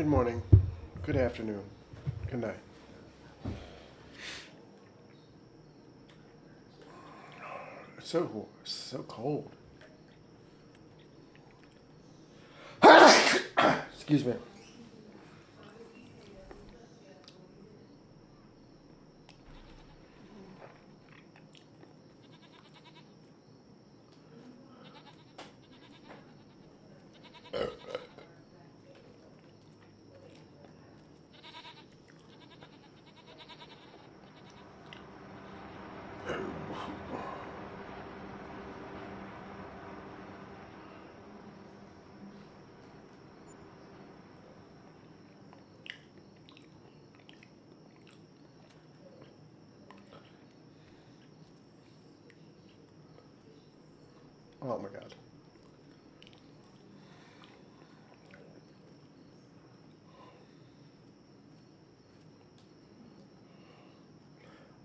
Good morning. Good afternoon. Good night. It's so cold. Excuse me. Oh my god.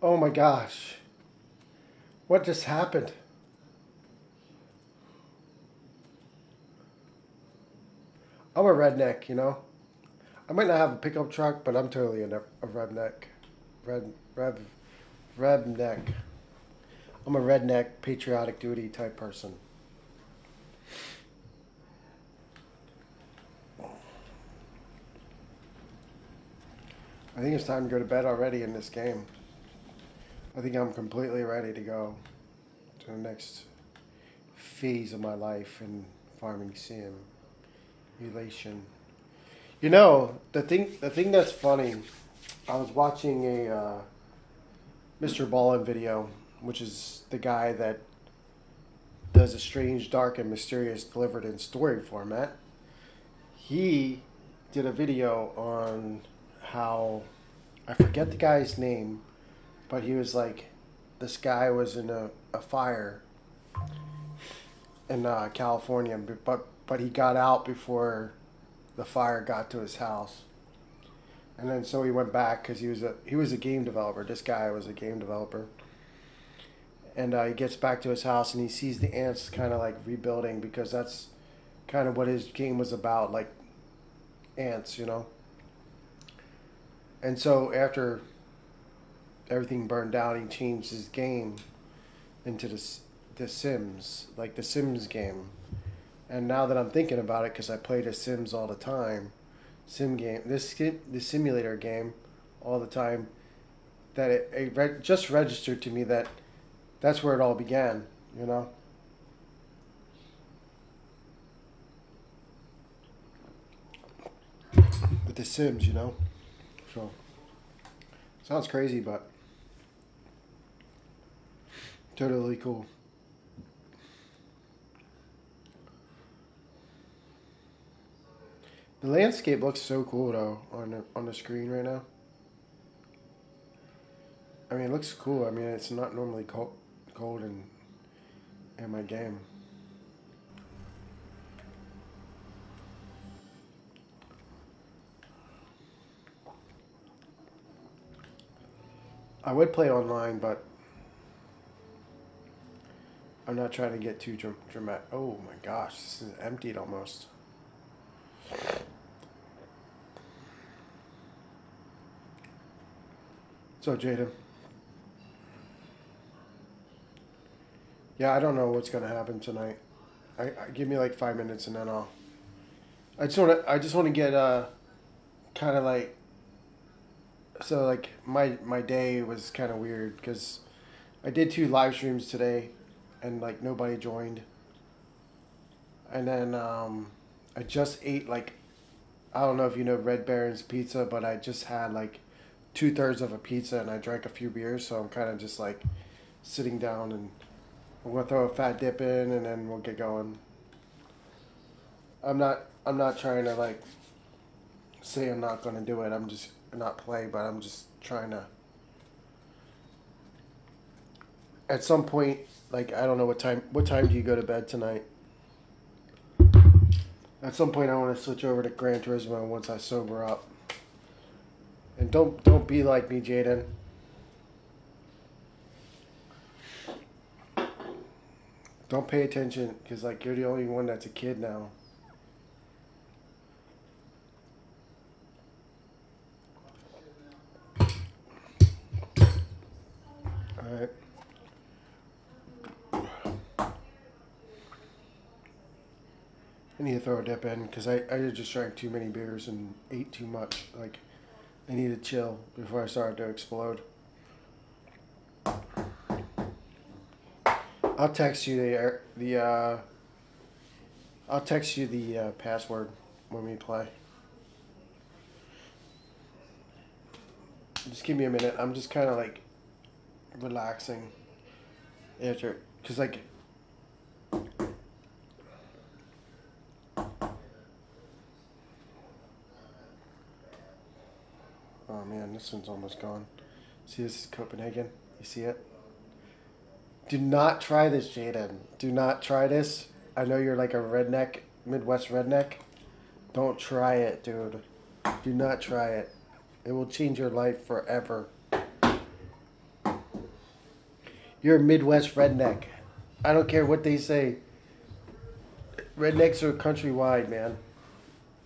Oh my gosh. What just happened? I'm a redneck, you know? I might not have a pickup truck, but I'm totally a redneck. Red, rev, redneck. I'm a redneck, patriotic duty type person. I think it's time to go to bed already in this game. I think I'm completely ready to go to the next phase of my life in farming simulation. You know, the thing that's funny, I was watching a Mr. Ballin video, which is the guy that does a strange, dark, and mysterious delivered in story format. He did a video on how, I forget the guy's name, but he was like, this guy was in a fire in California, but he got out before the fire got to his house. And then so he went back because he was a game developer. This guy was a game developer, and he gets back to his house and he sees the ants kind of like rebuilding because that's kind of what his game was about, like ants, you know. And so after everything burned down, he changed his game into the Sims, like the Sims game. And now that I'm thinking about it, because I play the Sims all the time, sim game, the simulator game, all the time, that it just registered to me that that's where it all began, you know. With the Sims, you know. So sounds crazy, but totally cool. The landscape looks so cool though on the screen right now. I mean, it looks cool. I mean, it's not normally cold in my game. I would play online, but I'm not trying to get too dramatic. Oh my gosh, this is emptied almost. So Jaden, yeah, I don't know what's gonna happen tonight. I give me like 5 minutes and then I'll. I just want to get kind of like, so like my day was kind of weird because I did 2 live streams today, and like nobody joined. And then I just ate like, I don't know if you know Red Baron's pizza, but I just had like 2/3 of a pizza and I drank a few beers, so I'm kind of just like sitting down and I'm gonna throw a fat dip in and then we'll get going. I'm not trying to like say I'm not gonna do it. I'm just not play, but I'm just trying to. At some point, like I don't know what time. What time do you go to bed tonight? At some point, I want to switch over to Gran Turismo once I sober up. And don't be like me, Jaden. Don't pay attention because like you're the only one that's a kid now. Right. I need to throw a dip in because I just drank too many beers and ate too much. Like, I need to chill before I start to explode. I'll text you I'll text you the password when we play. Just give me a minute. I'm just kind of like relaxing after, cause like, oh man, this one's almost gone. See, this is Copenhagen. You see it? Do not try this, Jaden. Do not try this. I know you're like a redneck, Midwest redneck. Don't try it, dude. Do not try it. It will change your life forever. You're a Midwest redneck. I don't care what they say. Rednecks are countrywide, man.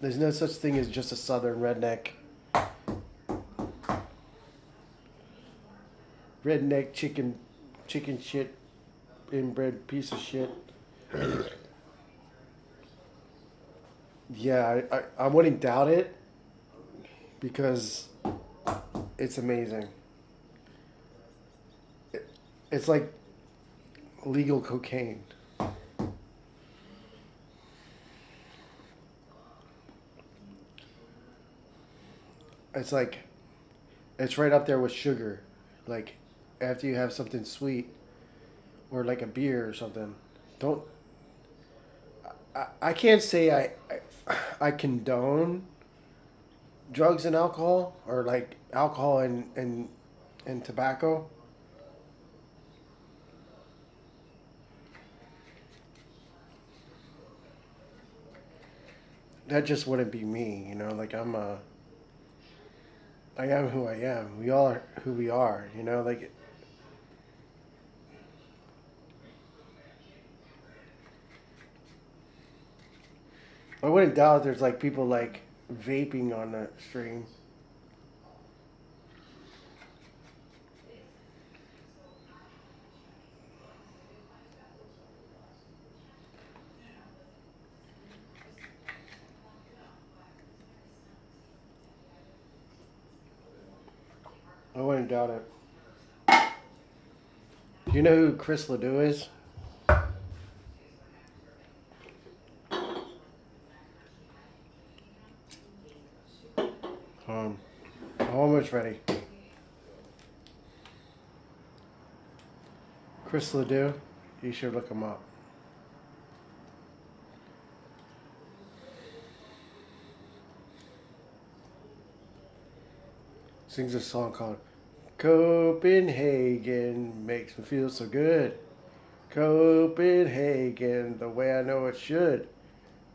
There's no such thing as just a southern redneck. Redneck chicken shit, inbred piece of shit. Yeah, I wouldn't doubt it because it's amazing. It's like legal cocaine. It's like it's right up there with sugar. Like after you have something sweet or like a beer or something, don't. I can't say I condone drugs and alcohol or like alcohol and tobacco. That just wouldn't be me, you know. Like I am who I am. We all are who we are, you know. Like I wouldn't doubt there's like people like vaping on the stream. I wouldn't doubt it. Do you know who Chris Ledoux is? Um, I'm almost ready. Chris Ledoux. You should look him up. Sings a song called Copenhagen makes me feel so good. Copenhagen, the way I know it should.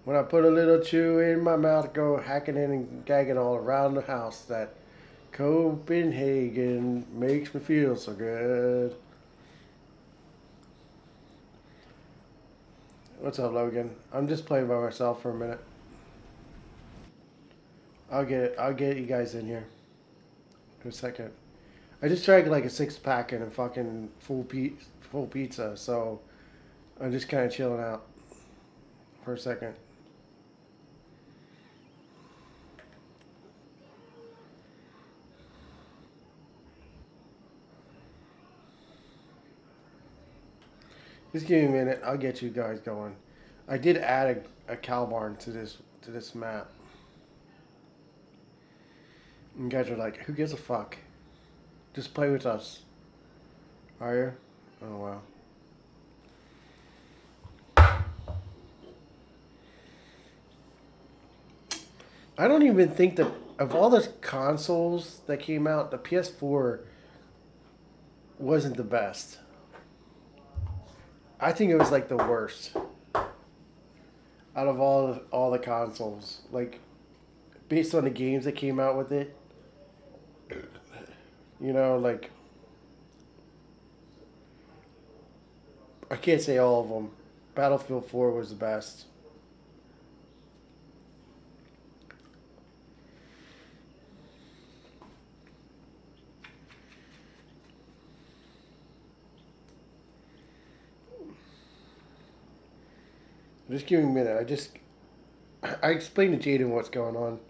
When I put a little chew in my mouth, go hacking in and gagging all around the house. That Copenhagen makes me feel so good. What's up, Logan? I'm just playing by myself for a minute. I'll get you guys in here in a second. I just drank like a 6 pack and a fucking full pizza, so I'm just kind of chilling out for a second. Just give me a minute. I'll get you guys going. I did add a cow barn to this map. And you guys are like, who gives a fuck? Just play with us. Are you? Oh wow. I don't even think that of all the consoles that came out, the PS4 wasn't the best. I think it was like the worst out of all the consoles. Like based on the games that came out with it, you know, like I can't say all of them. Battlefield 4 was the best. Just give me a minute. I explained to Jaden what's going on.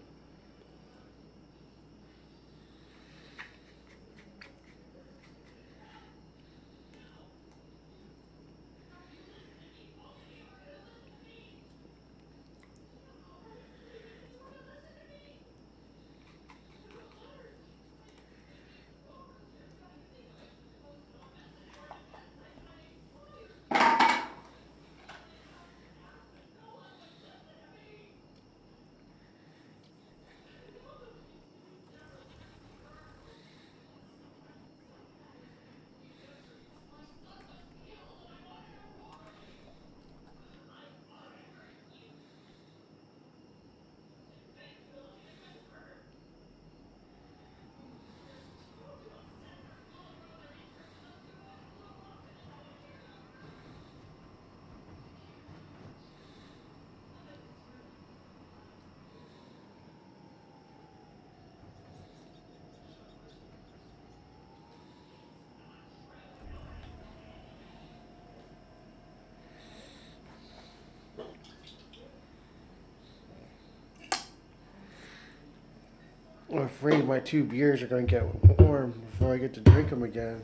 I'm afraid my 2 beers are going to get warm before I get to drink them again.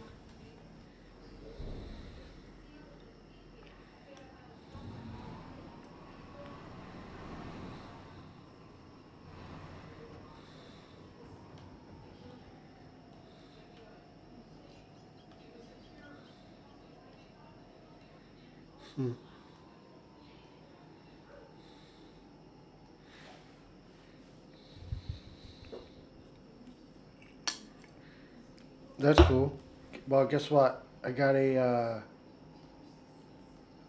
Hmm. That's cool. Well, guess what? I got a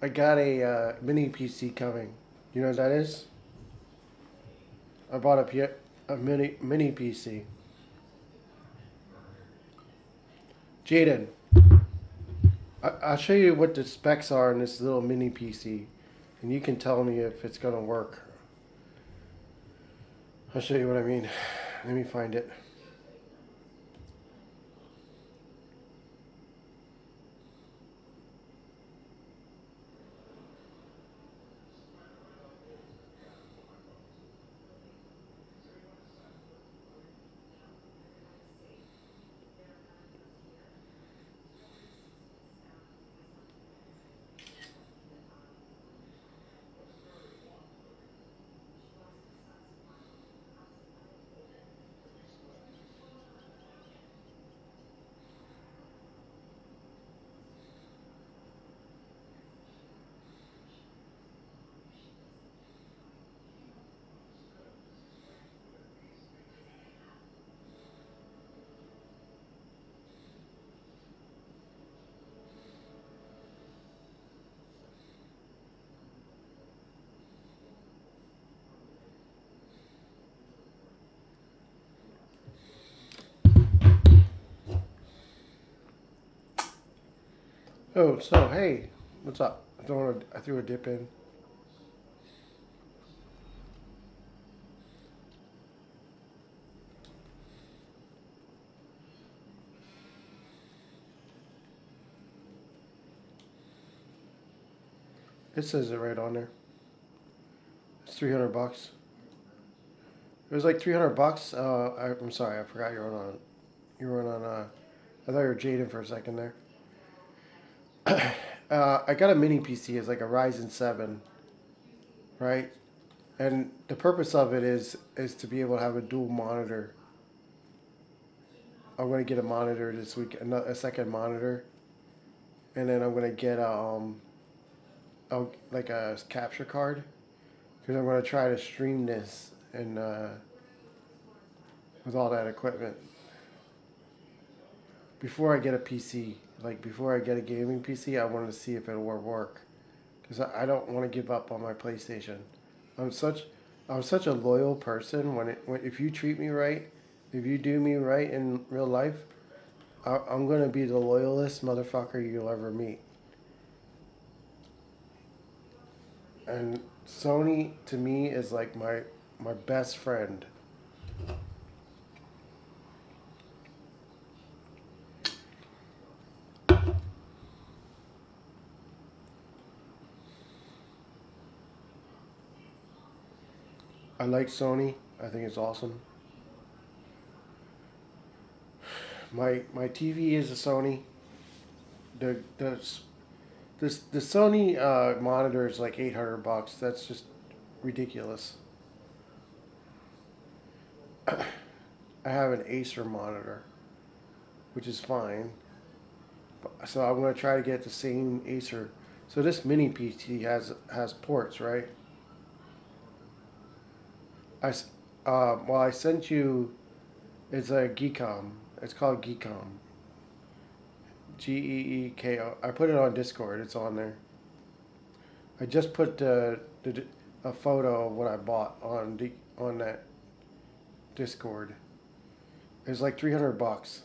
mini PC coming. You know what that is? I bought a mini PC. Jaden, I'll show you what the specs are in this little mini PC, and you can tell me if it's gonna work. I'll show you what I mean. Let me find it. Oh, so hey, what's up? I threw a dip in. It says it right on there. It's $300. It was like $300. I'm sorry, I forgot you were on. You were on. I thought you were Jaden for a second there. I got a mini PC. It's like a Ryzen 7, right? And the purpose of it is to be able to have a dual monitor. I'm gonna get a monitor this week, a second monitor, and then I'm gonna get like a capture card because I'm gonna try to stream this and with all that equipment before I get a PC. Like before I get a gaming PC, I wanted to see if it will work because I don't want to give up on my PlayStation. I'm such I'm such a loyal person. If you treat me right, if you do me right in real life, I'm gonna be the loyalest motherfucker you'll ever meet. And Sony to me is like my best friend. I like Sony. I think it's awesome. My TV is a Sony. The the the Sony monitor is like $800. That's just ridiculous. I have an Acer monitor, which is fine. So I'm going to try to get the same Acer. So this mini PT has ports, right? I well, I sent you. It's a Geekom. It's called Geekom. Geeko. I put it on Discord. It's on there. I just put a photo of what I bought on that Discord. It's like $300.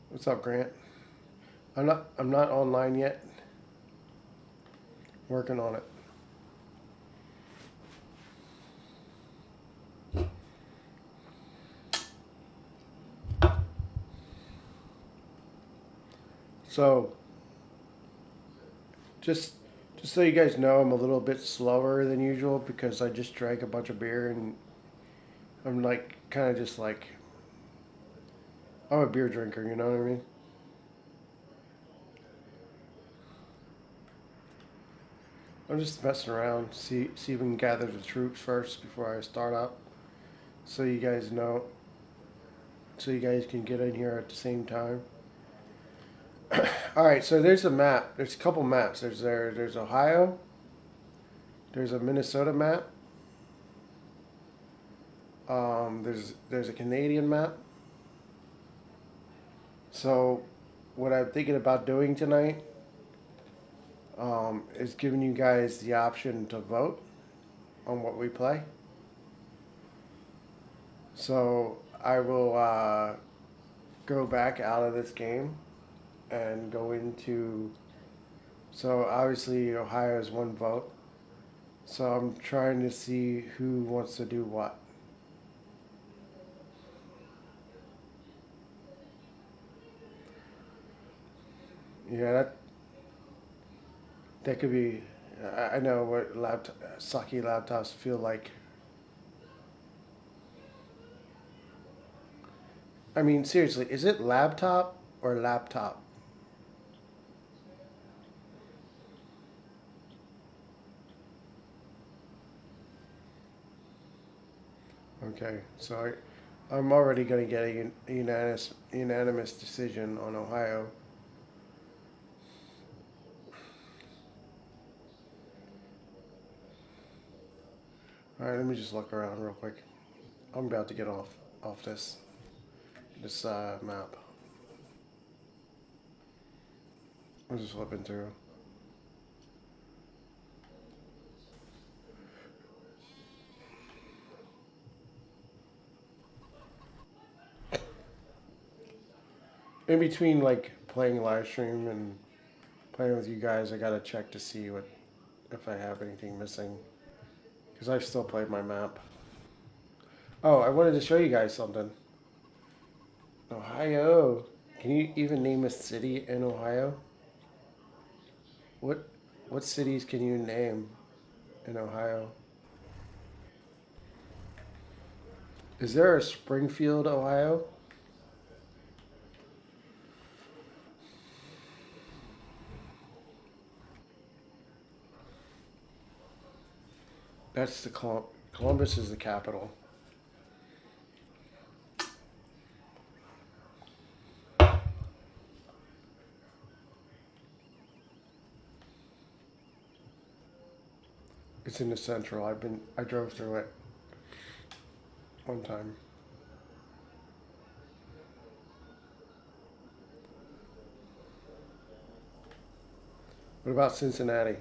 What's up, Grant? I'm not online yet. Working on it. So just just so you guys know, I'm a little bit slower than usual because I just drank a bunch of beer and I'm like kind of just like I'm a beer drinker, you know what I mean? I'm just messing around, see if we can gather the troops first before I start up, so you guys know, so you guys can get in here at the same time. All right, so there's a map. There's a couple maps. There's Ohio. There's a Minnesota map. There's a Canadian map. So what I'm thinking about doing tonight is giving you guys the option to vote on what we play. So I will go back out of this game and go into. So obviously Ohio is one vote. So I'm trying to see who wants to do what. Yeah, that could be. I know what sucky laptops feel like. I mean, seriously, is it laptop or laptop? Okay, so I'm already going to get a unanimous decision on Ohio. All right, let me just look around real quick. I'm about to get off this map. I'm just flipping through. In between, like playing live stream and playing with you guys, I gotta check to see what if I have anything missing because I've still played my map. Oh, I wanted to show you guys something. Ohio. Can you even name a city in Ohio? What what cities can you name in Ohio? Is there a Springfield, Ohio? That's the Columbus is the capital. It's in the central. I drove through it one time. What about Cincinnati?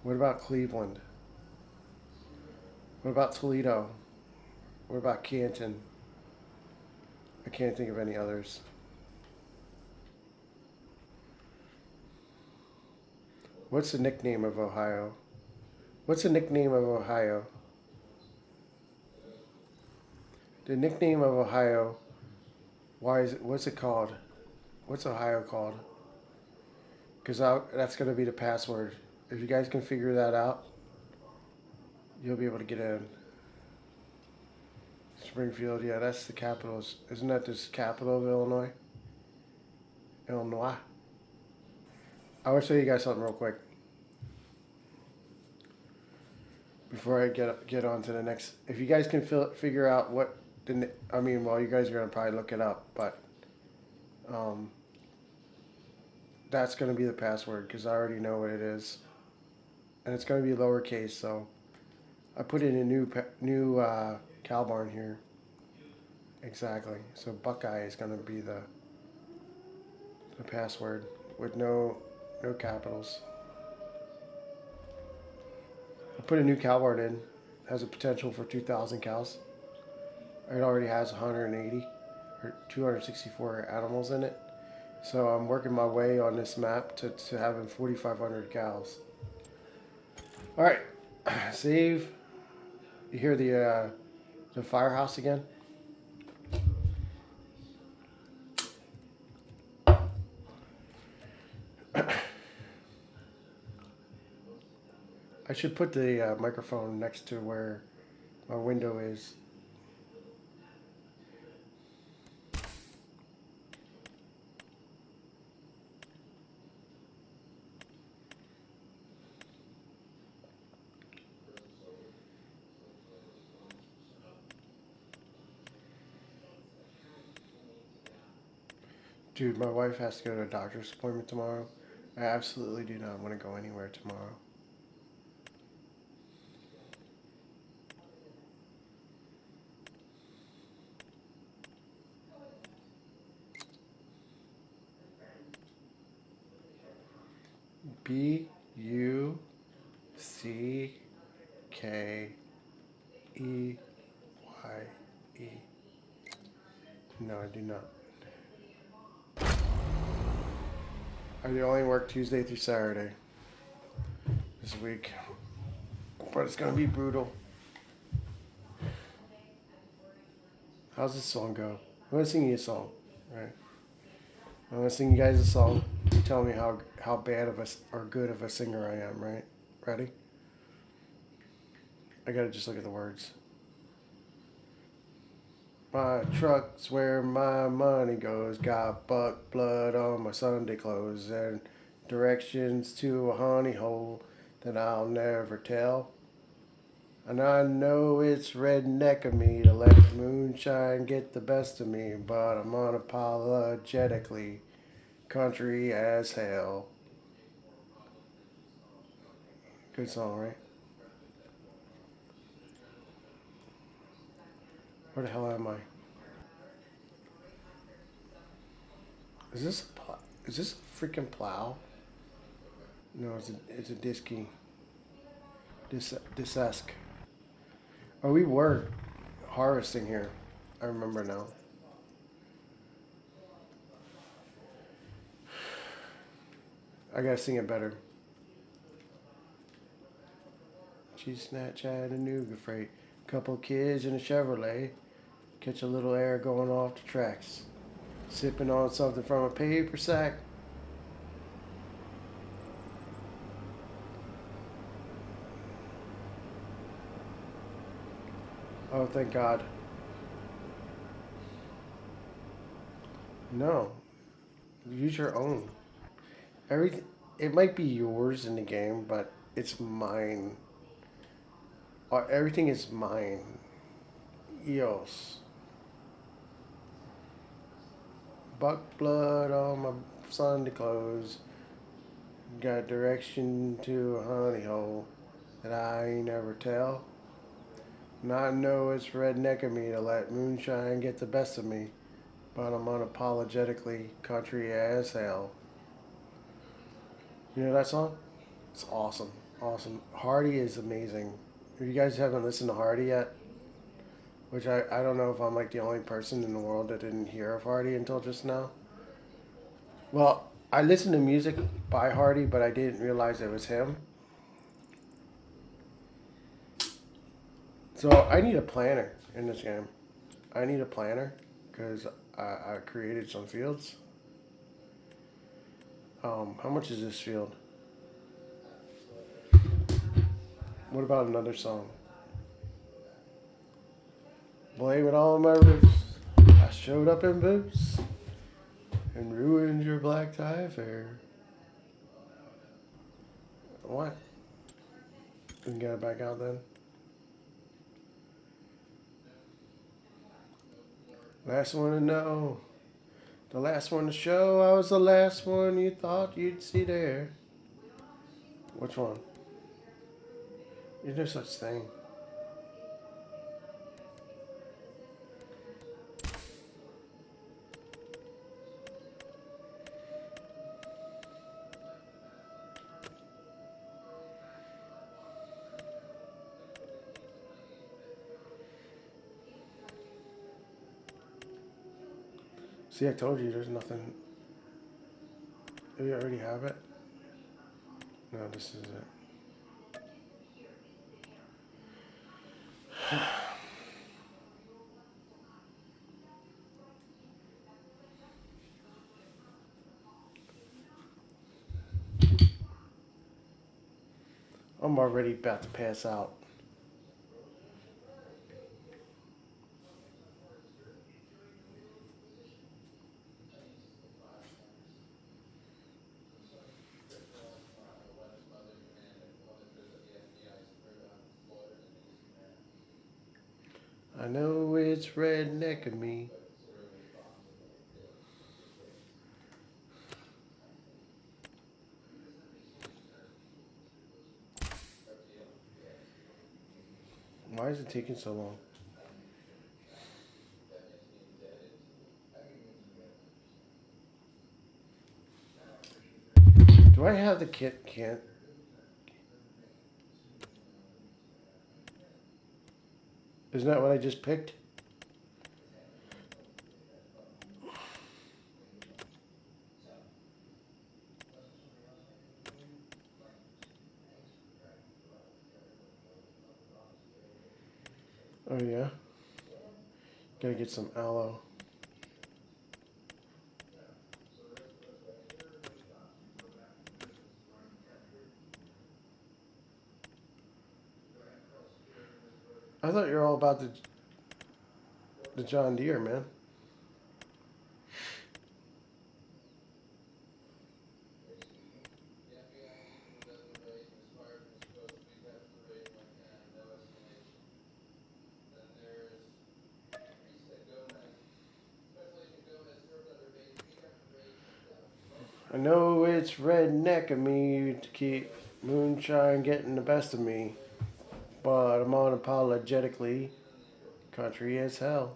What about Cleveland? What about Toledo? What about Canton? I can't think of any others. What's the nickname of Ohio? What's the nickname of Ohio? The nickname of Ohio. Why is it? What's it called? What's Ohio called? because that's going to be the password. If you guys can figure that out, you'll be able to get in. Springfield, yeah, that's the capital. Isn't that the capital of Illinois? Illinois. I want to show you guys something real quick before I get on to the next. If you guys can figure out what I mean, well, you guys are gonna probably look it up, but um, that's gonna be the password because I already know what it is, and it's gonna be lowercase. So I put in a new cow barn here. Exactly. So Buckeye is gonna be the password with no capitals. I put a new cow barn in. Has a potential for 2,000 cows. It already has 180 or 264 animals in it. So I'm working my way on this map to having 4,500 cows. All right, save. You hear the firehouse again? I should put the microphone next to where my window is. Dude, my wife has to go to a doctor's appointment tomorrow. I absolutely do not want to go anywhere tomorrow. Buckeye. No, I do not. I only work Tuesday through Saturday this week, but it's gonna be brutal. How's this song go? I'm gonna sing you a song, right? I'm gonna sing you guys a song. You tell me how bad of a or good of a singer I am, right? Ready? I gotta just look at the words. My truck's where my money goes. Got buck blood on my Sunday clothes and directions to a honey hole that I'll never tell. And I know it's redneck of me to let the moonshine get the best of me, but I'm unapologetically country as hell. Good song, right? Where the hell am I? Is this a freaking plow? No, it's a disky. Disesc. Oh, we were harvesting here. I remember now. I gotta sing it better. She Snapchat a Nougat freight. Couple kids in a Chevrolet. Catch a little air going off the tracks. Sipping on something from a paper sack. Oh, thank God. No. Use your own. Everything. It might be yours in the game, but it's mine. Everything is mine. Eos. Buck blood on my Sunday clothes. Got direction to a honey hole that I ain't never tell. And I know it's redneck of me to let moonshine get the best of me, but I'm unapologetically country as hell. You know that song? It's awesome. Awesome. Hardy is amazing. If you guys haven't listened to Hardy yet, which I don't know if I'm like the only person in the world that didn't hear of Hardy until just now. Well, I listened to music by Hardy, but I didn't realize it was him. So I need a planner in this game. I need a planner because I created some fields. How much is this field? What about another song? Blame it on my roots. I showed up in boots and ruined your black tie affair. What? We can get it back out then. Last one to know. The last one to show. I was the last one you thought you'd see there. Which one? There's no such thing. See, I told you there's nothing. Do you already have it? No, this is it. I'm already about to pass out. I know it's redneck of me. Why is it taking so long? Do I have the kit? Can't. Isn't that what I just picked? Oh yeah. Gotta get some aloe. I thought you were all about the John Deere, man. I know it's redneck of me to keep moonshine getting the best of me, but I'm unapologetically country as hell.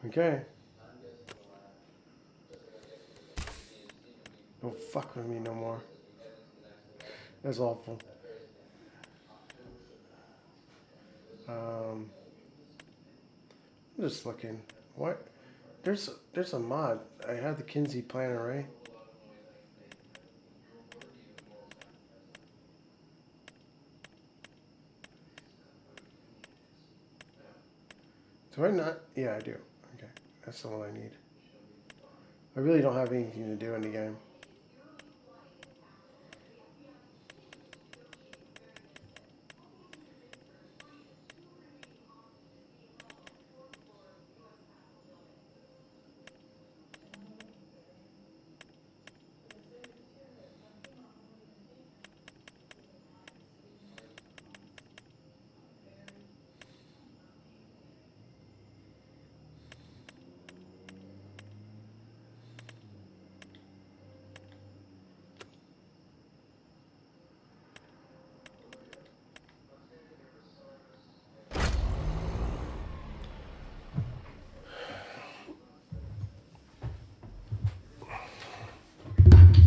Okay. Don't fuck with me no more. That's awful. Um, I'm just looking. What? There's a mod. I have the Kinsey planner, right? Do I not? Yeah, I do. Okay, that's the one I need. I really don't have anything to do in the game.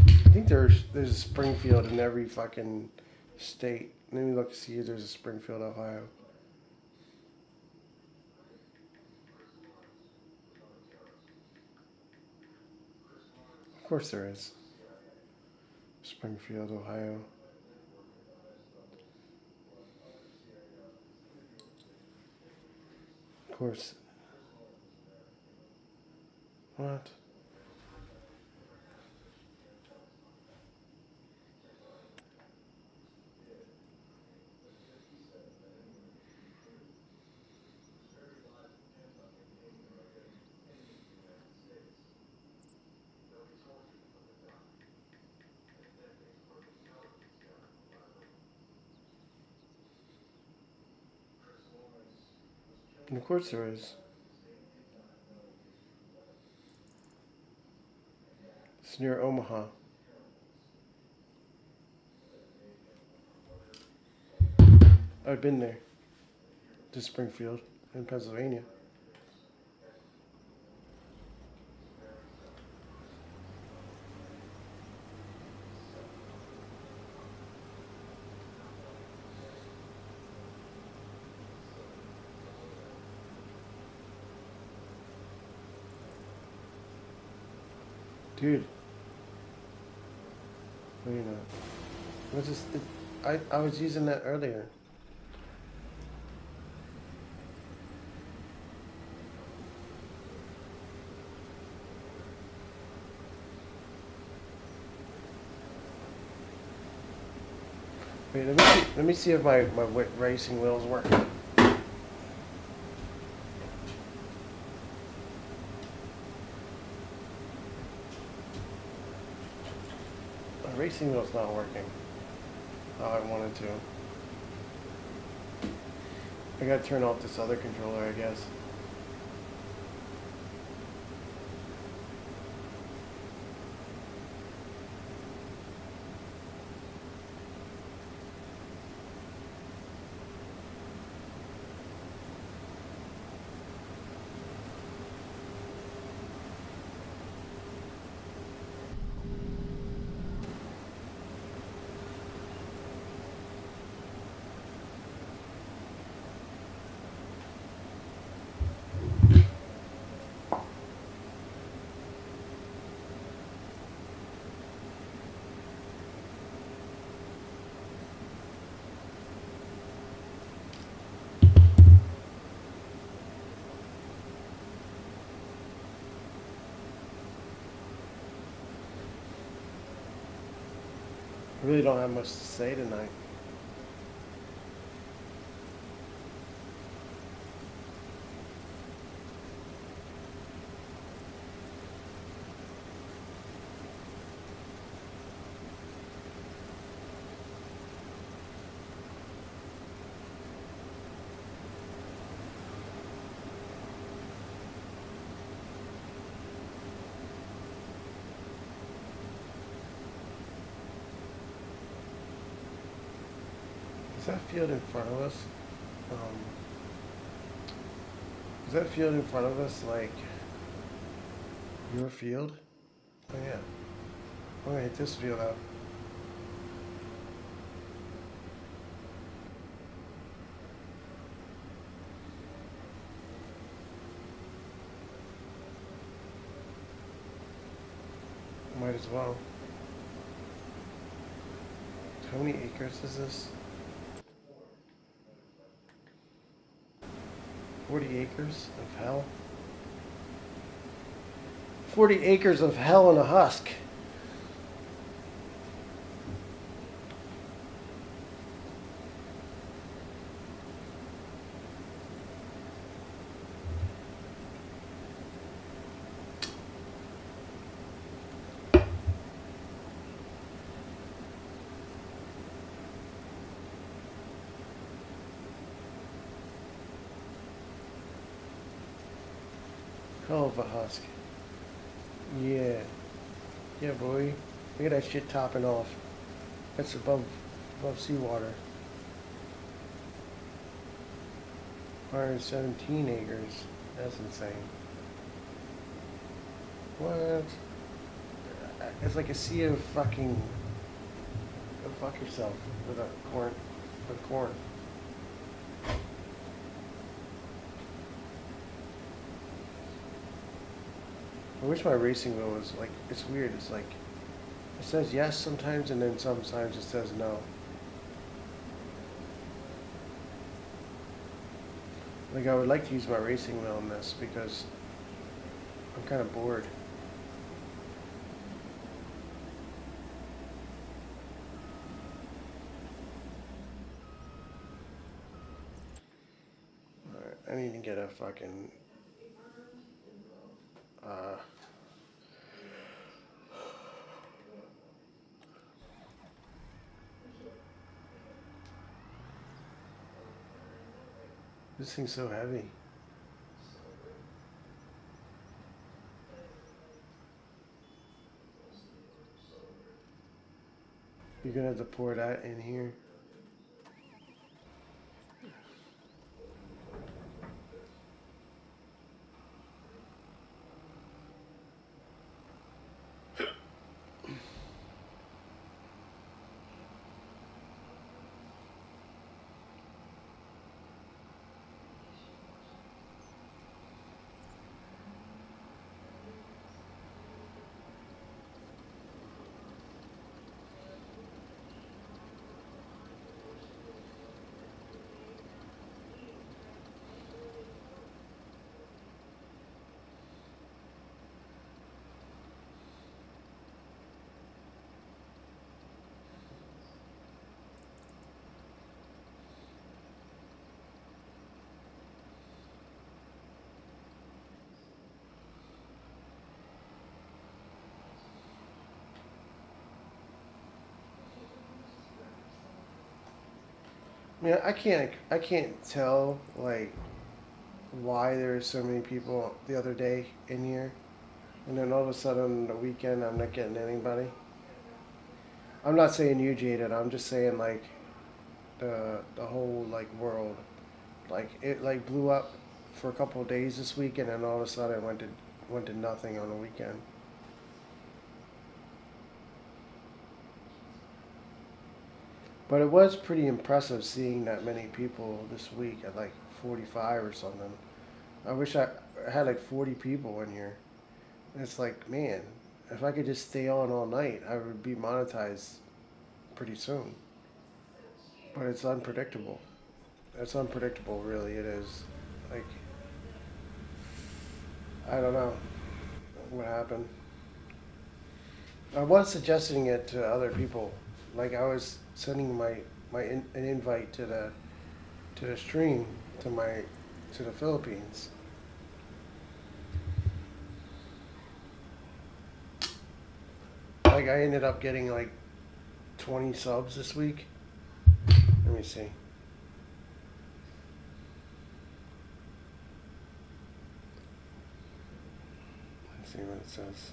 I think there's a Springfield in every fucking state. Let me look to see if there's a Springfield, Ohio. Of course there is. Springfield, Ohio. Of course. What? Of course there is. It's near Omaha. I've been there. To Springfield in Pennsylvania. Dude. Wait a minute. What's this? I was using that earlier. Wait, let me see if my racing wheels work. My racing wheel's not working. Oh, I wanted to. I gotta turn off this other controller, I guess. I really don't have much to say tonight. Is that field in front of us? Um, is that field in front of us like your field? Oh yeah. I'm gonna hit this field out. Might as well. How many acres is this? 40 acres of hell? 40 acres of hell in a husk. Hell of a husk. Yeah. Yeah, boy. Look at that shit topping off. That's above seawater. 117 acres. That's insane. What? It's like a sea of fucking... Go fuck yourself with a corn. With corn. I wish my racing wheel was like, it's weird. It's like, it says yes sometimes and then sometimes it says no. Like I would like to use my racing wheel in this because I'm kind of bored. Alright, I need to get a fucking, uh, this thing's so heavy. You're gonna have to pour that in here. Yeah, I can't tell like why there are so many people the other day in here, and then all of a sudden on the weekend I'm not getting anybody. I'm not saying you, Jaden. I'm just saying like the whole like world, like it like blew up for a couple of days this week, and then all of a sudden it went to nothing on the weekend. But it was pretty impressive seeing that many people this week at like 45 or something. I wish I had like 40 people in here. It's like, man, if I could just stay on all night, I would be monetized pretty soon. But it's unpredictable. It's unpredictable, really. It is. Like, I don't know what happened. I was suggesting it to other people. Like, I was sending an invite to the stream to the Philippines. Like, I ended up getting like 20 subs this week. Let me see. Let's see what it says.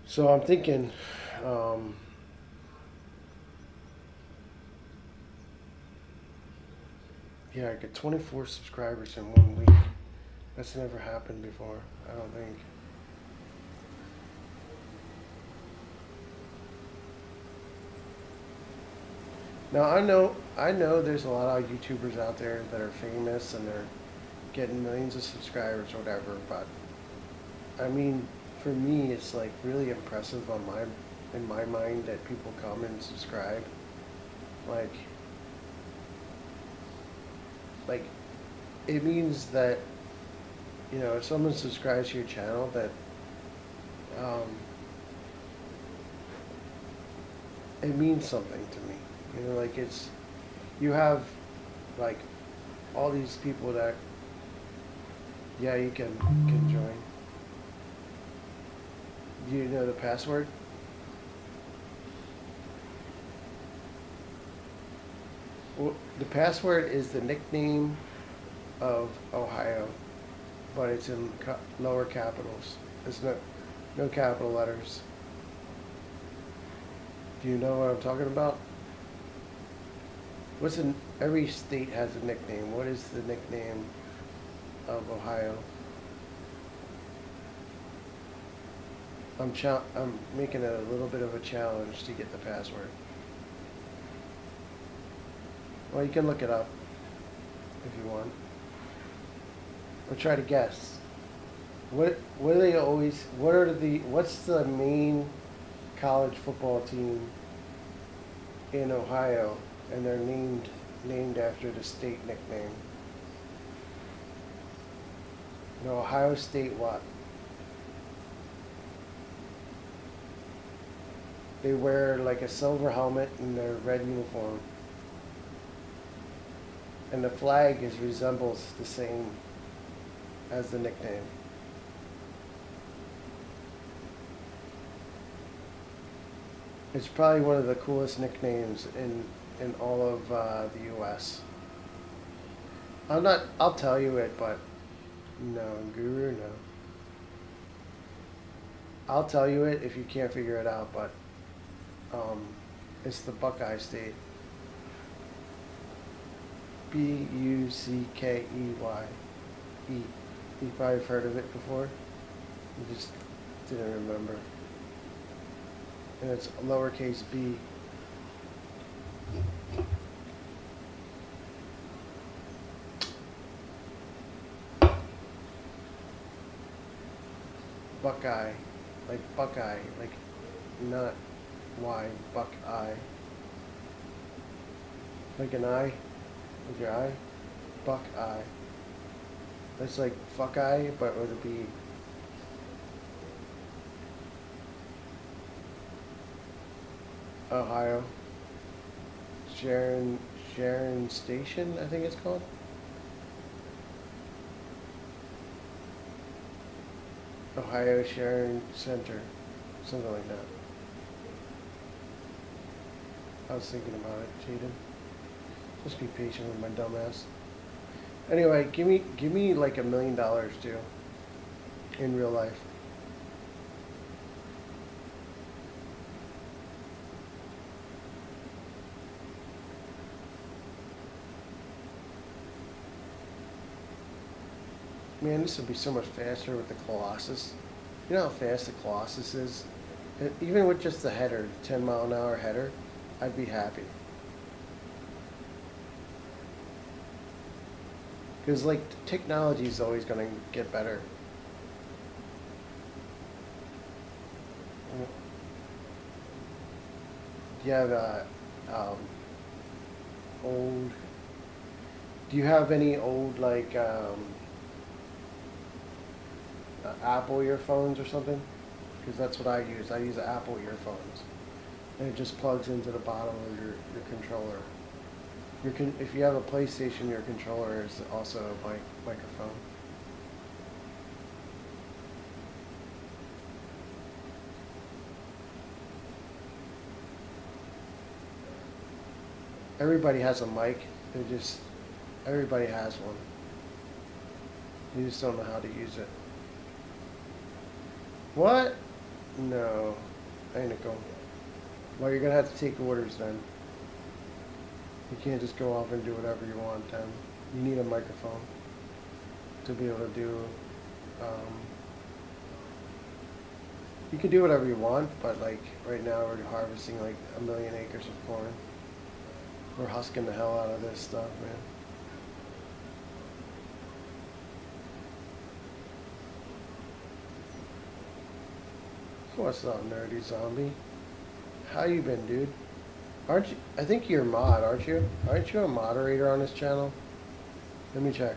So I'm thinking, um, yeah, I get 24 subscribers in 1 week. That's never happened before, I don't think. Now I know there's a lot of YouTubers out there that are famous and they're getting millions of subscribers or whatever, but I mean, for me, it's like really impressive in my mind that people come and subscribe. Like, like it means that if someone subscribes to your channel, that um, it means something to me. Like you have like all these people that yeah, you can join. Do you know the password? Well, the password is the nickname of Ohio, but it's in lower capitals. It's no capital letters. Do you know what I'm talking about? Every state has a nickname. What is the nickname of Ohio? I'm making a little bit of a challenge to get the password. Well, you can look it up if you want. Or try to guess. What do they always? What are the? What's the main college football team in Ohio? And they're named after the state nickname. No, Ohio State what? They wear like a silver helmet and their red uniform, and the flag is resembles the same as the nickname. It's probably one of the coolest nicknames in all of the U.S. I'm not. I'll tell you it, but no, Guru, no. I'll tell you it if you can't figure it out, but um, it's the Buckeye State. Buckey. E. You probably have heard of it before. You just didn't remember. And it's lowercase b. Buckeye. Like Buckeye. Like not Y. Buckeye. Like an eye. With your eye. Buckeye. It's like fuck eye, but with a B. Ohio. Sharon Sharon Station, I think it's called. Ohio Sharon Center. Something like that. I was thinking about it, Jaden. Just be patient with my dumbass. Anyway, give me like $1 million too. In real life. Man, this would be so much faster with the Colossus. You know how fast the Colossus is? Even with just the header, 10-mile-an-hour header, I'd be happy. Because, like, technology is always going to get better. Do you have um, old... Do you have any old, like, Apple earphones or something? Because that's what I use. I use Apple earphones. And it just plugs into the bottom of your controller. If you have a PlayStation, your controller is also a microphone. Everybody has a mic. Everybody has one. You just don't know how to use it. What? No. Ain't it going? Well, you're gonna have to take orders then. You can't just go off and do whatever you want then. You need a microphone to be able to do. Um, you can do whatever you want, but like right now we're harvesting like 1 million acres of corn. We're husking the hell out of this stuff, man. What's up, nerdy zombie? How you been, dude? Aren't you? I think you're a mod, aren't you? Aren't you a moderator on this channel? Let me check.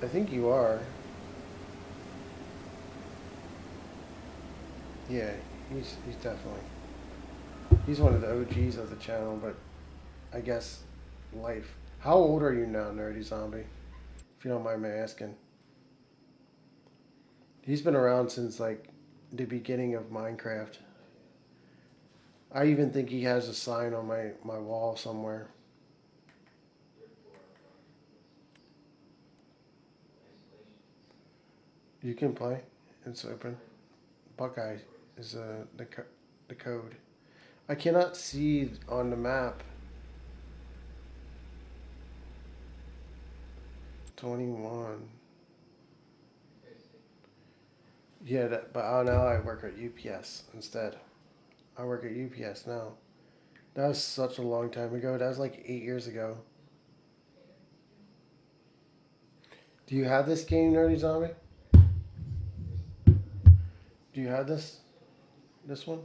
I think you are. Yeah, he's definitely. He's one of the OGs of the channel, but I guess life. How old are you now, nerdy zombie? If you don't mind me asking. He's been around since like the beginning of Minecraft. I even think he has a sign on my wall somewhere. You can play. It's open. Buckeye is the code. I cannot see on the map. 21. Yeah, but now I work at UPS instead. I work at UPS now. That was such a long time ago. That was like 8 years ago. Do you have this game, Nerdy Zombie? Do you have this one?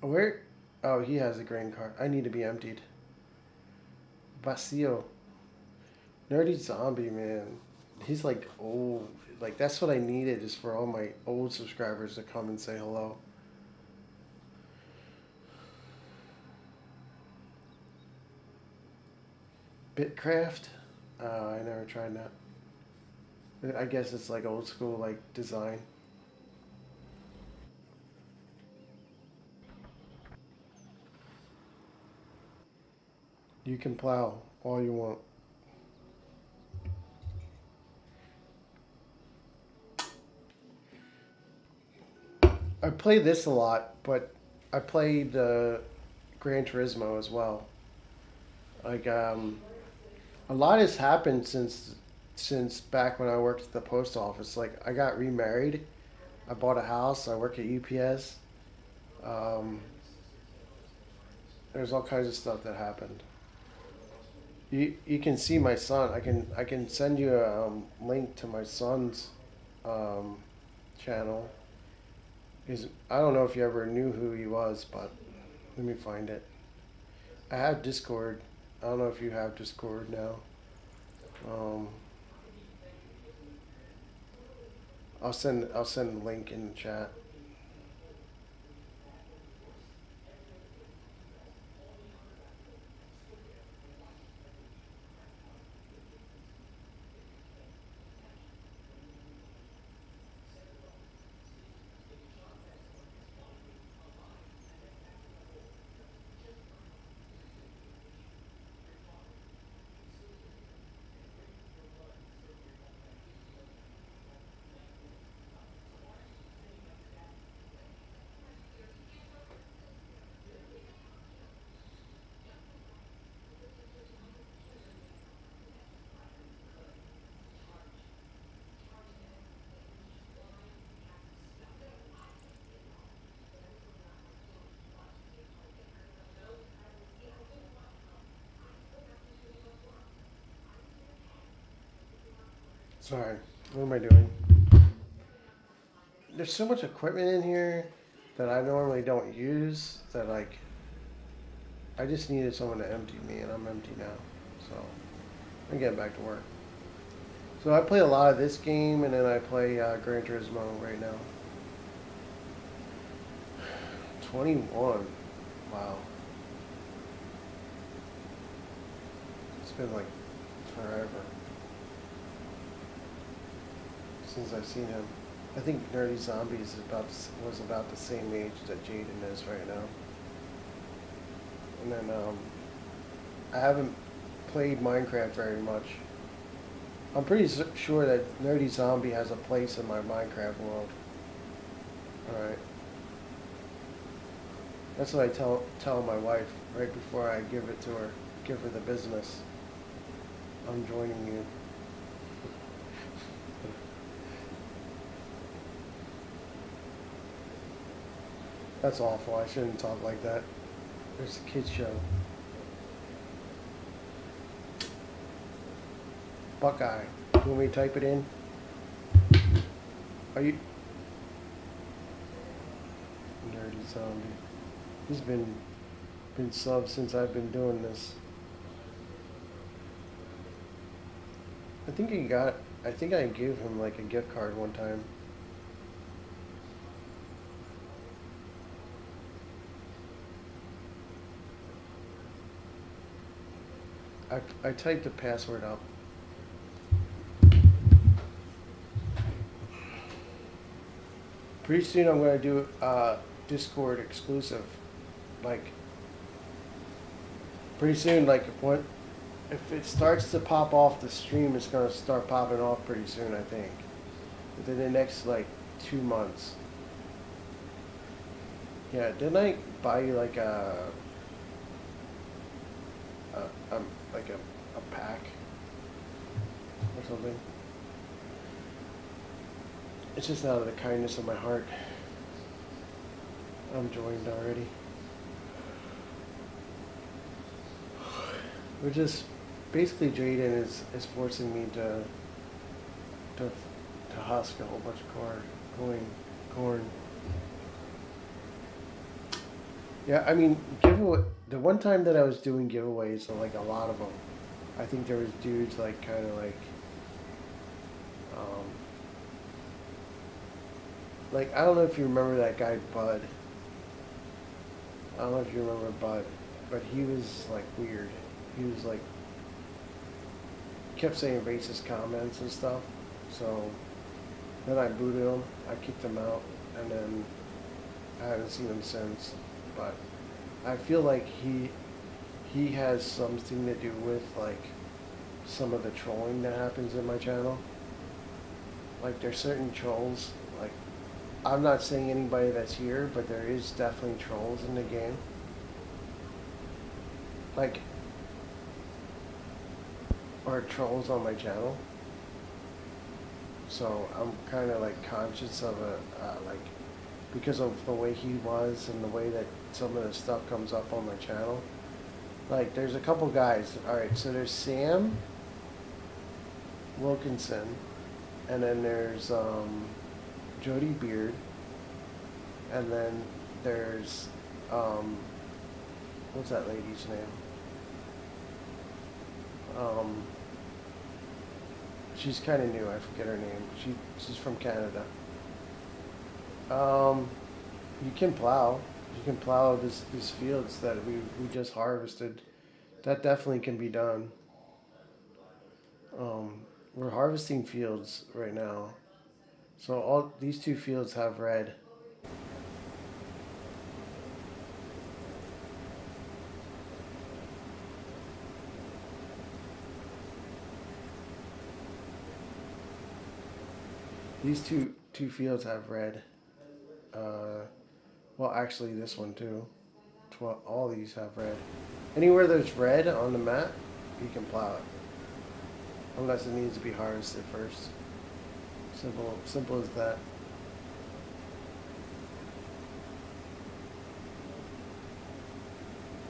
Where? Oh, he has a green card. I need to be emptied. Vacío. Nerdy Zombie, man. He's like old. Like that's what I needed is for all my old subscribers to come and say hello. Bitcraft? I never tried that. I guess it's like old school like design. You can plow all you want. I play this a lot, but I played Gran Turismo as well. Like a lot has happened since back when I worked at the post office. Like I got remarried, I bought a house, I work at UPS. Um, there's all kinds of stuff that happened. You can see my son. I can send you a link to my son's um, channel. I don't know if you ever knew who he was, but let me find it. I have Discord. I don't know if you have Discord now. Um, I'll send the link in the chat. Sorry, what am I doing? There's so much equipment in here that I normally don't use that like I just needed someone to empty me, and I'm empty now. So I'm getting back to work. So I play a lot of this game, and then I play Gran Turismo right now. 21. Wow. It's been like forever since I've seen him. I think Nerdy Zombies was about the same age that Jaden is right now. And then I haven't played Minecraft very much. I'm pretty sure that Nerdy Zombie has a place in my Minecraft world. All right. That's what I tell my wife right before I give it to her. Give her the business. I'm joining you. That's awful. I shouldn't talk like that. There's a kids show. Buckeye. You want me to type it in? Are you Nerdy Zombie? He's been sub since I've been doing this. I think I gave him like a gift card one time. I typed the password up. Pretty soon I'm gonna do Discord exclusive. Like pretty soon, like if it starts to pop off the stream, it's gonna start popping off pretty soon. I think within the next like 2 months. Yeah, didn't I buy you like a like a pack or something. It's just out of the kindness of my heart. I'm joined already. We're just basically Jaden is forcing me to husk a whole bunch of corn. Yeah, I mean, giveaway. The one time that I was doing giveaways, so like a lot of them, I think there was dudes like kind of um, like I don't know if you remember that guy Bud. I don't know if you remember Bud, but he was like weird. He was like kept saying racist comments and stuff. So then I booted him. I kicked him out, and then I haven't seen him since. But I feel like he has something to do with like some of the trolling that happens in my channel. Like there's certain trolls. Like I'm not saying anybody that's here, but there is definitely trolls in the game. Like or trolls on my channel. So I'm kind of like conscious of it, like because of the way he was and the way that some of the stuff comes up on my channel. Like there's a couple guys. All right, so there's Sam Wilkinson, and then there's Jody Beard, and then there's what's that lady's name? She's kind of new. I forget her name. She's from Canada. You can plow. You can plow these fields that we just harvested. That definitely can be done. We're harvesting fields right now. So all these two fields have red. These two fields have red. Well, actually, this one too. All these have red. Anywhere there's red on the map, you can plow it, unless it needs to be harvested first. Simple as that.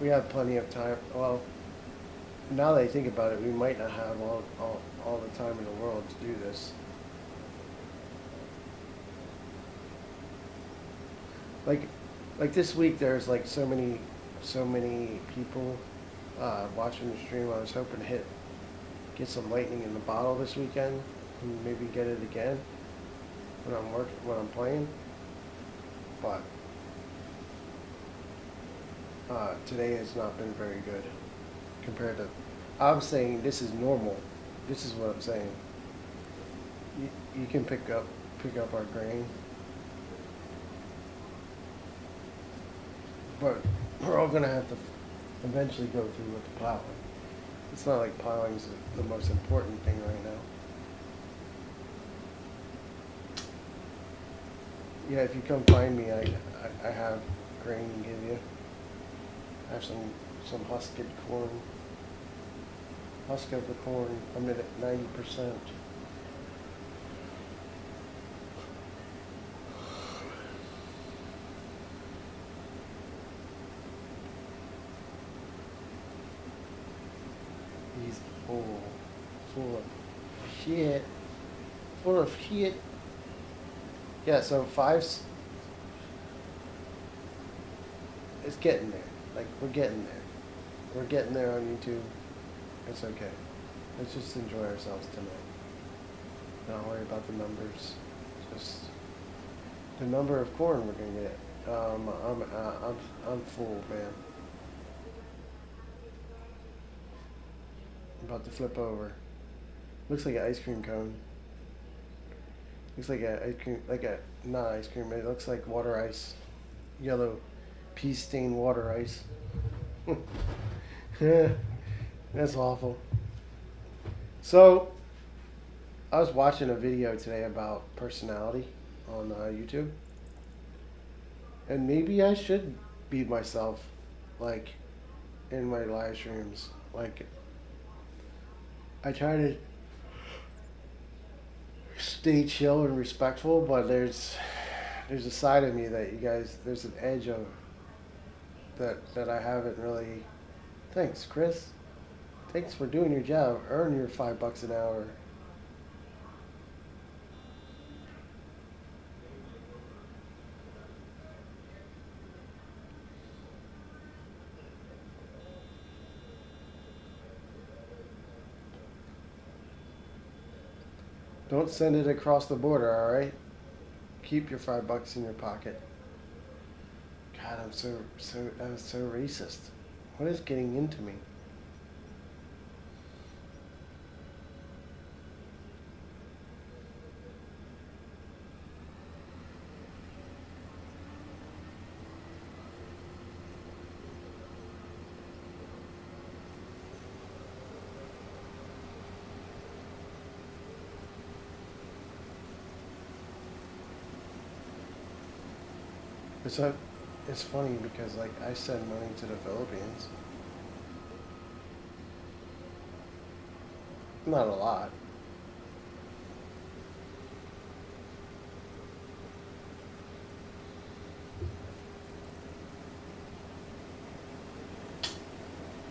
We have plenty of time. Well, now that I think about it, we might not have all the time in the world to do this. Like this week, there's like so many people watching the stream. I was hoping to get some lightning in the bottle this weekend, and maybe get it again when I'm playing. But today has not been very good compared to. I'm saying this is normal. This is what I'm saying. You can pick up our grain, but we're all gonna have to eventually go through with the plowing. It's not like plowing is the most important thing right now. Yeah, if you come find me, I have grain to give you. I have some husked corn. Husk of the corn. I'm at 90%. He's full of shit. Full of shit. Yeah, so five's, it's getting there. Like, we're getting there. We're getting there on YouTube. It's okay. Let's just enjoy ourselves tonight. Not worry about the numbers. Just the number of corn we're gonna get. I'm full, man. I'm about to flip over. Looks like an ice cream cone. Looks like a ice cream, not ice cream. It looks like water ice, yellow, pea stained water ice. Yeah, that's awful. So, I was watching a video today about personality on YouTube, and maybe I should be myself, like in my live streams, like I try to stay chill and respectful, but there's a side of me that you guys there's an edge of that I haven't really. Thanks, Chris. Thanks for doing your job. Earn your $5 an hour. Don't send it across the border, all right? Keep your $5 in your pocket. God, I'm so racist. What is getting into me? It's a, it's funny because like I send money to the Philippines. Not a lot.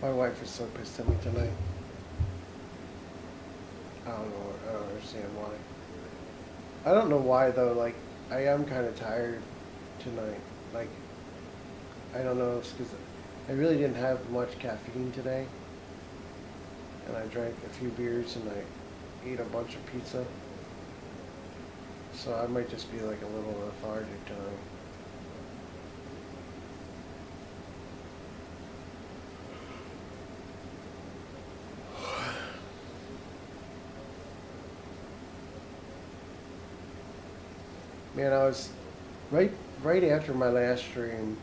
My wife is so pissed at me tonight. I don't know. I don't understand why. I don't know why though. Like I am kind of tired tonight. Like I don't know if it's because I really didn't have much caffeine today, and I drank a few beers and I ate a bunch of pizza. So I might just be like a little lethargic tonight. Man, I was right after my last stream,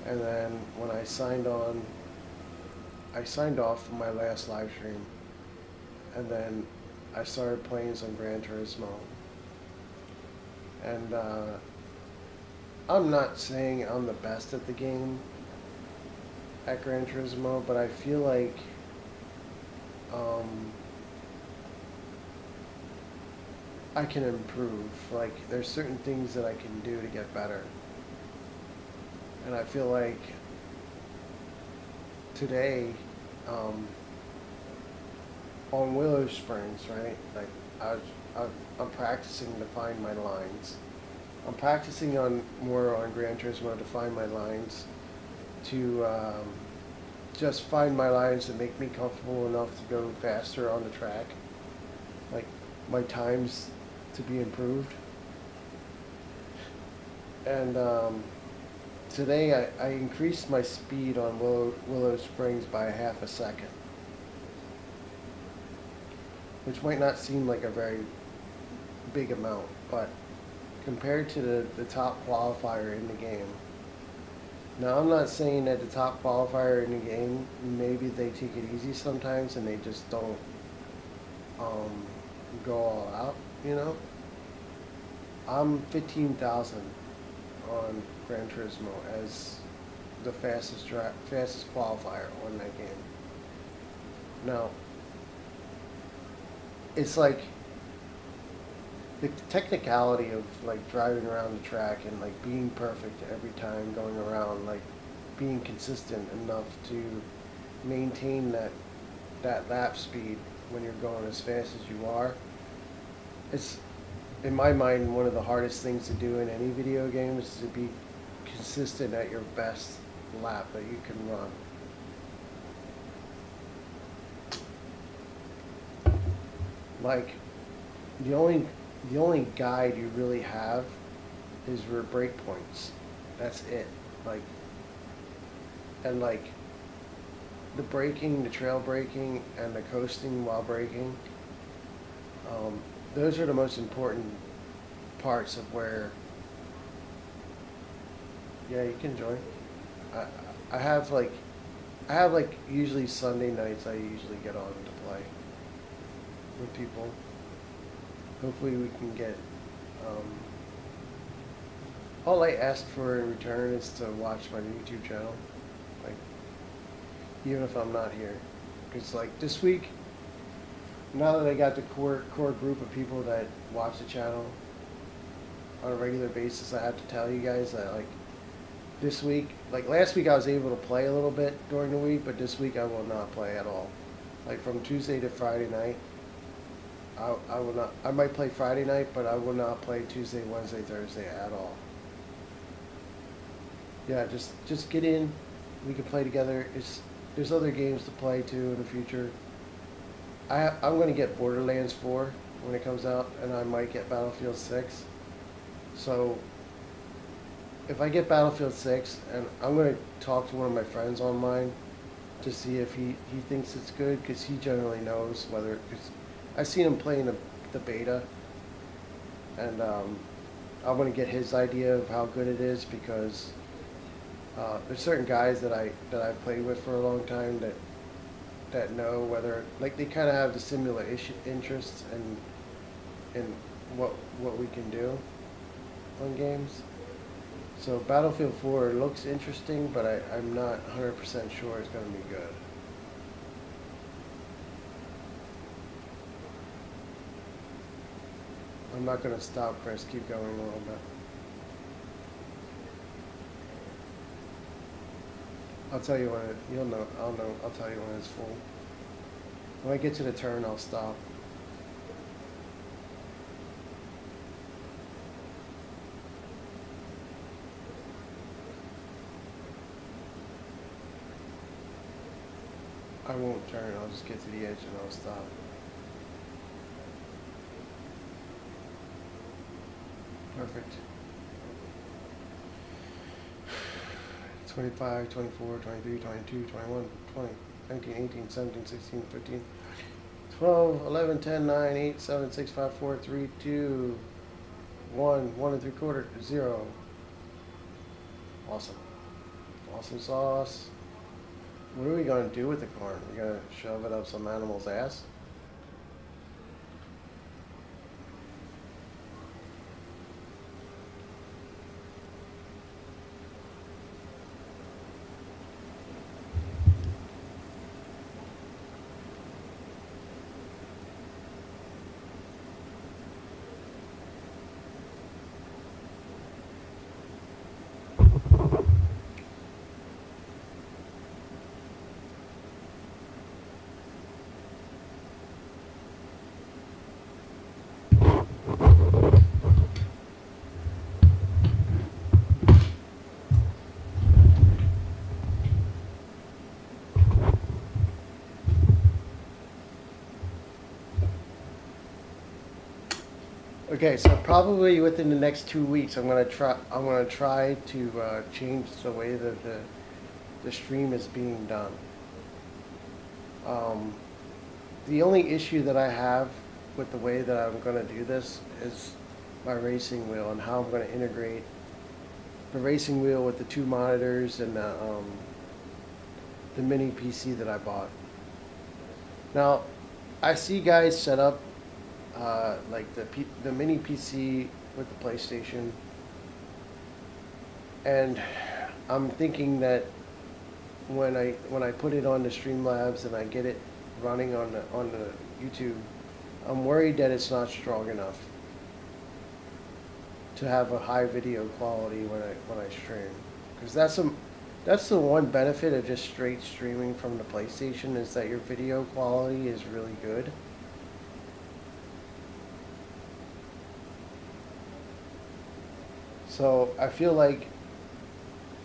and then when I signed on, I signed off from my last live stream, and then I started playing some Gran Turismo. And I'm not saying I'm the best at the game at Gran Turismo, but I feel like um, I can improve. Like there's certain things that I can do to get better, and I feel like today um, on Willow Springs, right? Like I was, I'm practicing to find my lines. I'm practicing on more on Gran Turismo to find my lines, to just find my lines that make me comfortable enough to go faster on the track. Like my times to be improved. And today I increased my speed on Willow Springs by half a second, which might not seem like a very big amount, but compared to the top qualifier in the game. Now, I'm not saying that the top qualifier in the game, maybe they take it easy sometimes and they just don't um, go all out, you know? I'm 15,000 on Gran Turismo as the fastest qualifier on that game. Now, it's like the technicality of like driving around the track and like being perfect every time going around, like being consistent enough to maintain that lap speed when you're going as fast as you are. It's in my mind one of the hardest things to do in any video game is to be consistent at your best lap that you can run. Like the only the only guide you really have is your breakpoints. That's it. Like and like the braking, the trail braking, and the coasting while braking. Um, those are the most important parts of where. Yeah, you can join. I I have like I have like usually Sunday nights. I usually get on to play with people. Hopefully we can get. Um, all I ask for in return is to watch my YouTube channel, like even if I'm not here, because like this week now that I got the core group of people that watch the channel on a regular basis, I have to tell you guys that like this week, like last week, I was able to play a little bit during the week, but this week I will not play at all. Like from Tuesday to Friday night, I will not. I might play Friday night, but I will not play Tuesday, Wednesday, Thursday at all. Yeah, just get in. We can play together. There's other games to play too in the future. I'm gonna get Borderlands 4 when it comes out, and I might get Battlefield 6. So if I get Battlefield 6, and I'm gonna talk to one of my friends online to see if he thinks it's good, because he generally knows whether. Cause I've seen him playing the beta, and I want to get his idea of how good it is, because there's certain guys that I've played with for a long time that know whether, like, they kind of have the similar interests in what we can do on games. So Battlefield 4 looks interesting, but I'm not 100% sure it's going to be good. I'm not going to stop, Chris. Keep going a little bit. I'll tell you when you'll know. I'll know. I'll tell you when it's full. When I get to the turn, I'll stop. I won't turn. I'll just get to the edge and I'll stop. Perfect. 25, 24, 23, 22, 21, 20, 19, 18, 17, 16, 15, 12, 11, 10, 9, 8, 7, 6, 5, 4, 3, 2, 1, 1 and 3/4, 0. Awesome. Awesome sauce. What are we going to do with the corn? We're going to shove it up some animal's ass? Okay, so probably within the next 2 weeks, I'm gonna try. I'm gonna try to change the way that the stream is being done. Um, the only issue that I have with the way that I'm gonna do this is my racing wheel and how I'm gonna integrate the racing wheel with the two monitors and the mini PC that I bought. Now, I see guys set up like the mini PC with the PlayStation, and I'm thinking that when I put it on the Streamlabs and I get it running on the YouTube, I'm worried that it's not strong enough to have a high video quality when I stream, because that's the one benefit of just straight streaming from the PlayStation, is that your video quality is really good. So I feel like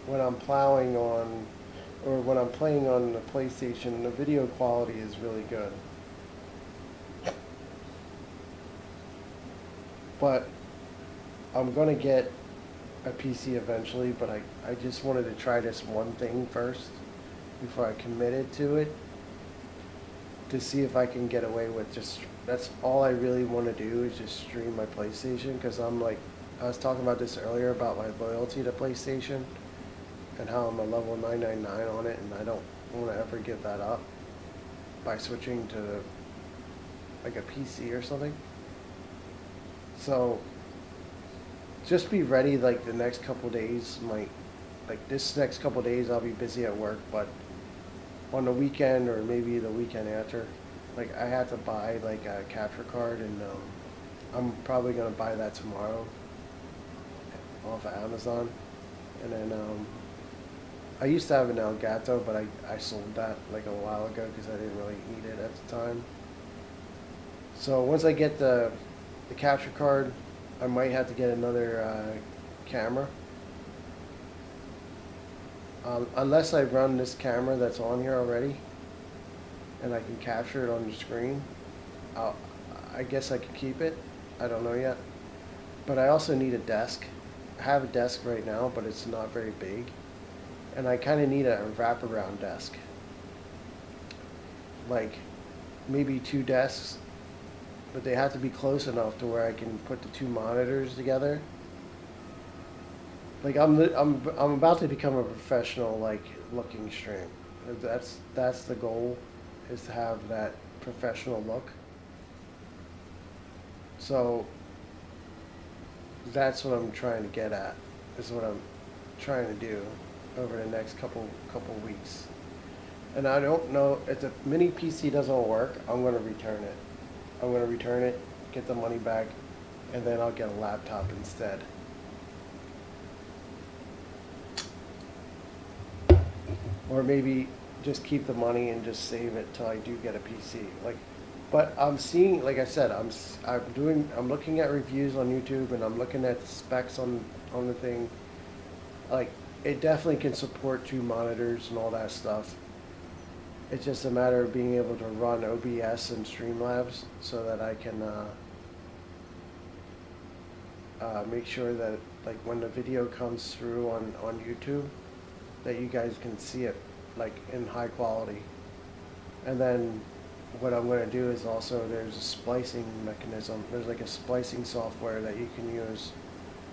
when I'm plowing on, or when I'm playing on the PlayStation, the video quality is really good. But I'm gonna get a PC eventually, but I just wanted to try this one thing first before I committed to it, to see if I can get away with just, that's all I really want to do, is just stream my PlayStation, because I'm like, I was talking about this earlier about my loyalty to PlayStation and how I'm a level 999 on it, and I don't want to ever give that up by switching to like a PC or something. So just be ready, like the next couple days might, like this next couple days I'll be busy at work, but on the weekend or maybe the weekend after, Like I had to buy like a capture card, and I'm probably gonna buy that tomorrow off of Amazon. And then I used to have an Elgato, but I sold that like a while ago because I didn't really need it at the time. So once I get the capture card, I might have to get another camera. Unless I run this camera that's on here already, and I can capture it on the screen, I'll, I guess I could keep it. I don't know yet. But I also need a desk. I have a desk right now, but it's not very big. And I kind of need a wraparound desk. Like maybe two desks, but they have to be close enough to where I can put the two monitors together. Like I'm about to become a professional like looking stream. That's the goal, is to have that professional look. So that's what I'm trying to get at. Is what I'm trying to do over the next couple weeks. And I don't know if the mini PC doesn't work, I'm going to return it. I'm going to return it, get the money back, and then I'll get a laptop instead. Or maybe just keep the money and just save it till I do get a PC. Like, but I'm seeing, like I said, I'm looking at reviews on YouTube, and I'm looking at the specs on the thing. Like, it definitely can support two monitors and all that stuff. It's just a matter of being able to run OBS and Streamlabs so that I can make sure that like when the video comes through on YouTube, that you guys can see it like in high quality. And then what I'm going to do is also there's a splicing mechanism. There's like a splicing software that you can use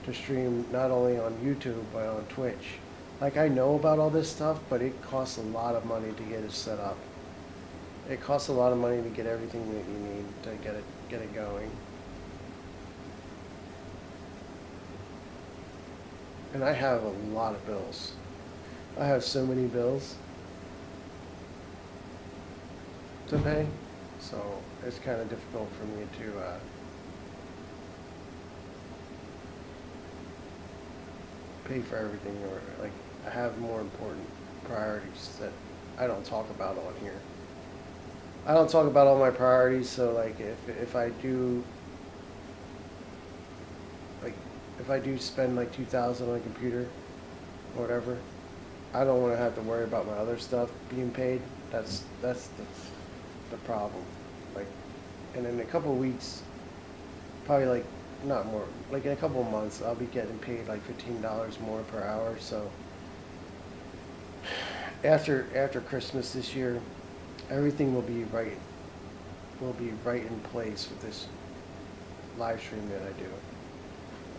to stream not only on YouTube but on Twitch. Like I know about all this stuff, but it costs a lot of money to get it set up. It costs a lot of money to get everything that you need to get it going. And I have a lot of bills. I have so many bills to pay, so it's kind of difficult for me to pay for everything, or like I have more important priorities that I don't talk about on here. I don't talk about all my priorities, so like if I do like if I do spend like 2,000 on a computer or whatever, I don't want to have to worry about my other stuff being paid. That's the problem. Like, and in a couple of weeks, probably like not more, like in a couple of months, I'll be getting paid like $15 more per hour. So after Christmas this year, everything will be right in place with this live stream that I do.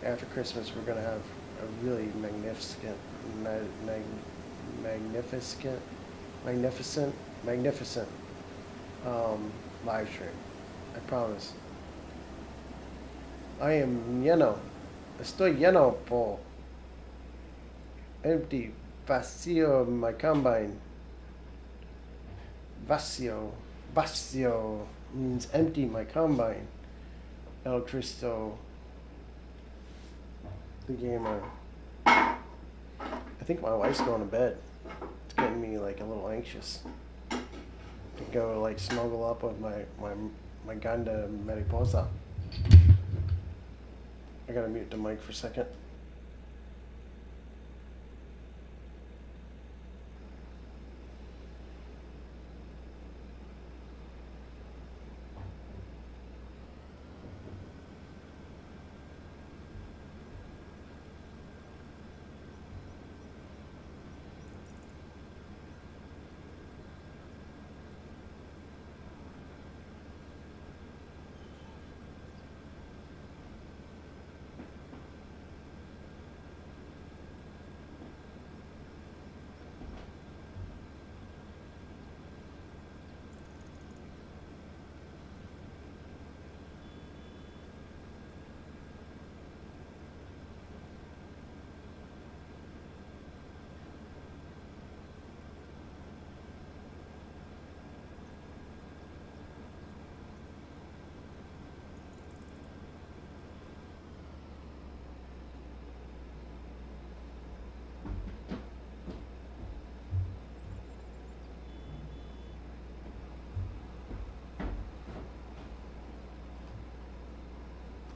After Christmas, we're gonna have a really magnificent, magnificent live stream. I promise. I am lleno. Estoy lleno por empty, vacío my combine. Vacío. Vacío means empty my combine. El Cristo, the gamer. I think my wife's going to bed. It's getting me like a little anxious to go like snuggle up with my ganda mariposa. I gotta mute the mic for a second.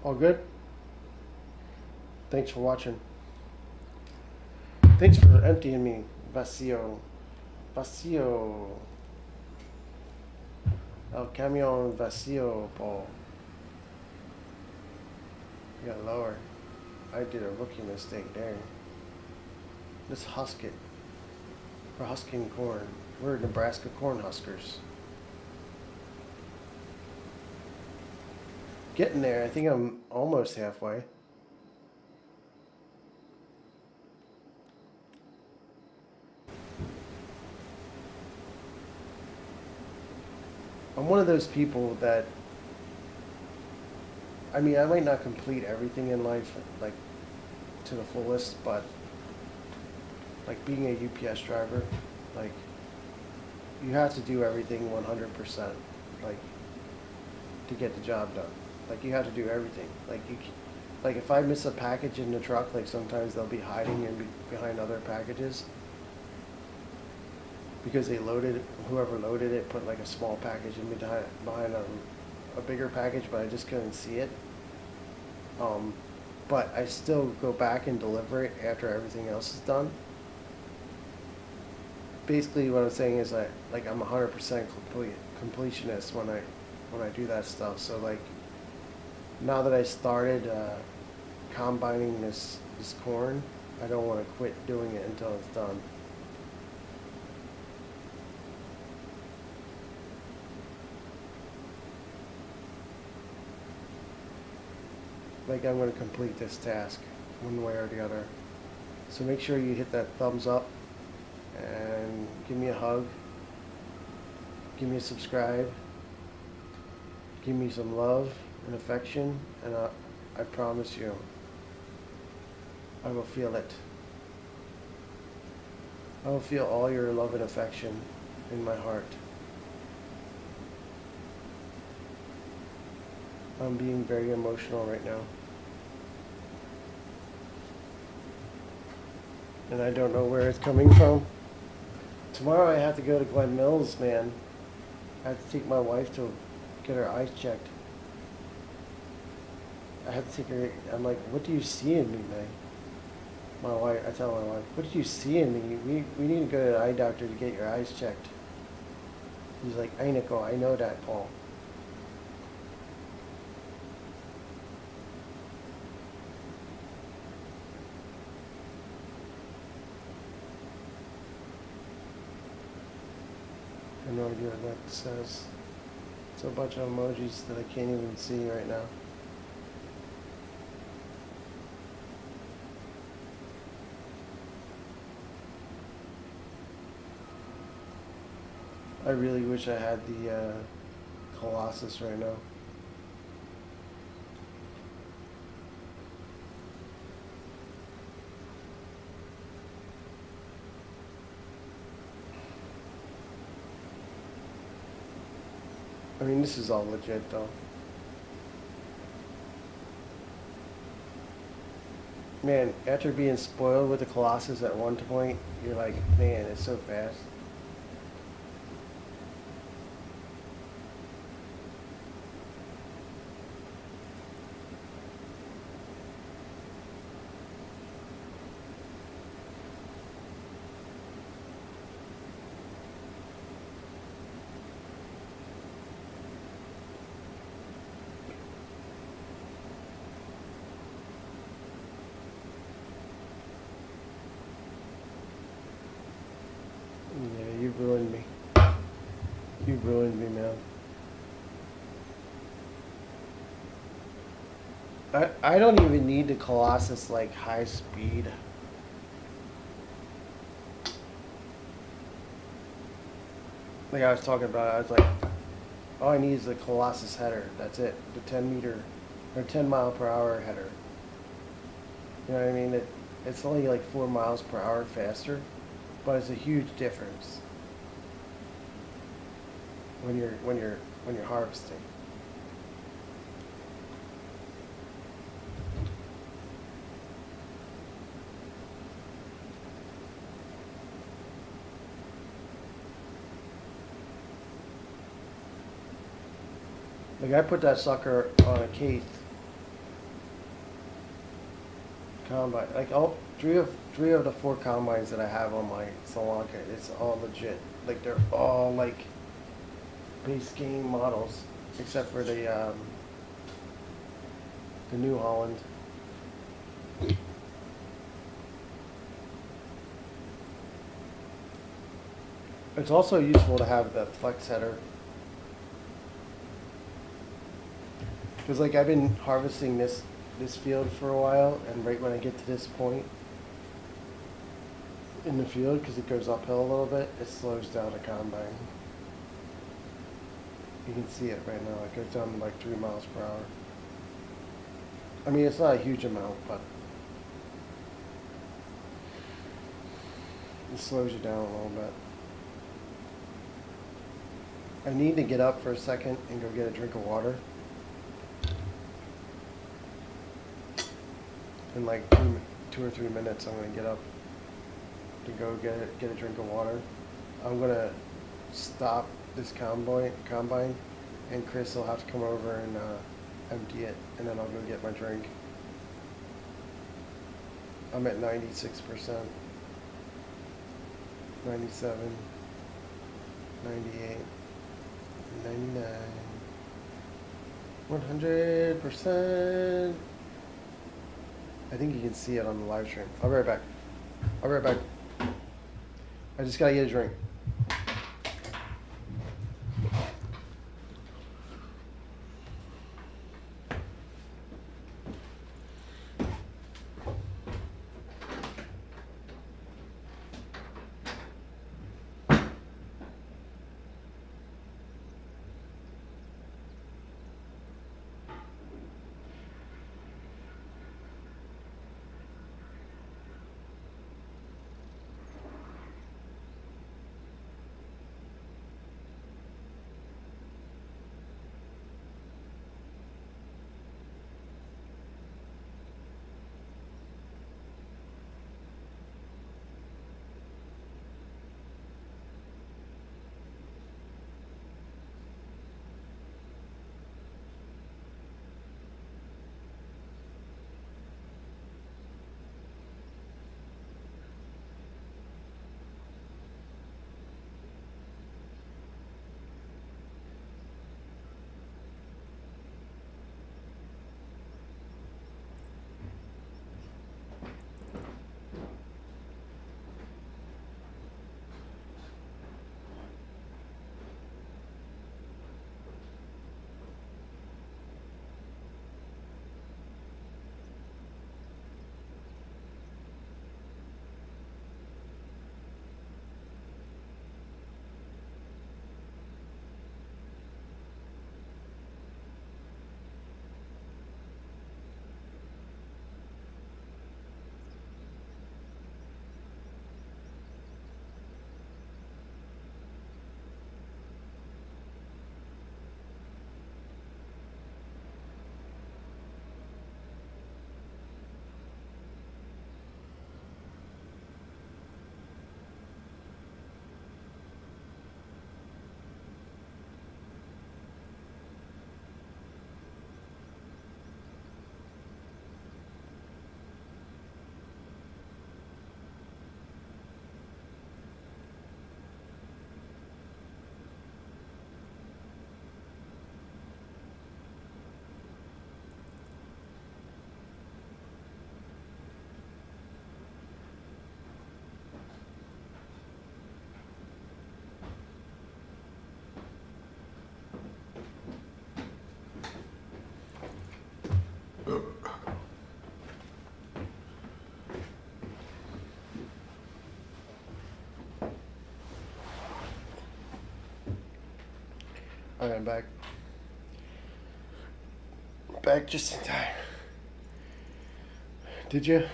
All good? Thanks for watching. Thanks for emptying me. Vacío. Vacío. El camión vacío, Paul. You got lower. I did a rookie mistake there. Let's husk it. We're husking corn. We're Nebraska corn huskers. Getting there. I think I'm almost halfway. I'm one of those people that, I mean, I might not complete everything in life, like, to the fullest, but, like, being a UPS driver, like, you have to do everything 100%, like, to get the job done. Like, you have to do everything. Like, if I miss a package in the truck, like, sometimes they'll be hiding behind other packages because whoever loaded it put, like, a small package behind a bigger package, but I just couldn't see it. But I still go back and deliver it after everything else is done. Basically, what I'm saying is I'm 100% completionist when I do that stuff. So like, now that I started combining this corn, I don't want to quit doing it until it's done. Like, I'm going to complete this task one way or the other. So make sure you hit that thumbs up and give me a hug. Give me a subscribe. Give me some love and affection, and I promise you, I will feel it. I will feel all your love and affection in my heart. I'm being very emotional right now. And I don't know where it's coming from. Tomorrow I have to go to Glen Mills, man. I have to take my wife to get her eyes checked. I have to take her. I'm like, what do you see in me, man? I tell my wife, what do you see in me? We need to go to the eye doctor to get your eyes checked. He's like, I know that, Paul. I have no idea what that says. It's a bunch of emojis that I can't even see right now. I really wish I had the Colossus right now. I mean, this is all legit though. Man, after being spoiled with the Colossus at one point, you're like, man, it's so fast. Yeah, you ruined me. You ruined me, man. I don't even need the Colossus like high speed. Like I was talking about, I was like, all I need is the Colossus header. That's it. The 10 meter or 10 mile per hour header. You know what I mean? It's only like 4 miles per hour faster, but it's a huge difference when you're harvesting. Like I put that sucker on a case combine. Like three of the four combines that I have on my Salonka, it's all legit. Like they're all like base game models, except for the New Holland. It's also useful to have the flex header. Because like I've been harvesting this field for a while, and right when I get to this point in the field, because it goes uphill a little bit, it slows down the combine. You can see it right now. It goes down to like 3 miles per hour. I mean, it's not a huge amount, but it slows you down a little bit. I need to get up for a second and go get a drink of water. In like 2 or 3 minutes, I'm gonna get up to go get a drink of water. I'm gonna stop this combine, and Chris will have to come over and empty it, and then I'll go get my drink. I'm at 96%, 97, 98, 99, 100%. I think you can see it on the live stream. I'll be right back. I'll be right back. I just gotta get a drink. Alright, I'm back. Back just in time. Did you?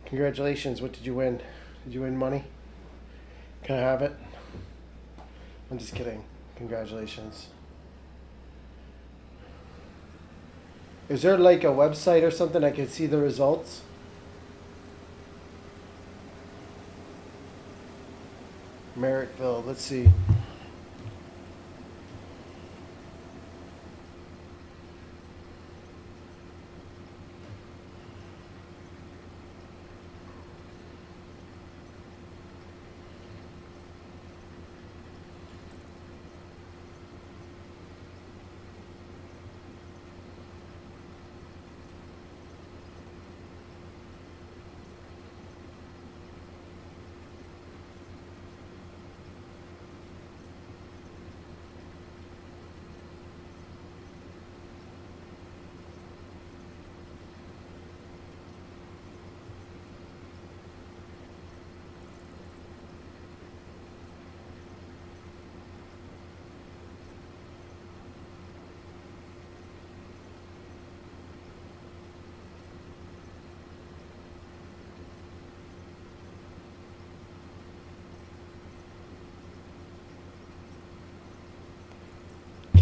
Congratulations. What did you win? Did you win money? Can I have it? I'm just kidding. Congratulations. Is there like a website or something I can see the results? Merrittville. Let's see.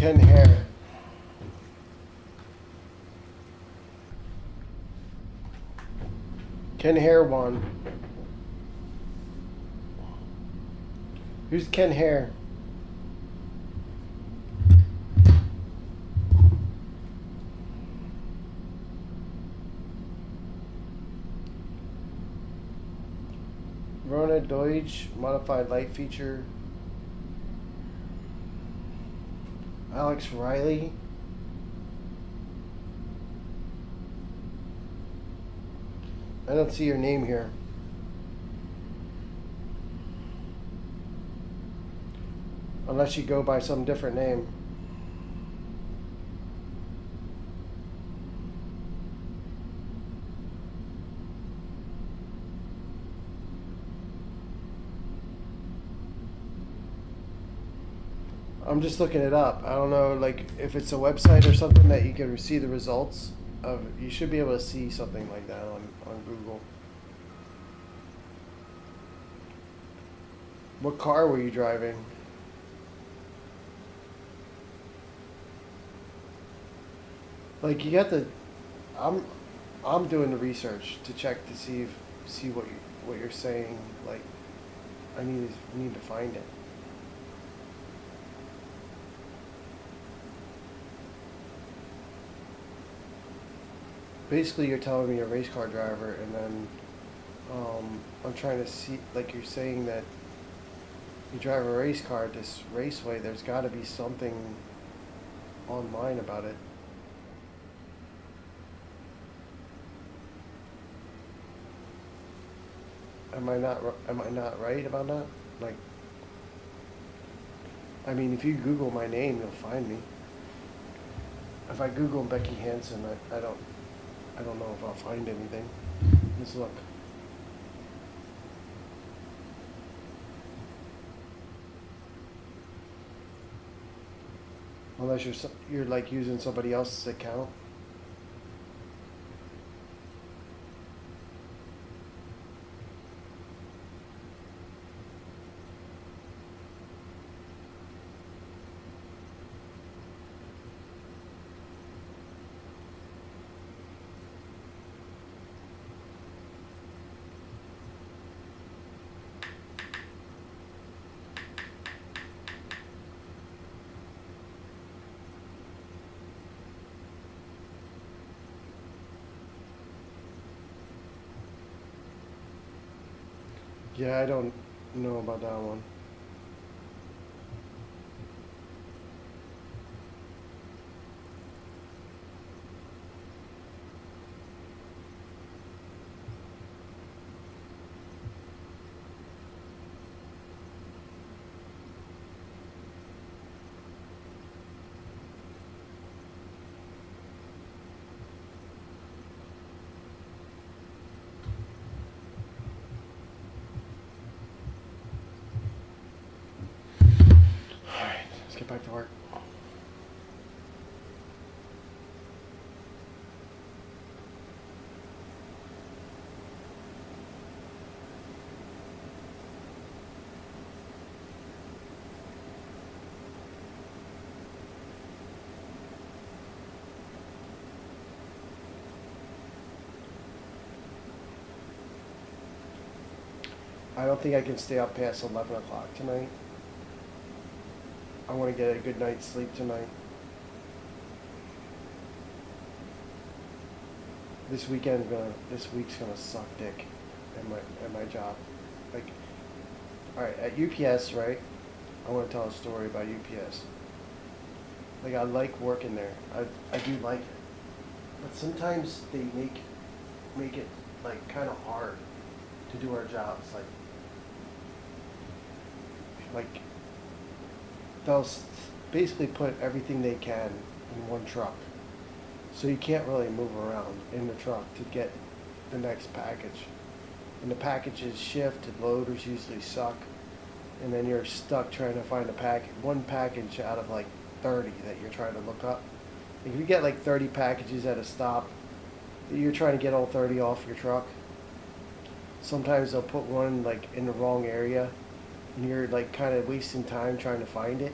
Ken Hare. Ken Hare won. Who's Ken Hare? Rona Deutsch, modified light feature. Alex Riley. I don't see your name here. Unless you go by some different name. I'm just looking it up. I don't know, like, if it's a website or something that you can see the results of. You should be able to see something like that on Google. What car were you driving? Like, you got the. I'm I'm doing the research to check to see what you're saying. Like, I need to find it. Basically, you're telling me you're a race car driver, and then I'm trying to see, like, you're saying that you drive a race car at this raceway. There's got to be something online about it. Am I not right about that? Like, I mean, if you Google my name, you'll find me. If I Google Becky Hansen, I don't know if I'll find anything. Let's look. Unless you're like using somebody else's account. Yeah, I don't know about that one. All right, let's get back to work. I don't think I can stay up past 11 o'clock tonight. I want to get a good night's sleep tonight. This week's gonna suck dick at my job. Like, all right, at UPS, right? I want to tell a story about UPS. Like, I like working there. I do like it, but sometimes they make it like kind of hard to do our jobs. Like they'll basically put everything they can in one truck, so you can't really move around in the truck to get the next package. And the packages shift, and loaders usually suck, and then you're stuck trying to find one package out of like 30 that you're trying to look up. If you get like 30 packages at a stop, you're trying to get all 30 off your truck. Sometimes they'll put one like in the wrong area, and you're like kind of wasting time trying to find it.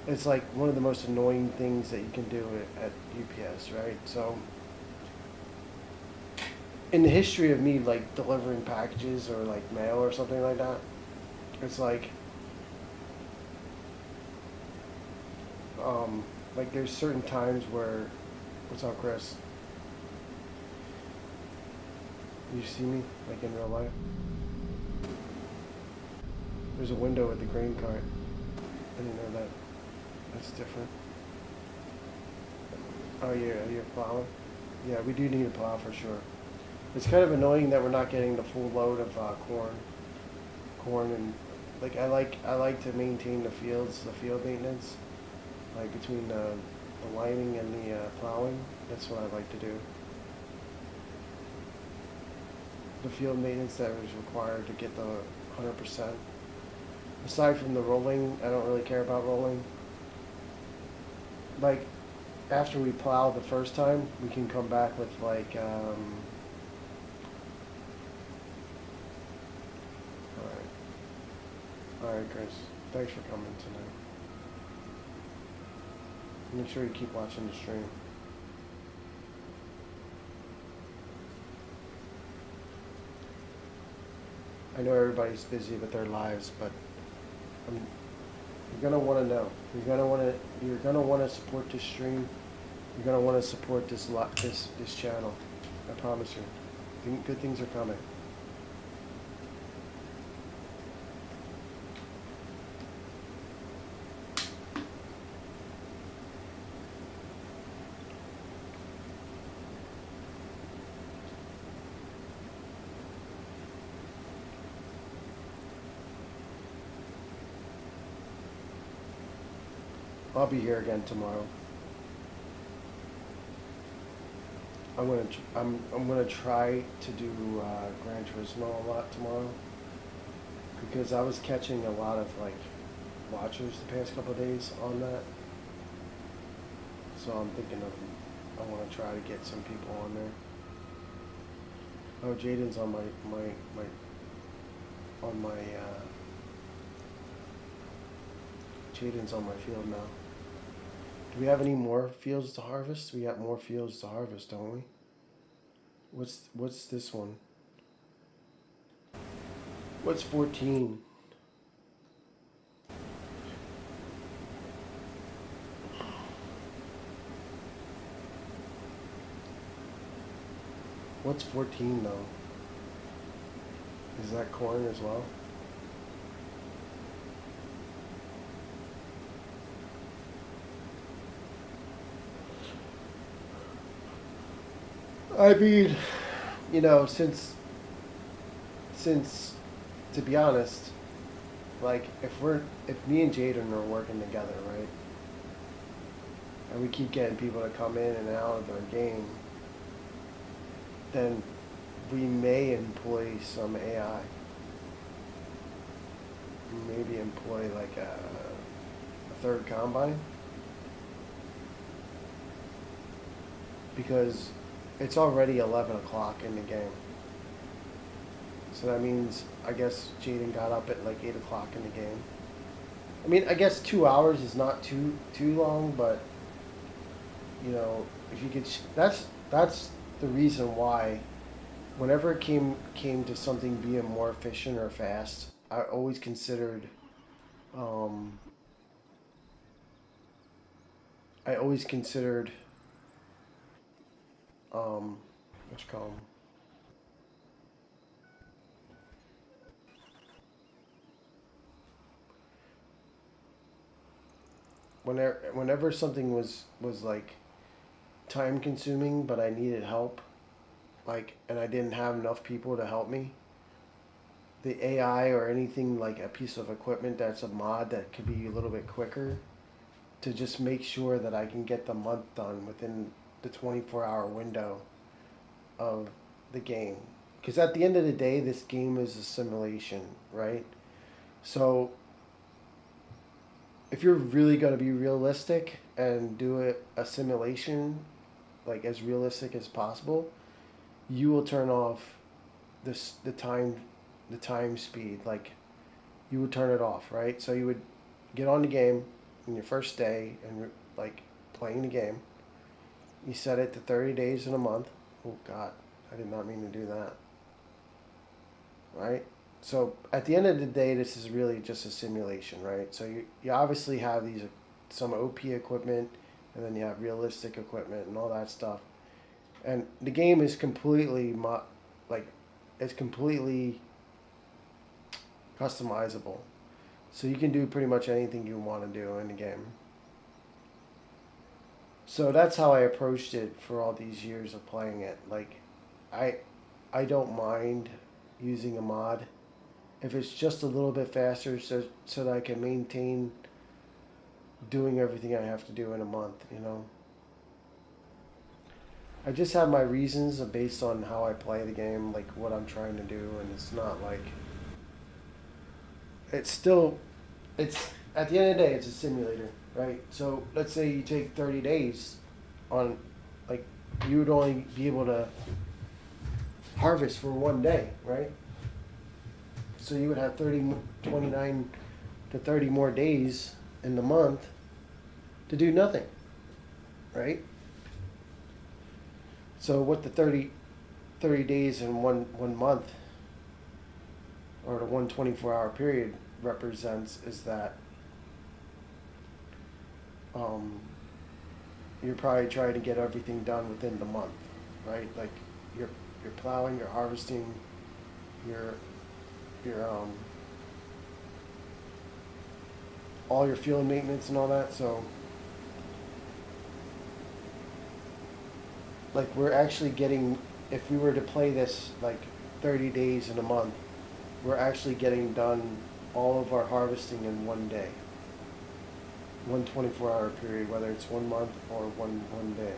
It's like one of the most annoying things that you can do at UPS, right? So, in the history of me like delivering packages or like mail or something like that, it's like there's certain times where, what's up, Chris? You see me like in real life? There's a window at the grain cart. I didn't know that. That's different. Oh yeah, you're plowing. Yeah, we do need a plow for sure. It's kind of annoying that we're not getting the full load of corn, and like I like to maintain the fields, the field maintenance, like between the lining and the plowing. That's what I like to do. The field maintenance that is required to get the 100%. Aside from the rolling, I don't really care about rolling. Like after we plow the first time, we can come back with like all right, Chris. Thanks for coming tonight. Make sure you keep watching the stream. I know everybody's busy with their lives, but I'm, you're gonna want to know. You're gonna want to support this stream. You're gonna want to support this channel. I promise you. Good things are coming. I'll be here again tomorrow. I'm gonna try to do Gran Turismo a lot tomorrow because I was catching a lot of like watchers the past couple of days on that. So I'm thinking of I want to try to get some people on there. Oh, Jaden's on my Jaden's on my field now. Do we have any more fields to harvest? We got more fields to harvest, don't we? What's this one? What's 14? What's 14 though? Is that corn as well? I mean, since to be honest, like if me and Jaden are working together, right, and we keep getting people to come in and out of their game, then we may employ some AI. Maybe employ like a third combine because it's already 11 o'clock in the game. So that means I guess Jaden got up at like 8 o'clock in the game. I mean, I guess 2 hours is not too long, but if you could, that's the reason why. Whenever it came to something being more efficient or fast, I always considered, um, I always considered, what you call 'em? Whenever something was like time consuming, but I needed help, like, and I didn't have enough people to help me, the AI or anything like a piece of equipment that's a mod that could be a little bit quicker to just make sure that I can get the month done within the 24-hour window of the game. Because at the end of the day, this game is a simulation, right? So if you're really going to be realistic and do a simulation like as realistic as possible, you will turn off this the time speed. Like you would turn it off, right? So you would get on the game, in your first day and you're like playing the game, you set it to 30 days in a month. Oh God, I did not mean to do that. Right? So at the end of the day, this is really just a simulation, right? So you obviously have these some OP equipment, and then you have realistic equipment and all that stuff. And the game is completely like it's completely customizable. So you can do pretty much anything you want to do in the game. So that's how I approached it for all these years of playing it. Like I I don't mind using a mod if it's just a little bit faster so that I can maintain doing everything I have to do in a month, you know. I just have my reasons based on how I play the game, like what I'm trying to do, and it's not like it's still it's at the end of the day it's a simulator, right? So let's say you take 30 days on like you would only be able to harvest for one day, right? So you would have 29 to 30 more days in the month to do nothing, right? So what the 30 days in one month or the 124-hour period represents is that um, you're probably trying to get everything done within the month, right? Like you're you're plowing, you're harvesting, you're you're all your field maintenance and all that. So like we're actually getting if we were to play this like 30 days in a month, we're actually getting done all of our harvesting in one day. One 24-hour period, whether it's one month or one day.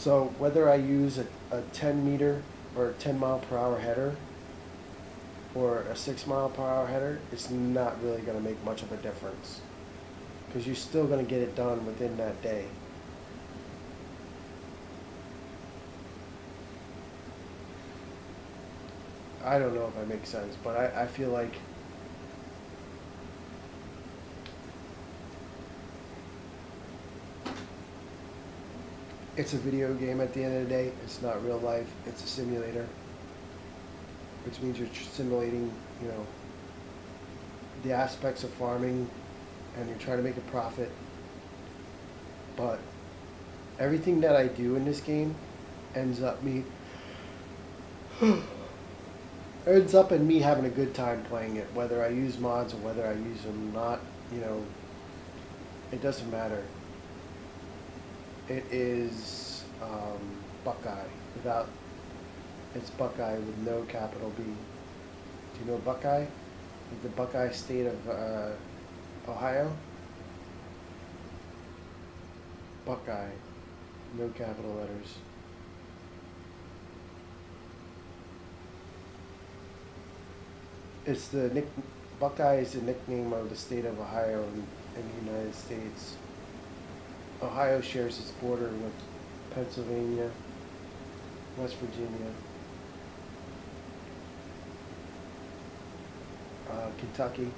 So whether I use a 10 meter or a 10 mile per hour header or a 6 mile per hour header, it's not really going to make much of a difference because you're still going to get it done within that day. I don't know if that makes sense, but I feel like it's a video game at the end of the day. It's not real life. It's a simulator, which means you're simulating, you know, the aspects of farming and you're trying to make a profit. But everything that I do in this game ends up me ends up in me having a good time playing it, whether I use mods or whether I use them not, you know, it doesn't matter. It is Buckeye without it's Buckeye with no capital B. Do you know Buckeye? The Buckeye state of Ohio? Buckeye, no capital letters. It's the nick. Buckeye is the nickname of the state of Ohio in the United States. Ohio shares its border with Pennsylvania, West Virginia, Kentucky,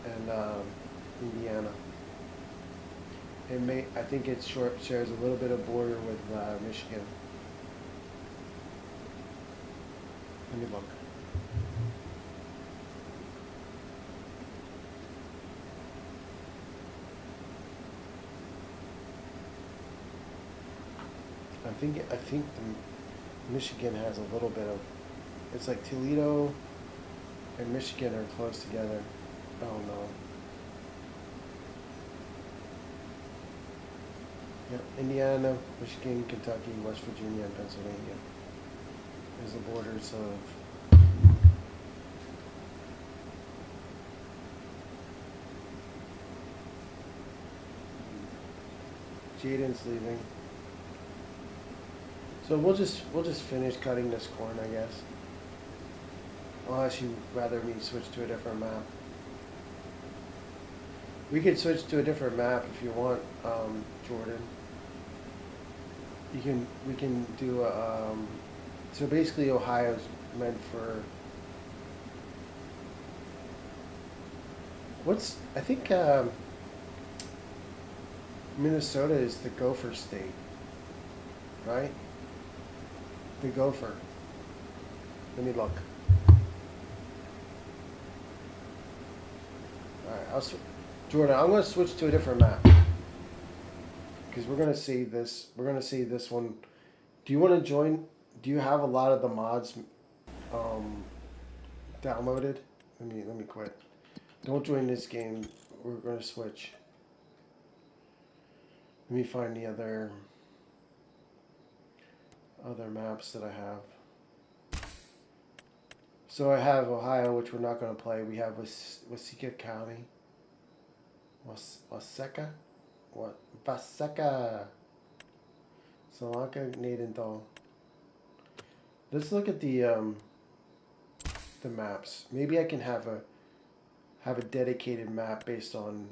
and Indiana. I think it shares a little bit of border with Michigan. Let me look. I think Michigan has a little bit of. It's like Toledo and Michigan are close together. I don't know. Yep, Indiana, Michigan, Kentucky, West Virginia, and Pennsylvania is the borders of. Jaden's leaving. So we'll just finish cutting this corn, I guess. Unless you'd rather me switch to a different map. We could switch to a different map if you want, Jordan. We can do a So basically, Ohio's meant for what's I think Minnesota is the Gopher state, right? The Gopher. Let me look. All right, Jordan, I'm going to switch to a different map because we're going to see this. We're going to see this one. Do you want to join? Do you have a lot of the mods um, downloaded? Let me quit. Don't join this game. We're going to switch. Let me find the other maps that I have. So I have Ohio, which we're not going to play. We have Waseca County. Waseca? What? Waseca. Salanka, Nadenthal. Let's look at the maps. Maybe I can have a dedicated map based on.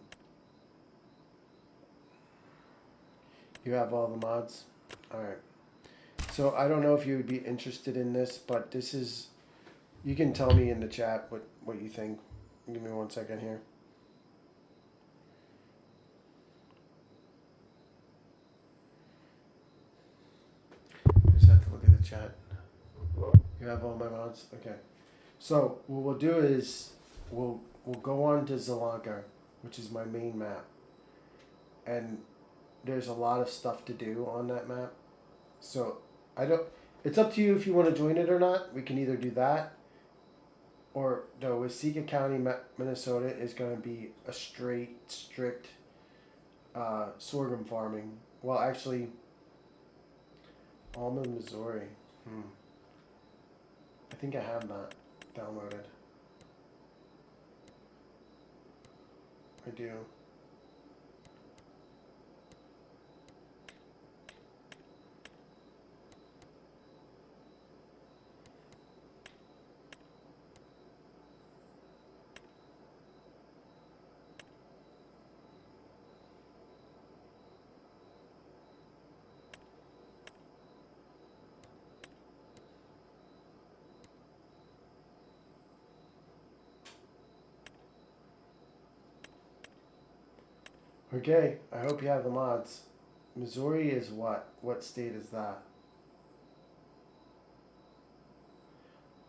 You have all the mods. All right. So I don't know if you would be interested in this, but this is. You can tell me in the chat what you think. Give me 1 second here. I just have to look at the chat. You have all my mods? Okay. So what we'll do is we'll go on to Zelanka, which is my main map. And there's a lot of stuff to do on that map. So I don't it's up to you if you want to join it or not. We can either do that or no, Waseca County, Minnesota is going to be a strict sorghum farming. Well, actually, Almond, Missouri. I think I have that downloaded. I do. Okay, I hope you have the mods. Missouri is what? What state is that?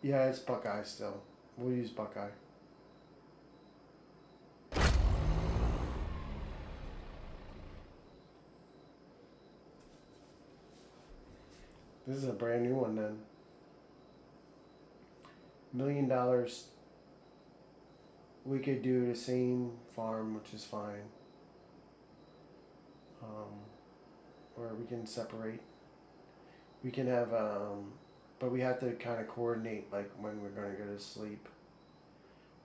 Yeah, it's Buckeye still. We'll use Buckeye. This is a brand new one then. $1 million. We could do the same farm, which is fine. Um, or we can separate. We can have, but we have to kind of coordinate like when we're going to go to sleep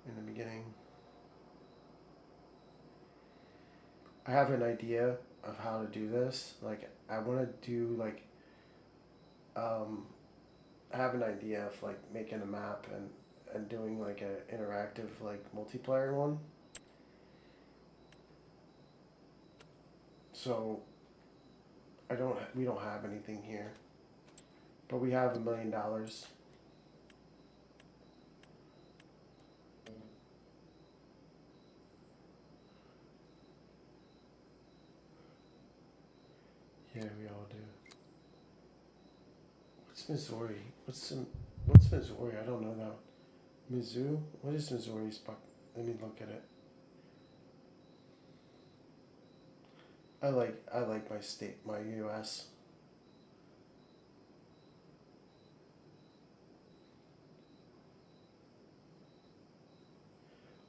in the beginning. I have an idea of how to do this. Like, I want to do like, um, I have an idea of like making a map and doing like an interactive like multiplayer one. So we don't have anything here, but we have $1 million. Yeah, we all do. What's Missouri? What's Missouri? I don't know that. Mizzou? What is Missouri's buck? Let me look at it. I like my state, my U.S.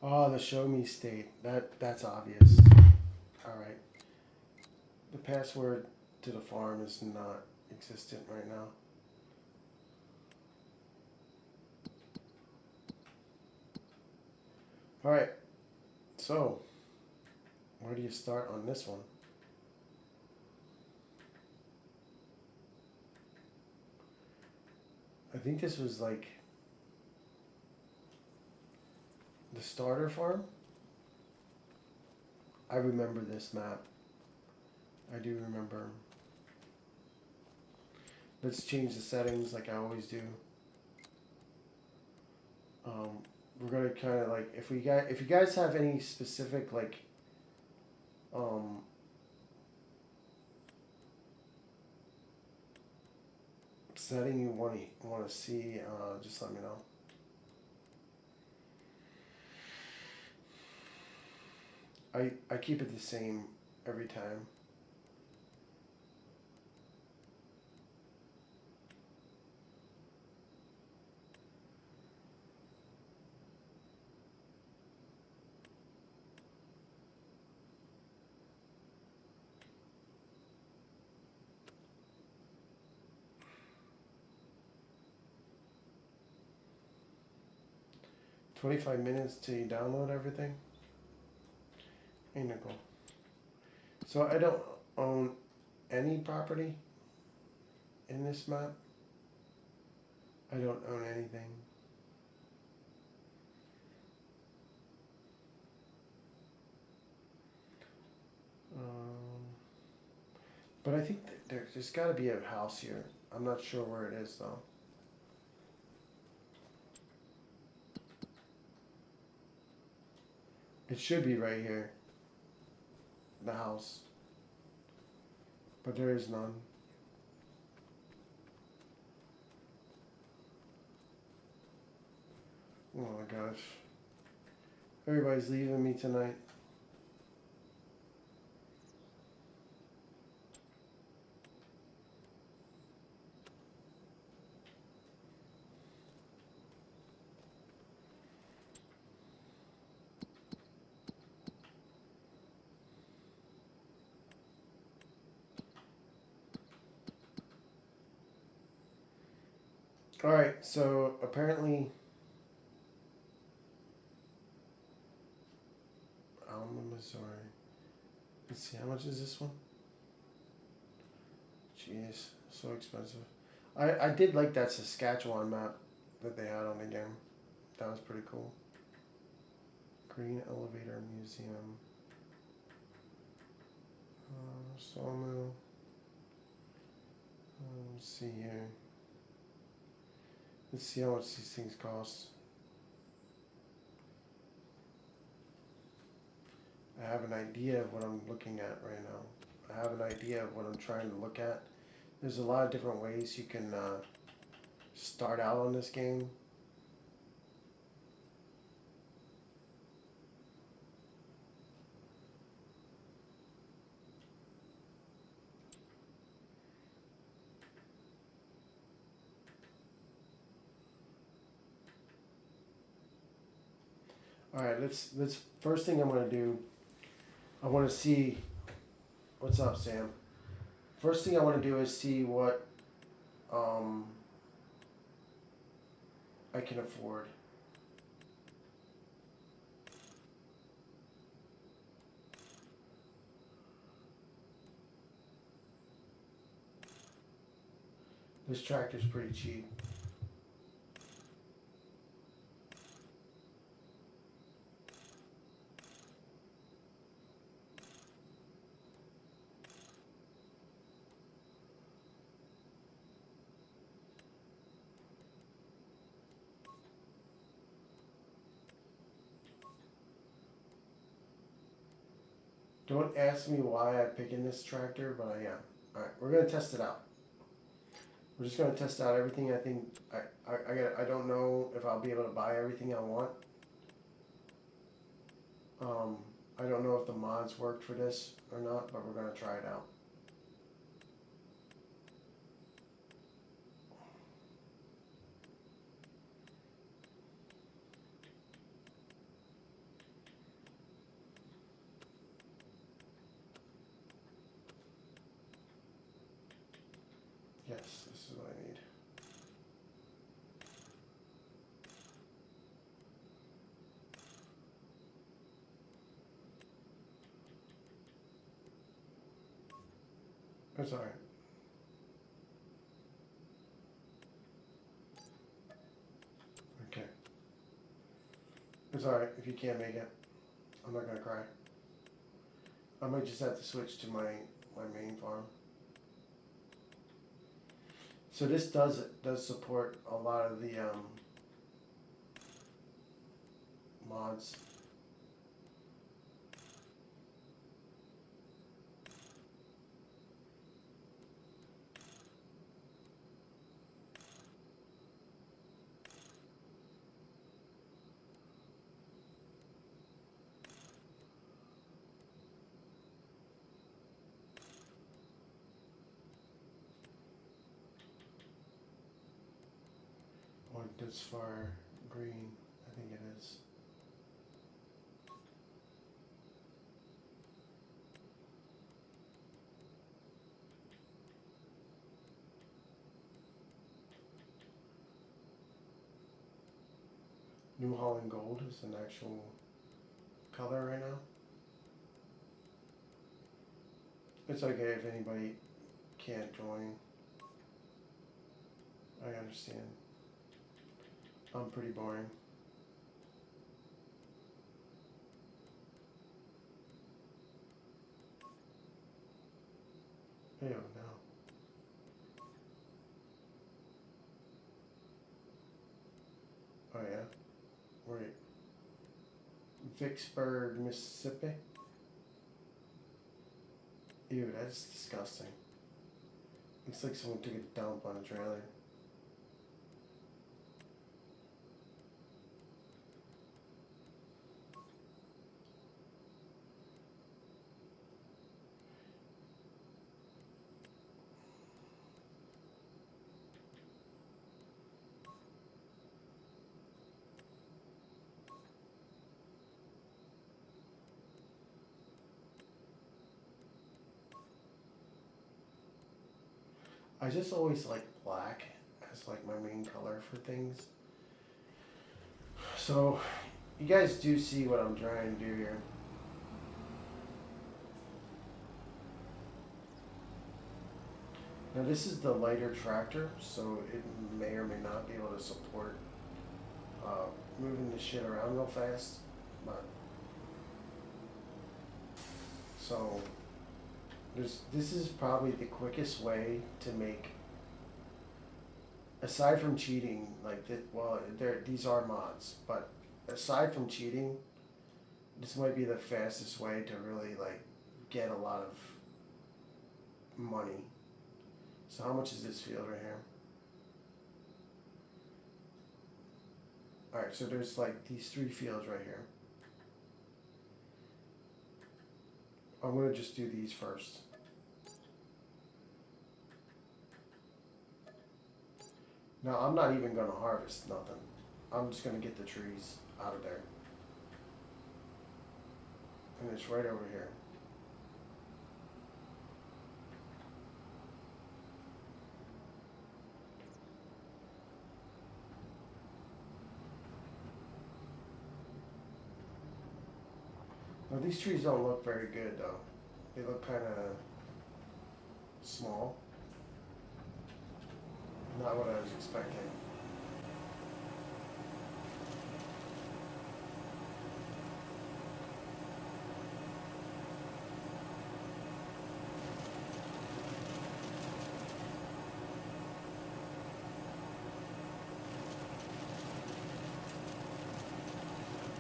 Oh, the show me state. That's obvious. All right. The password to the farm is not existent right now. All right. So, where do you start on this one? I think this was like the starter farm. I remember this map. I do remember. Let's change the settings like I always do. We're gonna kind of like if you guys have any specific like um, setting you want to see, just let me know. I keep it the same every time. $25 till you download everything. Ain't it cool? So I don't own any property in this map. I don't own anything. Um, but I think there's got to be a house here. I'm not sure where it is though. It should be right here, the house, but there is none. Oh my gosh. Everybody's leaving me tonight. Alright, so apparently Alma, Missouri. Let's see, how much is this one? Jeez, so expensive. I did like that Saskatchewan map that they had on the game. That was pretty cool. Green Elevator Museum. Sawmill. Let's see here. Let's see how much these things cost. I have an idea of what I'm looking at right now. I have an idea of what I'm trying to look at. There's a lot of different ways you can start out on this game. All right, let's first thing I'm gonna do. I want to see what's up, Sam. First thing I want to do is see what um, I can afford. This tractor's pretty cheap. Don't ask me why I'm picking this tractor, but I am. All right, we're gonna test it out. We're just gonna test out everything. I think I don't know if I'll be able to buy everything I want. Um, I don't know if the mods worked for this or not, but we're gonna try it out. Yes, this is what I need. That's all right. Okay. It's all right if you can't make it. I'm not gonna cry. I might just have to switch to my main farm. So this does support a lot of the mods. Or this far green, I think it is. New Holland Gold is an actual color right now. It's okay if anybody can't join. I understand. I'm pretty boring. Ew, no. Oh yeah? Wait. Vicksburg, Mississippi? Ew, that's disgusting. Looks like someone took a dump on a trailer. I just always like black as like my main color for things. So, you guys do see what I'm trying to do here. Now this is the lighter tractor, so it may or may not be able to support moving the shit around real fast. But so this is probably the quickest way to make, aside from cheating, like that. Well, these are mods, but aside from cheating, this might be the fastest way to really like get a lot of money. So how much is this field right here? Alright, so there's like these 3 fields right here. I'm gonna just do these first. Now I'm not even gonna harvest nothing. I'm just gonna get the trees out of there. And it's right over here. Now these trees don't look very good though. They look kind of small. Not what I was expecting.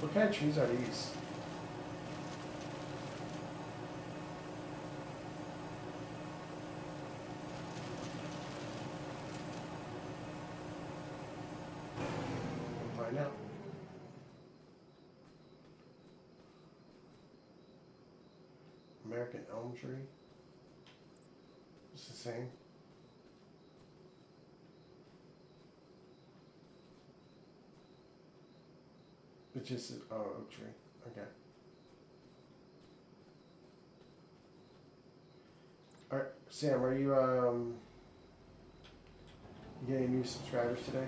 What kind of trees are these? We'll find out. American elm tree. It's the same. It's just oak tree. Okay. All right, Sam, are you you getting new subscribers today?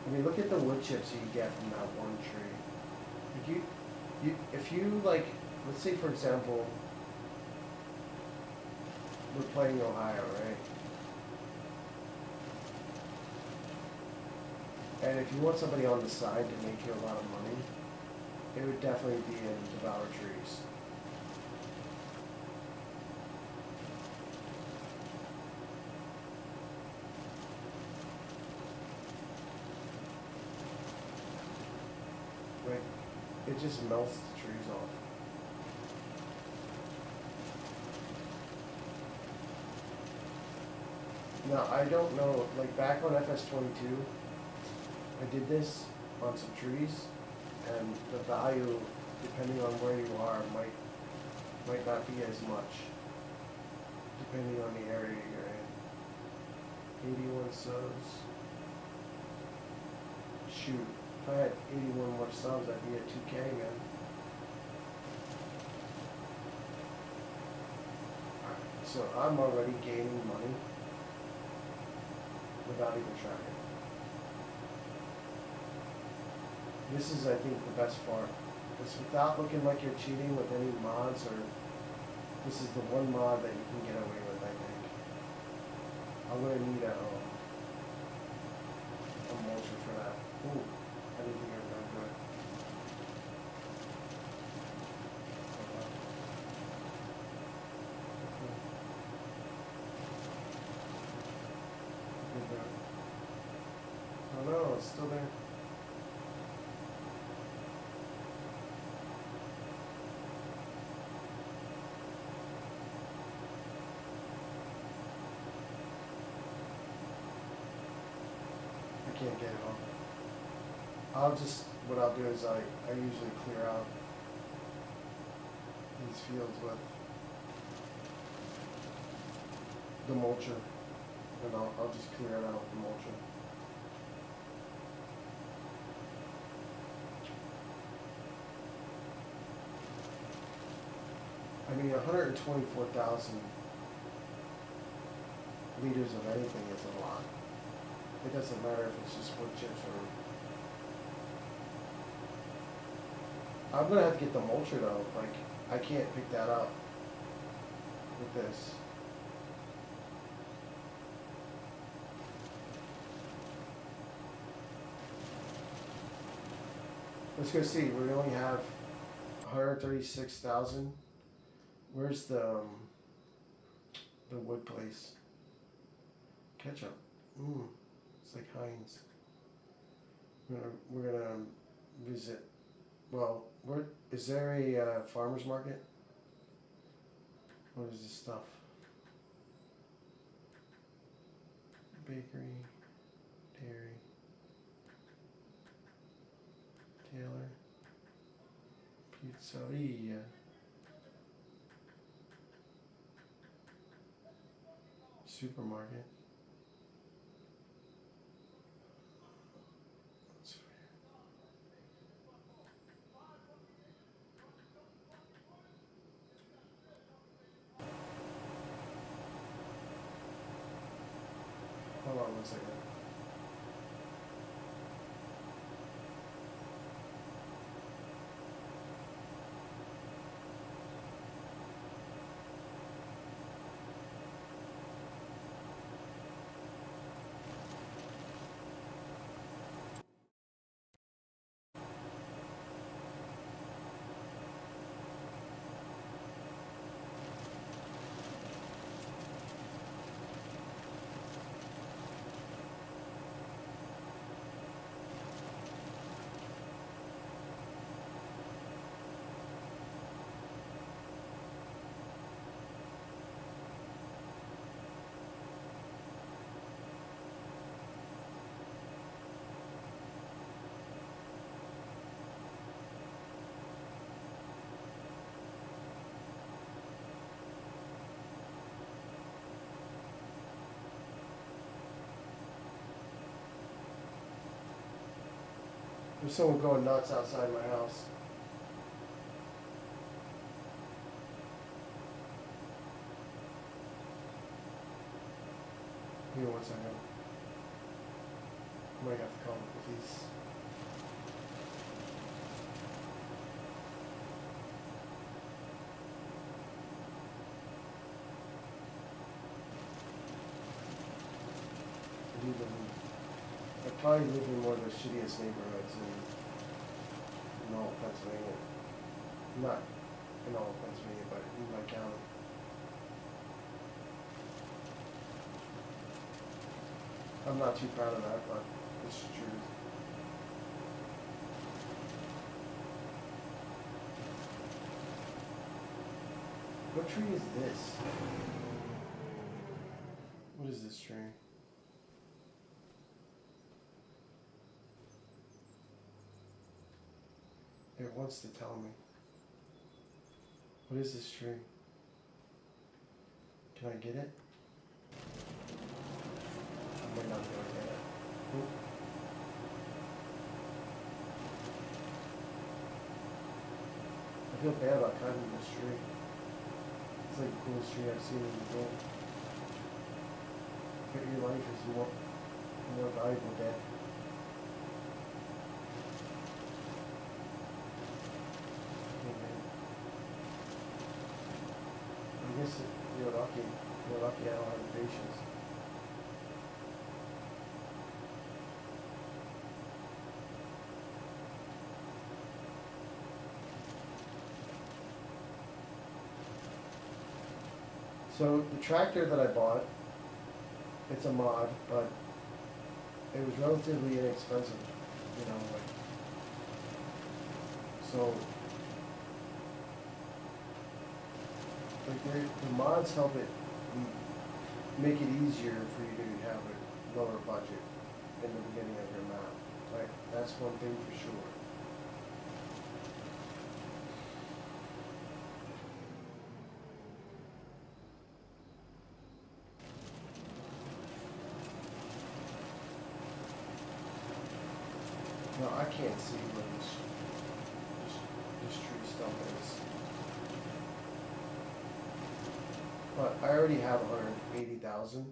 I mean, look at the wood chips you get from that one tree. Like if you like, let's say for example, we're playing Ohio, right? And if you want somebody on the side to make you a lot of money, It would definitely be in Devour Trees. Like, it just melts the trees off. Now, I don't know, like back on FS22, I did this on some trees, and the value, depending on where you are, might not be as much, depending on the area you're in. 81 subs. Shoot, if I had 81 more subs, I'd be at 2K, man. So I'm already gaining money without even trying. This is, I think, the best part. Because without looking like you're cheating with any mods, or this is the one mod that you can get away with, I think. I'm gonna need a mulcher for that. Ooh, I didn't think I was gonna do it. Oh no, it's still there. I can't get it off. What I'll do is I usually clear out these fields with the mulcher, and I'll just clear it out with the mulcher. I mean, 124,000 liters of anything is a lot. It doesn't matter if it's just wood chips or... I'm gonna have to get the mulcher though, like, I can't pick that up with this. Let's go see, we only have 136,000. Where's the wood place? Ketchup. It's like Heinz. We're gonna visit. Well, where is there a farmer's market? What is this stuff? Bakery, dairy, Taylor, pizzeria. Supermarket. Hold on one second. There's someone going nuts outside my house. Give me 1 second. I might have to call the police. I probably live in one of the shittiest neighborhoods in in all of Pennsylvania. Not in all of Pennsylvania, but in my county. I'm not too proud of that, but it's the truth. What tree is this? What is this tree? It wants to tell me. What is this tree? Can I get it? I might not be able to get it. Oop. I feel bad about cutting this tree. It's like the coolest tree I've seen in the world. But your life is more valuable dead. I guess you're lucky. You're lucky I don't have the patience. So the tractor that I bought, it's a mod, but it was relatively inexpensive, you know, like, so, like the mods help it make it easier for you to have a lower budget in the beginning of your map. Like, that's one thing for sure. No, I can't see where this tree stump is. But I already have 180,000.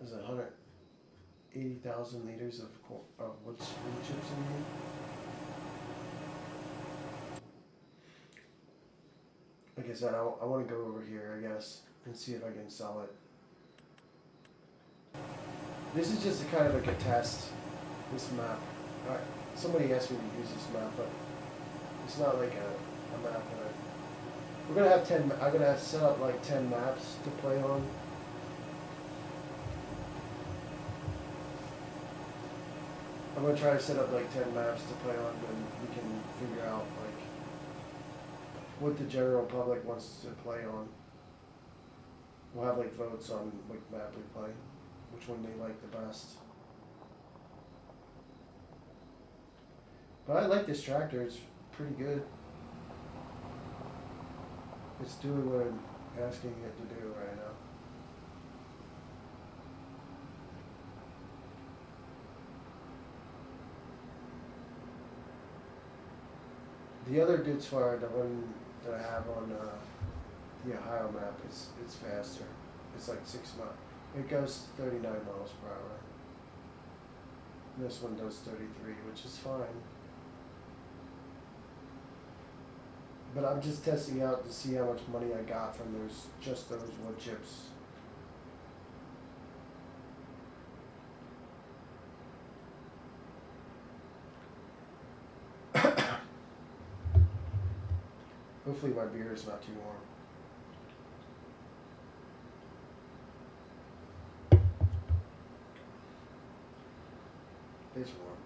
Is it 180,000 liters of wood chips in here? Like I said, I want to go over here, I guess, and see if I can sell it. This is just a kind of like a test, this map. Somebody asked me to use this map, but it's not like a map that we're gonna have 10, I'm gonna have set up like 10 maps to play on. I'm gonna try to set up like 10 maps to play on, and we can figure out like what the general public wants to play on. We'll have like votes on what map we play, which one they like the best. But I like this tractor, it's pretty good. It's doing what I'm asking it to do right now. The other Goods Fire, the one that I have on the Ohio map, it's faster. It's like 6 miles. It goes 39 miles per hour. And this one does 33, which is fine. But I'm just testing out to see how much money I got from just those wood chips. Hopefully my beer is not too warm. It's warm.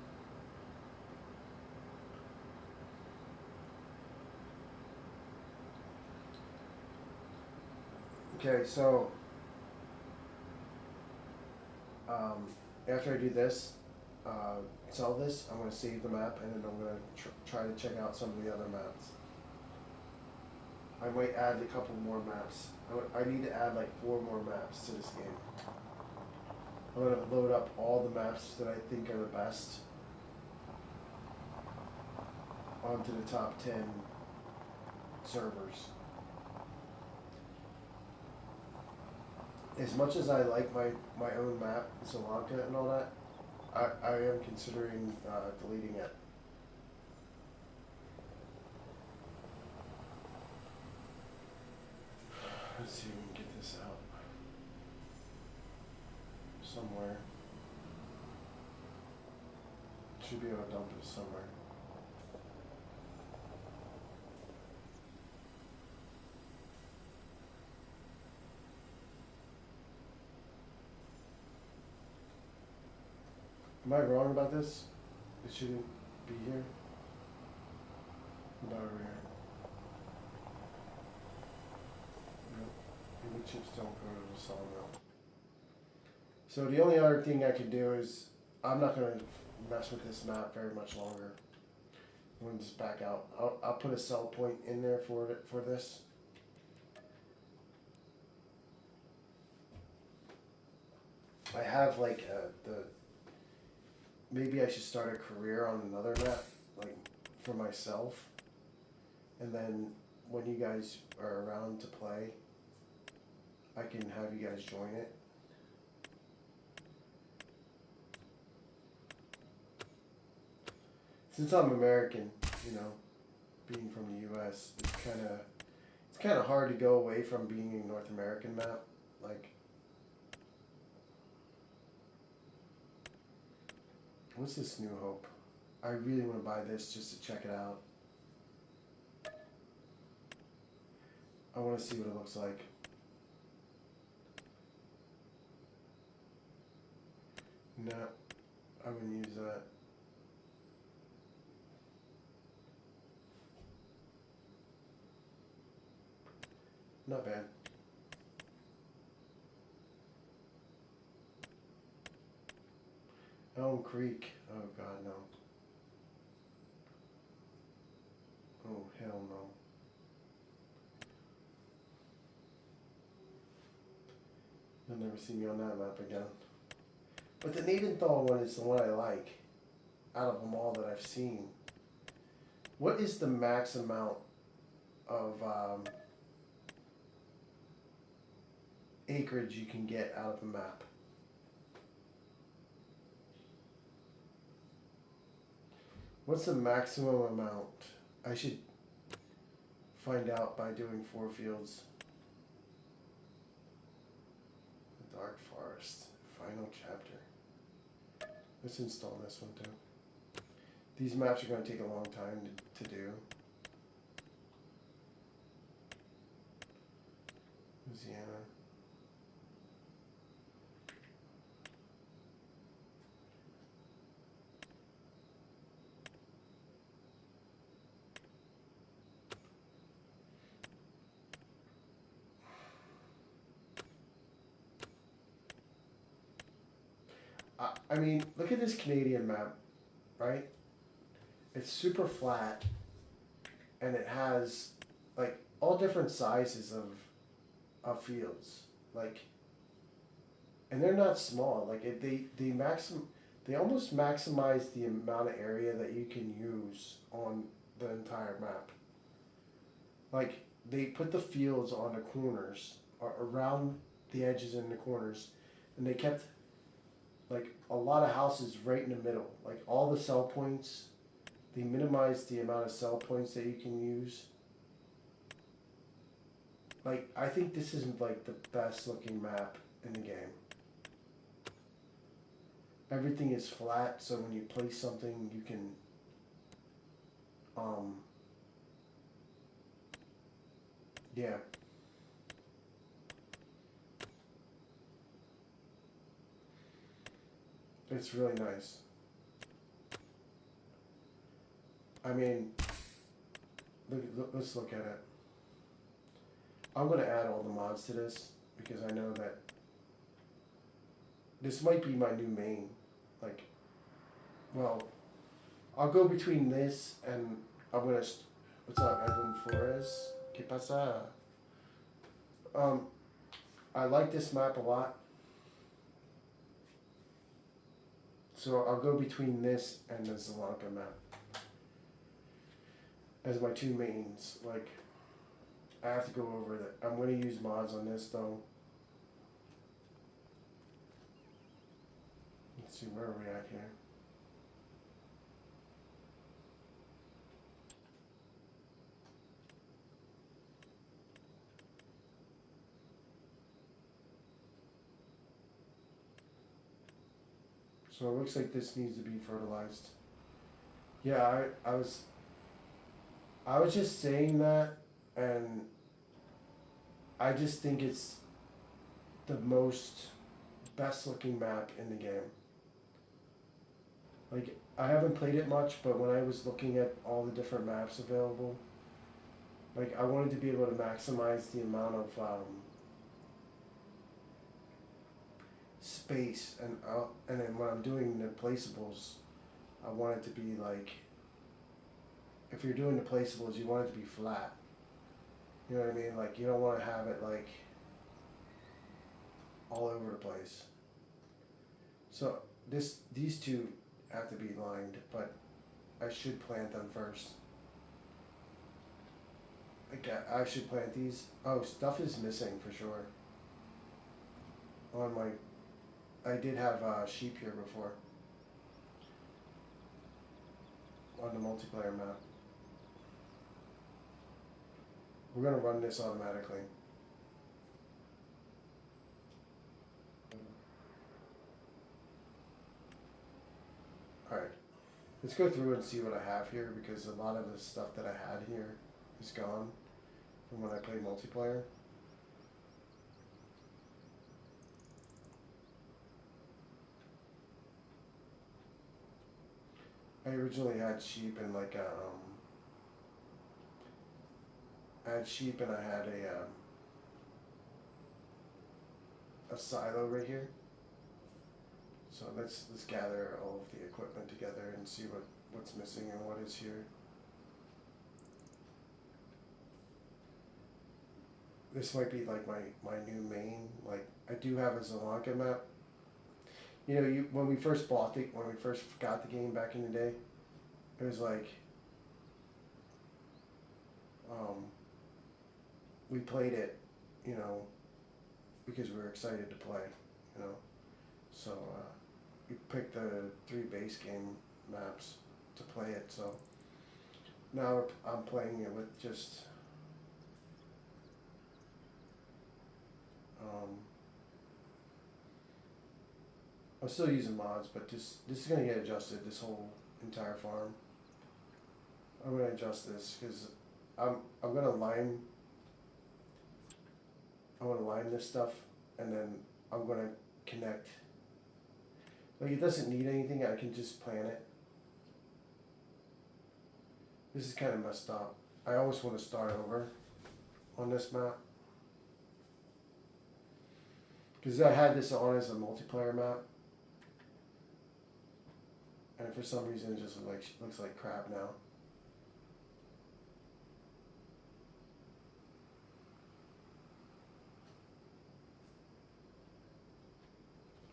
Okay, so after I do this, sell this, I'm going to save the map, and then I'm going to try to check out some of the other maps. I might add a couple more maps. I need to add like 4 more maps to this game. I'm going to load up all the maps that I think are the best onto the top 10 servers. As much as I like my own map, Sri Lanka and all that, I am considering deleting it. Let's see if we can get this out somewhere. Should be able to dump it somewhere. Am I wrong about this? It shouldn't be here. Not over here. Nope. Maybe chips don't go to the sawmill. So the only other thing I can do is I'm not gonna mess with this map very much longer. I'm gonna just back out. I'll put a sell point in there for this. I have like the maybe I should start a career on another map, like for myself, and then when you guys are around to play, I can have you guys join it. Since I'm American, you know, being from the U.S., it's kind of hard to go away from being a North American map. Like, what's this New Hope? I really want to buy this just to check it out. I want to see what it looks like. No, I wouldn't use that. Not bad. Elm Creek. Oh God, no. Oh hell no. You'll never see me on that map again. But the Nadenthal one is the one I like out of them all that I've seen. What is the max amount of acreage you can get out of a map? What's the maximum amount? I should find out by doing 4 fields. The Dark Forest, final chapter. Let's install this one too. These maps are going to take a long time to do. Louisiana. I mean, look at this Canadian map, right? It's super flat, and it has like all different sizes of fields, like, and they're not small. Like they almost maximize the amount of area that you can use on the entire map. Like they put the fields on the corners or around the edges and the corners, and they kept like a lot of houses right in the middle. Like all the sell points, they minimize the amount of sell points that you can use. Like I think this is like the best looking map in the game. Everything is flat, so when you place something, you can um yeah. It's really nice. I mean, let's look at it. I'm going to add all the mods to this because I know that this might be my new main. Like, well, I'll go between this and I'm going to. What's up, Edwin Flores? ¿Qué pasa? Um, I like this map a lot. So I'll go between this and the Zalanka map as my two mains. Like, I have to go over that. I'm going to use mods on this though. Let's see, where are we at here? So it looks like this needs to be fertilized. Yeah, I was just saying that, and I just think it's the most best looking map in the game. Like, I haven't played it much, but when I was looking at all the different maps available, like, I wanted to be able to maximize the amount of space, and then when I'm doing the placeables, I want it to be like, if you're doing the placeables, you want it to be flat. You know what I mean? Like, you don't want to have it like all over the place. So these two have to be lined, but I should plant them first. Like, I should plant these. Oh, stuff is missing for sure. On my, I did have sheep here before on the multiplayer map. We're gonna run this automatically. All right, let's go through and see what I have here because a lot of the stuff that I had here is gone from when I played multiplayer. I originally had sheep and like I had sheep and I had a silo right here. So let's gather all of the equipment together and see what's missing and what is here. This might be like my new main. Like, I do have a Zelanka map. You know, when we first when we first got the game back in the day, it was like um, we played it, you know, because we were excited to play, you know. So we picked the three base game maps to play it. So now I'm playing it with just um, I'm still using mods, but this is gonna get adjusted. This whole entire farm. I'm gonna adjust this because I'm gonna line. I want to line this stuff, and then I'm gonna connect. Like, it doesn't need anything. I can just plan it. This is kind of messed up. I always want to start over on this map because I had this on as a multiplayer map, and for some reason it just looks like crap now.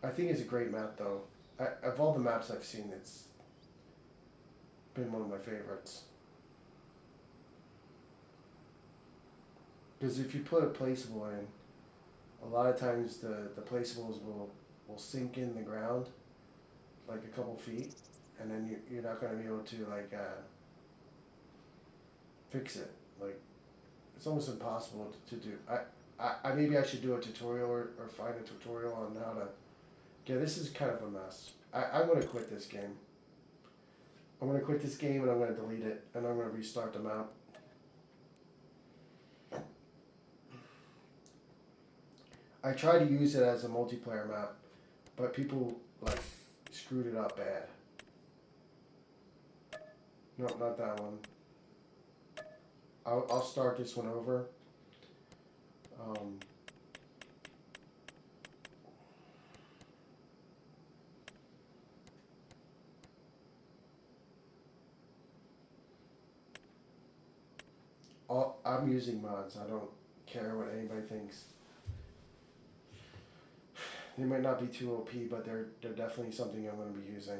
I think it's a great map though. Of all the maps I've seen, it's been one of my favorites. Because if you put a placeable in, a lot of times the placeables will sink in the ground like a couple feet, and then you're not going to be able to like fix it. Like, it's almost impossible to do. Maybe I should do a tutorial or find a tutorial on how to. Yeah, this is kind of a mess. I'm going to quit this game. I'm going to quit this game and I'm going to delete it and I'm going to restart the map. I tried to use it as a multiplayer map, but people like screwed it up bad. No, not that one. I'll start this one over. Um, I'm using mods. I don't care what anybody thinks. They might not be too OP, but they're definitely something I'm going to be using.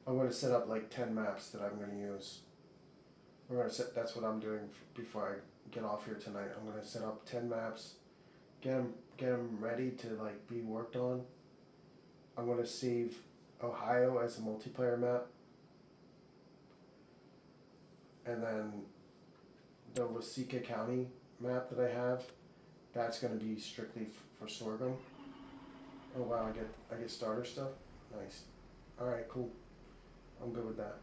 I'm going to set up like 10 maps that I'm going to use. We're going to set. That's what I'm doing before I get off here tonight. I'm going to set up 10 maps, get them ready to like be worked on. I'm going to save Ohio as a multiplayer map, and then the Waseca County map that I have, that's going to be strictly for sorghum. Oh wow, I get starter stuff. Nice. All right, cool. I'm good with that.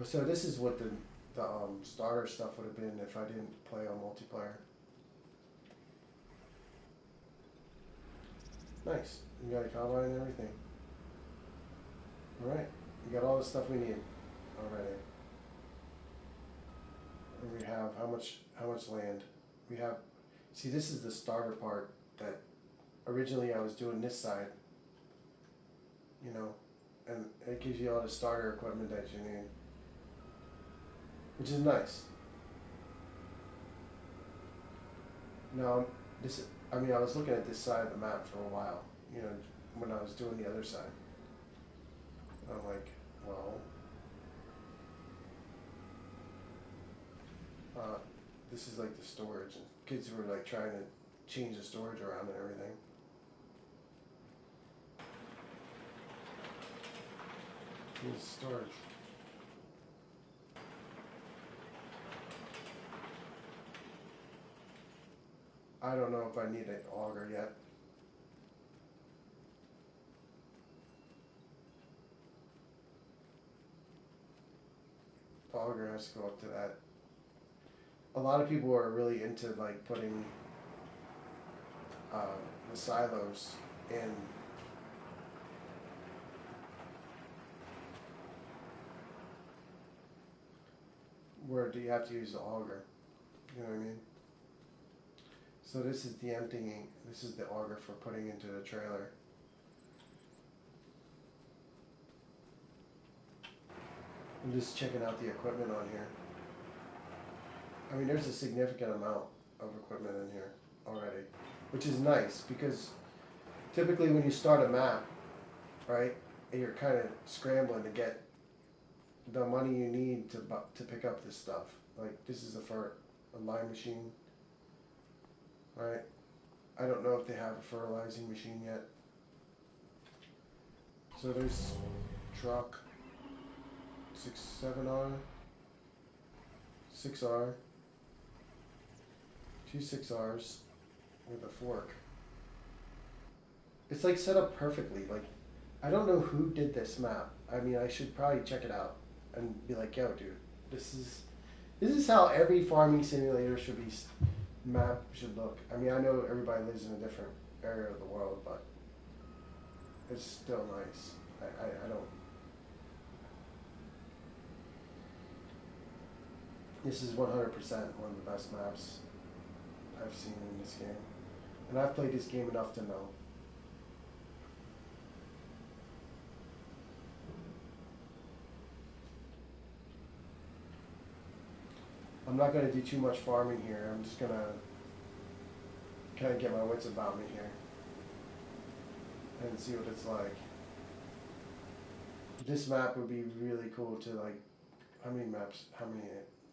So this is what the starter stuff would have been if I didn't play on multiplayer. Nice. You got a combine and everything. Alright. We got all the stuff we need already. And we have how much land? We have, see, this is the starter part that originally I was doing this side, you know, and it gives you all the starter equipment that you need, which is nice. Now, this, I mean, I was looking at this side of the map for a while, you know, when I was doing the other side. And I'm like, well, uh, this is like the storage, and kids were like trying to change the storage around and everything. Here's storage. I don't know if I need an auger yet. The auger has to go up to that. A lot of people are really into like putting the silos in. Where do you have to use the auger? You know what I mean? So this is the emptying. This is the auger for putting into the trailer. I'm just checking out the equipment on here. I mean, there's a significant amount of equipment in here already, which is nice because typically when you start a map, right, and you're kind of scrambling to get the money you need to pick up this stuff. Like this is for a lime machine, right? I don't know if they have a fertilizing machine yet. So there's truck 7R, 6R, two 6Rs with a fork. It's like set up perfectly. Like I don't know who did this map. I mean, I should probably check it out and be like, yo, dude, this is how every farming simulator should be map should look. I mean, I know everybody lives in a different area of the world, but it's still nice. I don't. This is 100% one of the best maps I've seen in this game, and I've played this game enough to know. I'm not going to do too much farming here. I'm just going to kind of get my wits about me here and see what it's like. This map would be really cool to like, how many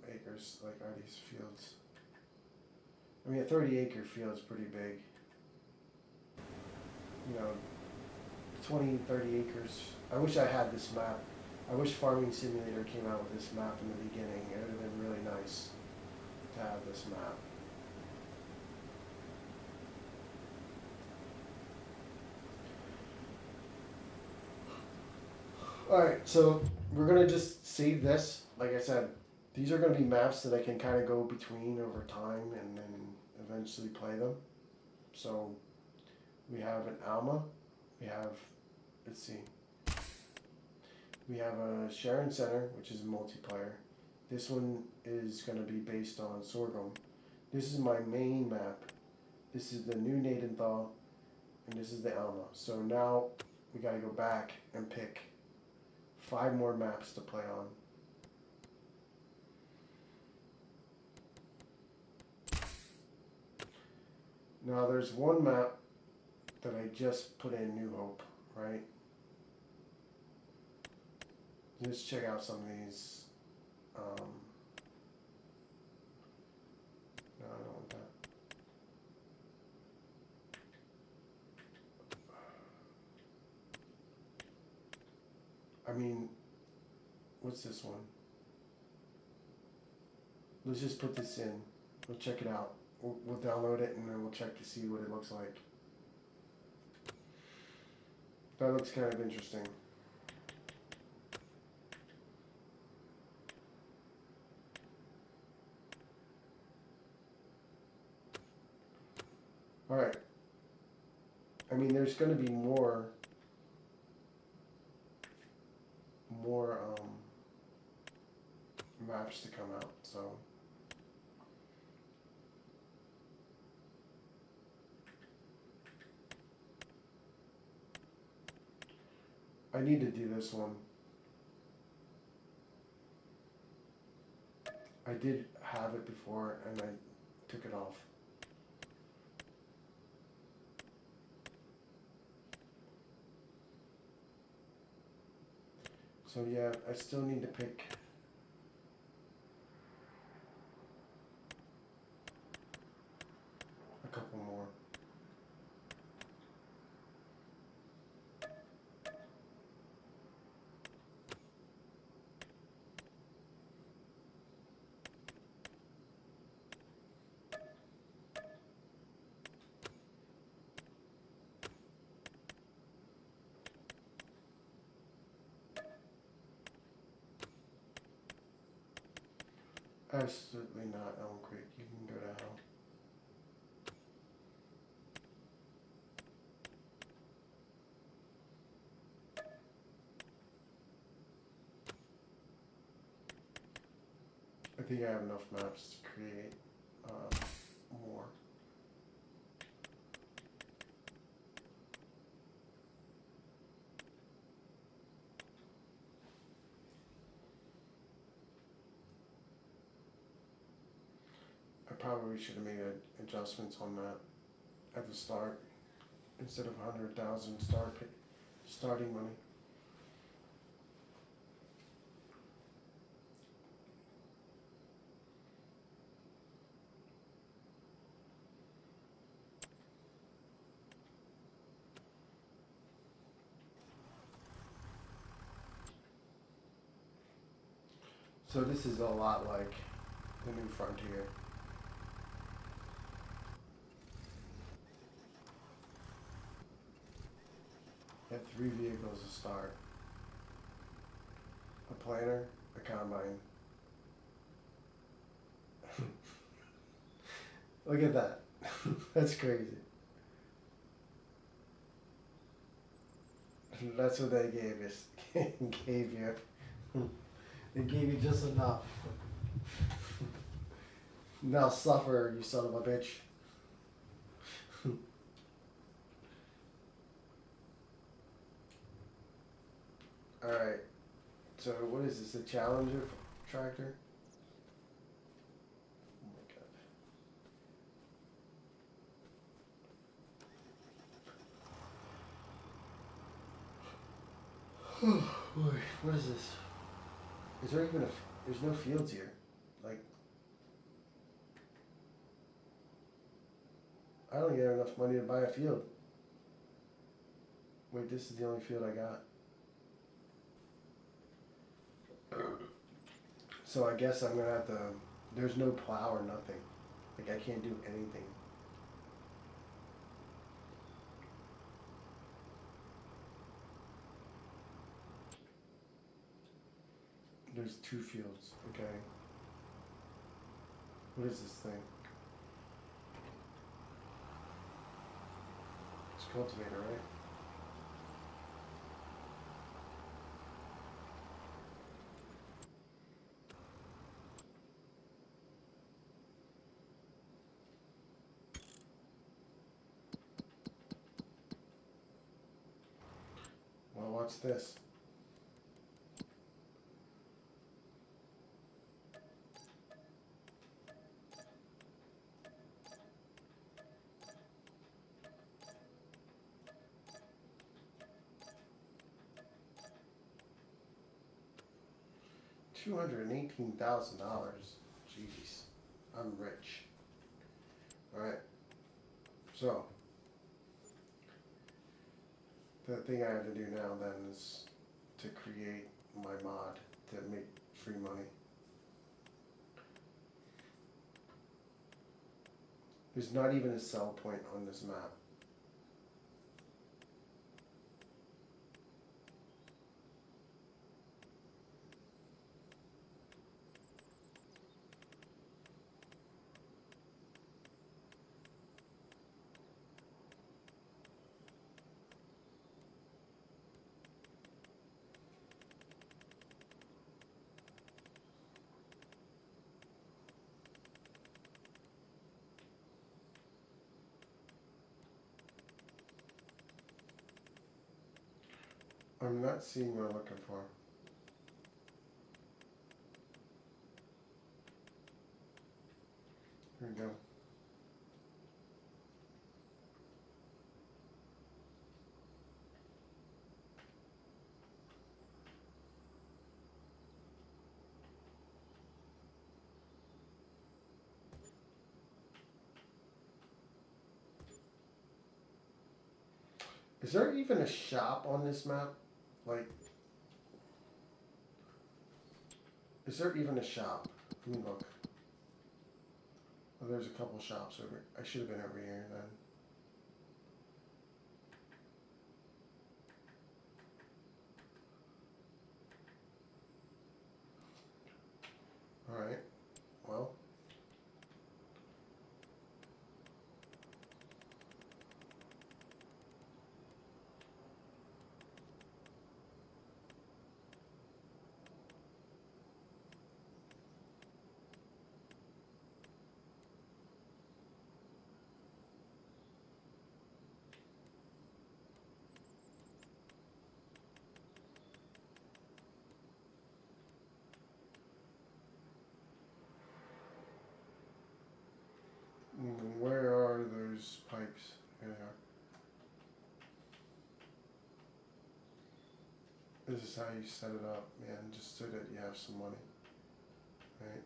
acres like are these fields? I mean, a 30-acre field is pretty big. You know, 20, 30 acres. I wish I had this map. I wish Farming Simulator came out with this map in the beginning. It would have been really nice to have this map. Alright, so we're going to just save this. Like I said, these are going to be maps that I can kind of go between over time and then eventually play them. So we have an Alma. We have, let's see. We have a Sharon Center, which is a multiplayer. This one is going to be based on Sorghum. This is my main map. This is the new Nadenthal, and this is the Alma. So now we got to go back and pick 5 more maps to play on. Now there's one map that I just put in New Hope, right? Let's check out some of these. No, I don't want that. I mean, what's this one? Let's just put this in. We'll check it out. We'll download it and then we'll check to see what it looks like. That looks kind of interesting. Alright. I mean, there's going to be more maps to come out, so I need to do this one. I did have it before and I took it off. So yeah, I still need to pick a couple more. Absolutely not, Elm Creek. You can go to hell. I think I have enough maps to create more. I probably should have made adjustments on that at the start instead of 100,000 starting money. So this is a lot like the New Frontier. You have 3 vehicles to start. A planter, a combine. Look at that. That's crazy. That's what they gave us. gave you. They gave you just enough. Now suffer, you son of a bitch. Alright. So what is this? A Challenger tractor? Oh my god. Oh boy, what is this? Is there even there's no fields here. Like, I don't get enough money to buy a field. Wait, this is the only field I got. So I guess I'm gonna have to, there's no plow or nothing. Like I can't do anything. There's 2 fields, okay. What is this thing? It's cultivator, right? Well, what's this? $218,000. Jeez, I'm rich. All right. So the thing I have to do now then is to create my mod to make free money. There's not even a sell point on this map. I'm not seeing what I'm looking for. Here we go. Is there even a shop on this map? Like, is there even a shop? Let me look. Oh, there's a couple shops over. I should have been over here then. All right. Well, where are those pipes? Here they are. This is how you set it up, man, just so that you have some money, right?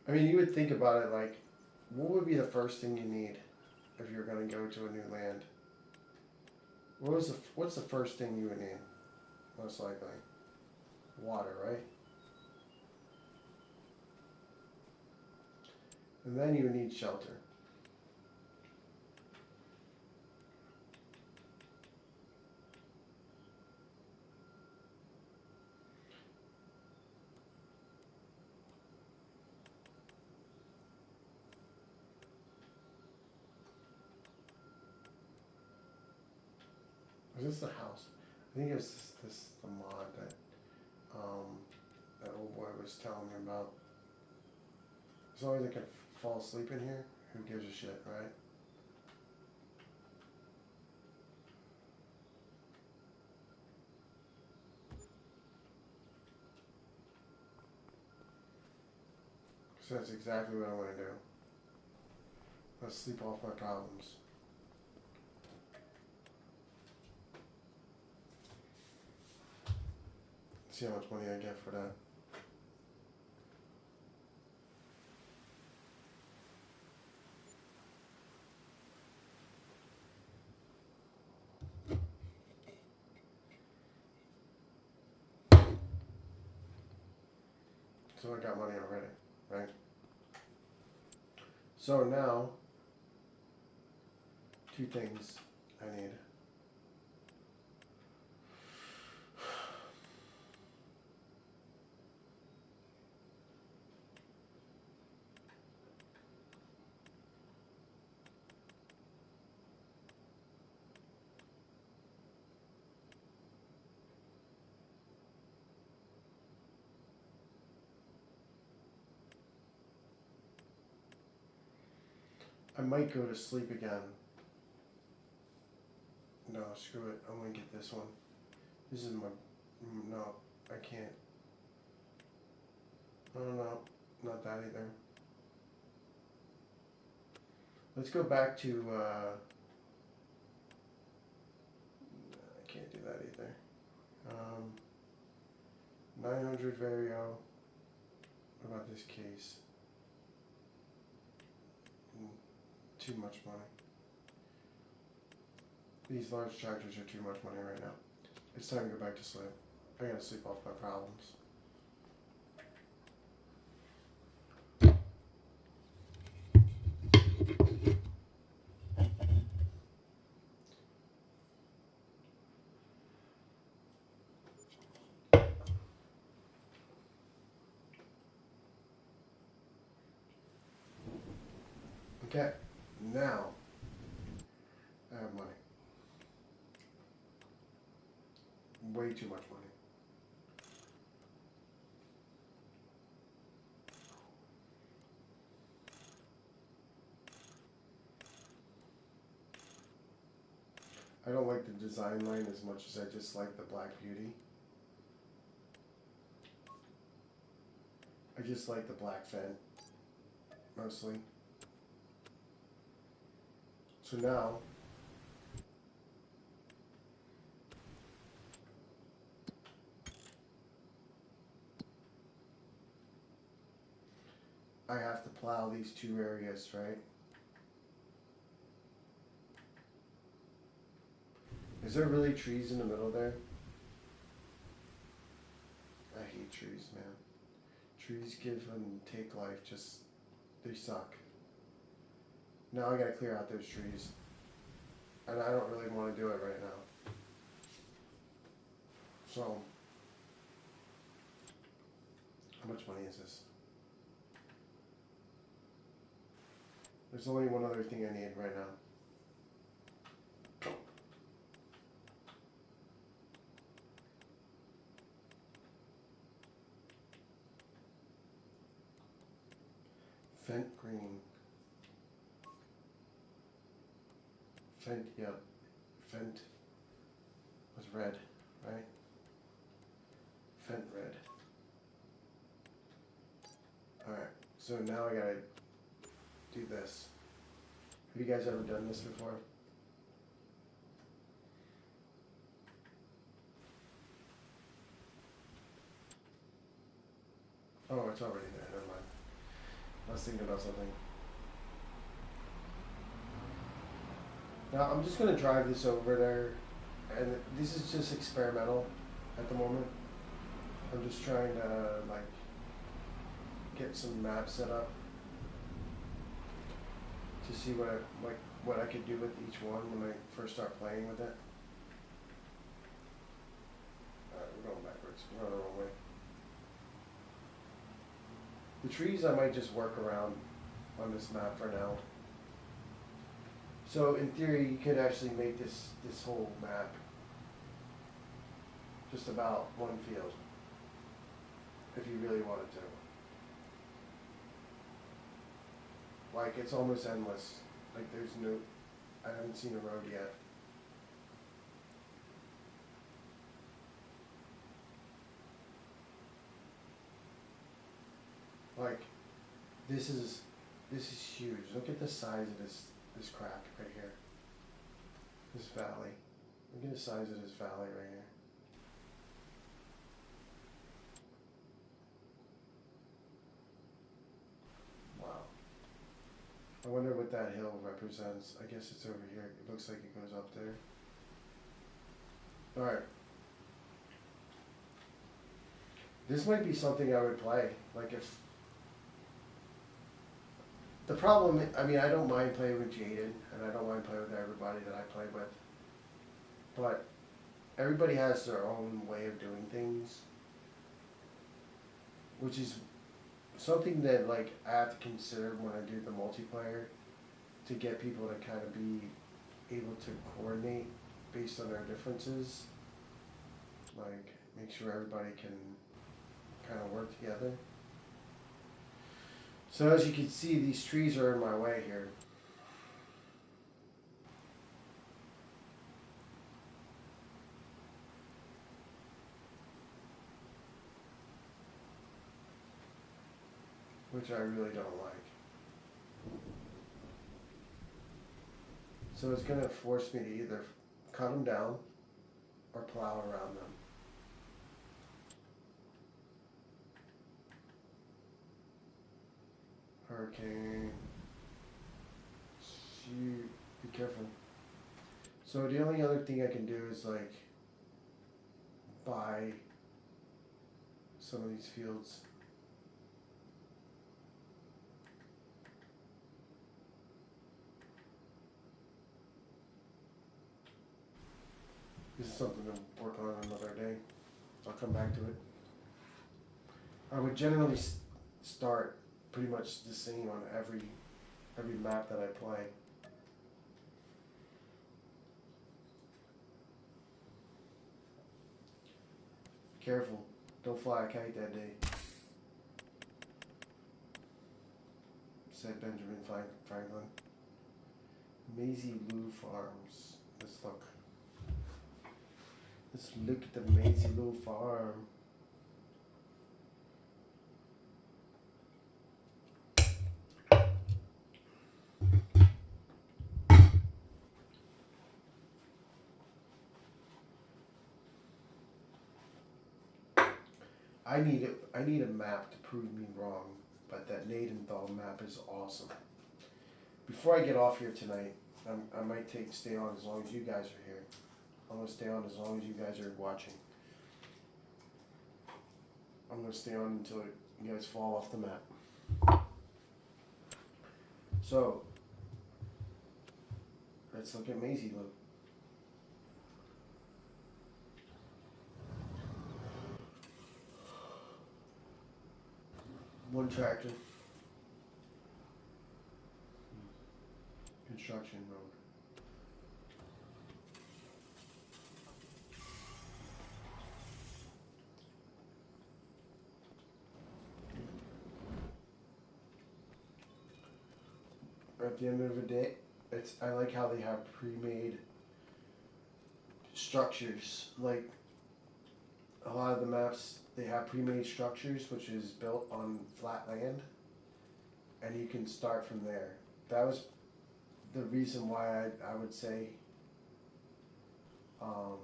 I mean, you would think about it like, what would be the first thing you need if you're going to go to a new land? What's the first thing you would need? Most likely, water, right? And then you would need shelter. Is this the house? I think it was this the mod that that old boy was telling me about. As long as I can fall asleep in here, who gives a shit, right? So that's exactly what I want to do. Let's sleep off my problems. See how much money I get for that. So I got money already, right? So now, two things I need. I might go to sleep again. No, screw it. I'm gonna get this one. This is my. No, I can't. No, not that either. Let's go back to. I can't do that either. 900 Vario. What about this case? Too much money. These large tractors are too much money right now. It's time to go back to sleep. I gotta sleep off my problems. Okay, now I have money. Way too much money. I don't like the design line as much as I just like the Black Beauty. I just like the black Fendt, mostly. So now, I have to plow these two areas, right? Is there really trees in the middle there? I hate trees, man. Trees give and take life, just, they suck. Now I gotta clear out those trees. And I don't really want to do it right now. So, how much money is this? There's only one other thing I need right now. Fendt green. Fendt, yep. Fendt was red, right? Fendt red. Alright, so now I gotta do this. Have you guys ever done this before? Oh, it's already there, never mind. I was thinking about something. Now, I'm just gonna drive this over there, and this is just experimental at the moment. I'm just trying to, like, get some maps set up to see what I could do with each one when I first start playing with it. Alright, we're going backwards. We're going the wrong way. The trees I might just work around on this map for now. So in theory, you could actually make this whole map just about one field, if you really wanted to. Like, it's almost endless. Like, there's no, I haven't seen a road yet. Like, this is huge. Look at the size of this crack right here. This valley. Look at the size of this valley right here. Wow. I wonder what that hill represents. I guess it's over here. It looks like it goes up there. Alright. This might be something I would play. Like, if the problem, I mean, I don't mind playing with Jaden, and I don't mind playing with everybody that I play with. But everybody has their own way of doing things, which is something that, like, I have to consider when I do the multiplayer, to get people to kind of be able to coordinate based on their differences. Like, make sure everybody can kind of work together. So as you can see, these trees are in my way here. Which I really don't like. So it's going to force me to either cut them down or plow around them. Hurricane. Shoot. Be careful. So the only other thing I can do is, like, buy some of these fields. This is something to work on another day. I'll come back to it. I would generally start pretty much the same on every every map that I play. Careful, don't fly a kite that day, said Benjamin Franklin. Maisie Lou Farms. Let's look. Let's look at the Maisie Lou Farm. I need a map to prove me wrong, but that Nadenthal map is awesome. Before I get off here tonight, I might stay on as long as you guys are here. I'm gonna stay on as long as you guys are watching. I'm gonna stay on until you guys fall off the map. So let's look at Maisie Lou. One tractor. Construction road. At the end of the day, I like how they have pre-made structures. Like a lot of the maps, they have pre-made structures, which is built on flat land, and you can start from there. That was the reason why I would say um,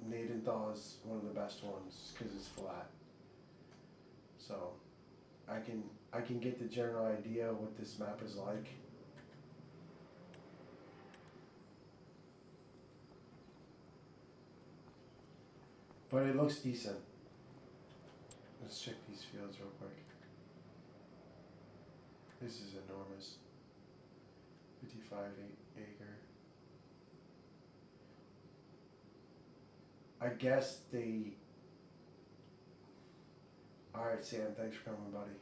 Nadenthal is one of the best ones because it's flat. So I can get the general idea of what this map is like. But it looks decent. Let's check these fields real quick. This is enormous. 55 acre. I guess they. Alright, Sam, thanks for coming, buddy.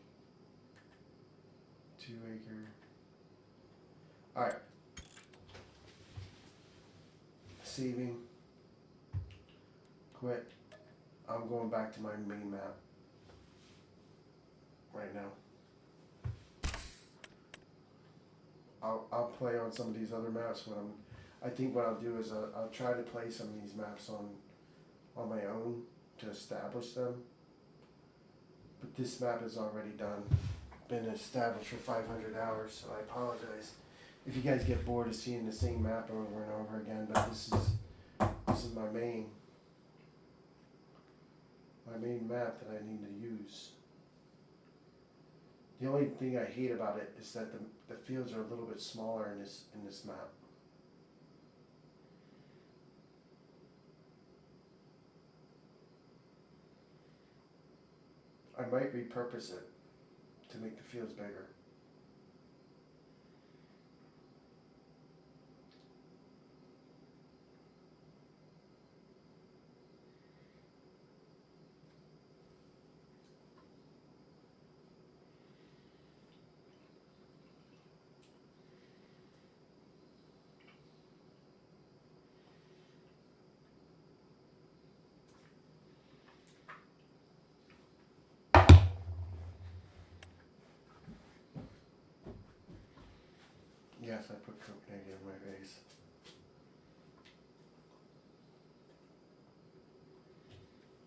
2 acre. Alright. Saving. Quit. I'm going back to my main map right now. I'll play on some of these other maps when I think what I'll do is I'll try to play some of these maps on my own to establish them. But this map is already done, been established for 500 hours, so I apologize if you guys get bored of seeing the same map over and over again. But this is my main map that I need to use. The only thing I hate about it is that the fields are a little bit smaller in this map. I might repurpose it to make the fields bigger. Yes, I put Copenhagen in my face.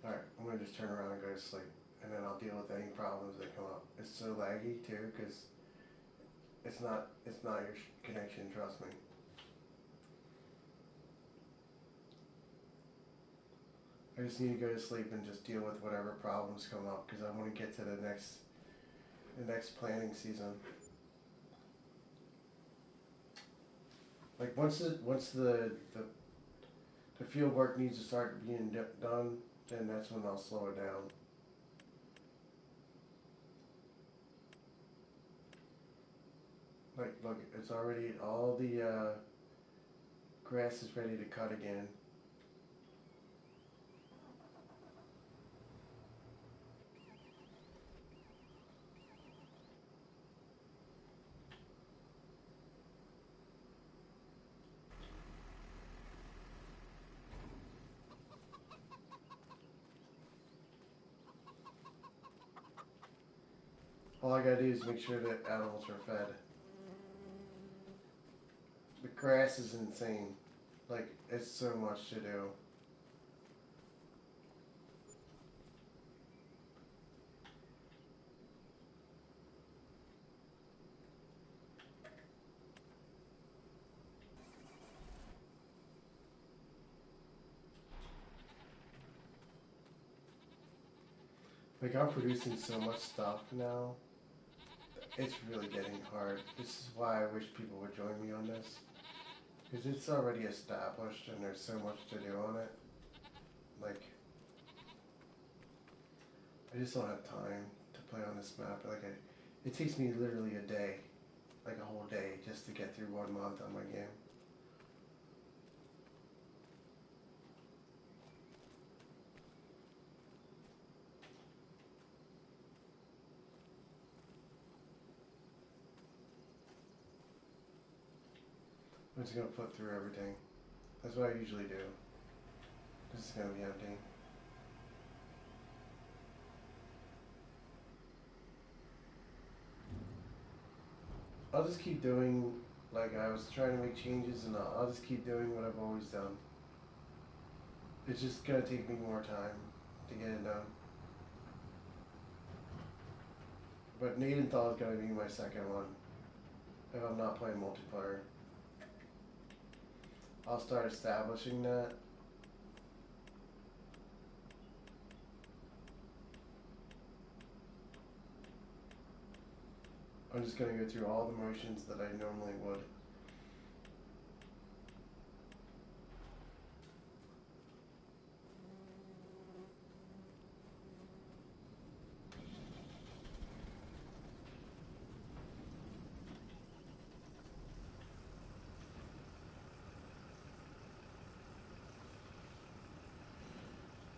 Alright, I'm going to just turn around and go to sleep. And then I'll deal with any problems that come up. It's so laggy too, because it's not your connection, trust me. I just need to go to sleep and just deal with whatever problems come up, because I want to get to the next planting season. Like once the field work needs to start being done, then that's when I'll slow it down. Like look, it's already all the grass is ready to cut again. All I gotta do is make sure that animals are fed. The grass is insane. Like, it's so much to do. Like, I'm producing so much stuff now. It's really getting hard. This is why I wish people would join me on this. Because it's already established and there's so much to do on it. Like, I just don't have time to play on this map. It takes me literally a day, like a whole day, just to get through 1 month on my game. I'm just gonna flip through everything. That's what I usually do. This is gonna be empty. I'll just keep doing, like, I was trying to make changes, and I'll just keep doing what I've always done. It's just gonna take me more time to get it done. But Nadenthal is gonna be my second one if I'm not playing multiplayer. I'll start establishing that. I'm just gonna go through all the motions that I normally would.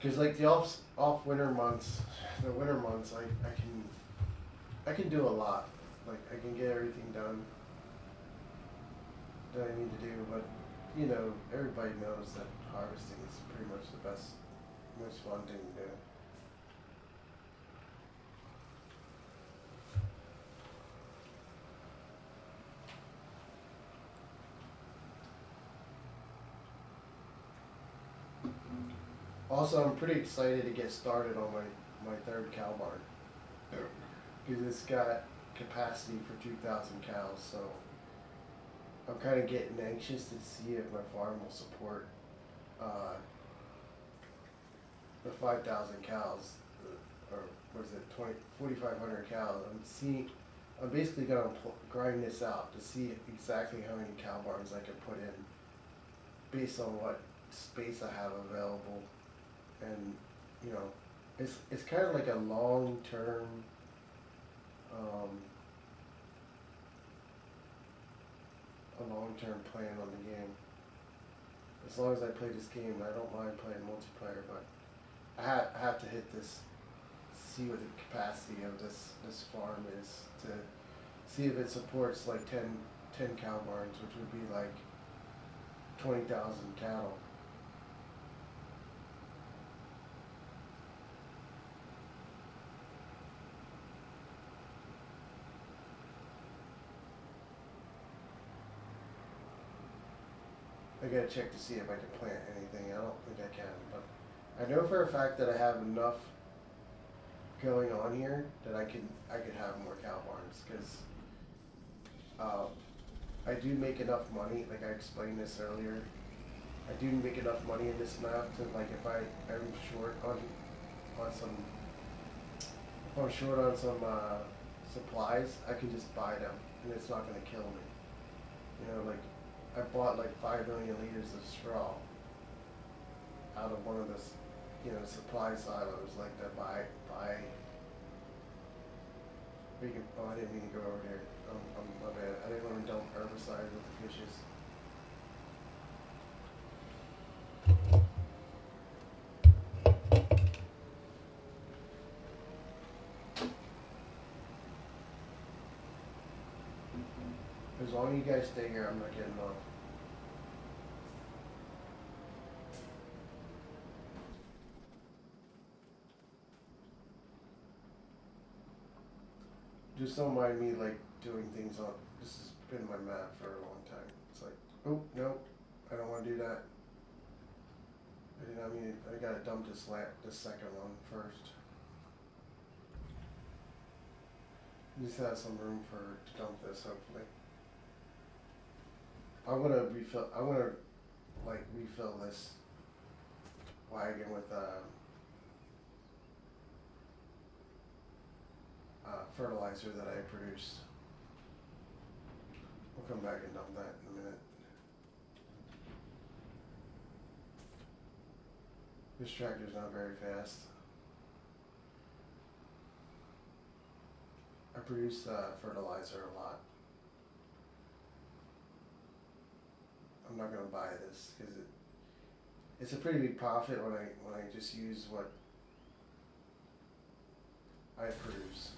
Cause like the off winter months, the winter months, I can do a lot. Like I can get everything done that I need to do. But you know, everybody knows that harvesting is pretty much the best, most fun thing to do. Also, I'm pretty excited to get started on my third cow barn. Because it's got capacity for 2,000 cows, so I'm kind of getting anxious to see if my farm will support uh, the 5,000 cows, or was it 4,500 cows. I'm basically going to grind this out to see exactly how many cow barns I can put in based on what space I have available. And, you know, it's kind of like a long-term um, plan on the game. As long as I play this game, I don't mind playing multiplayer, but I have to hit this, see what the capacity of this farm is to see if it supports like 10 cow barns, which would be like 20,000 cattle. I gotta check to see if I can plant anything. I don't think I can, but I know for a fact that I have enough going on here that I could have more cow barns because uh, I do make enough money. Like I explained this earlier, I do make enough money in this map to like I'm short on some if I'm short on some supplies, I can just buy them and it's not gonna kill me. You know, like I bought like 5 million liters of straw out of one of the supply silos like that buy. Oh, I didn't mean to go over here. My bad. I didn't want to dump herbicide with the fishes. As long as you guys stay here, I'm not getting off. just don't mind me like doing things on. This has been my map for a long time. It's like, oh no, I don't want to do that. I did not mean. I gotta dump this second one first. Just have some room for to dump this. Hopefully, I'm gonna refill. I'm gonna like refill this wagon with fertilizer that I produced. We'll come back and dump that in a minute. This tractor's not very fast. I produce fertilizer a lot. I'm not gonna buy this because it's a pretty big profit when I just use what I produce.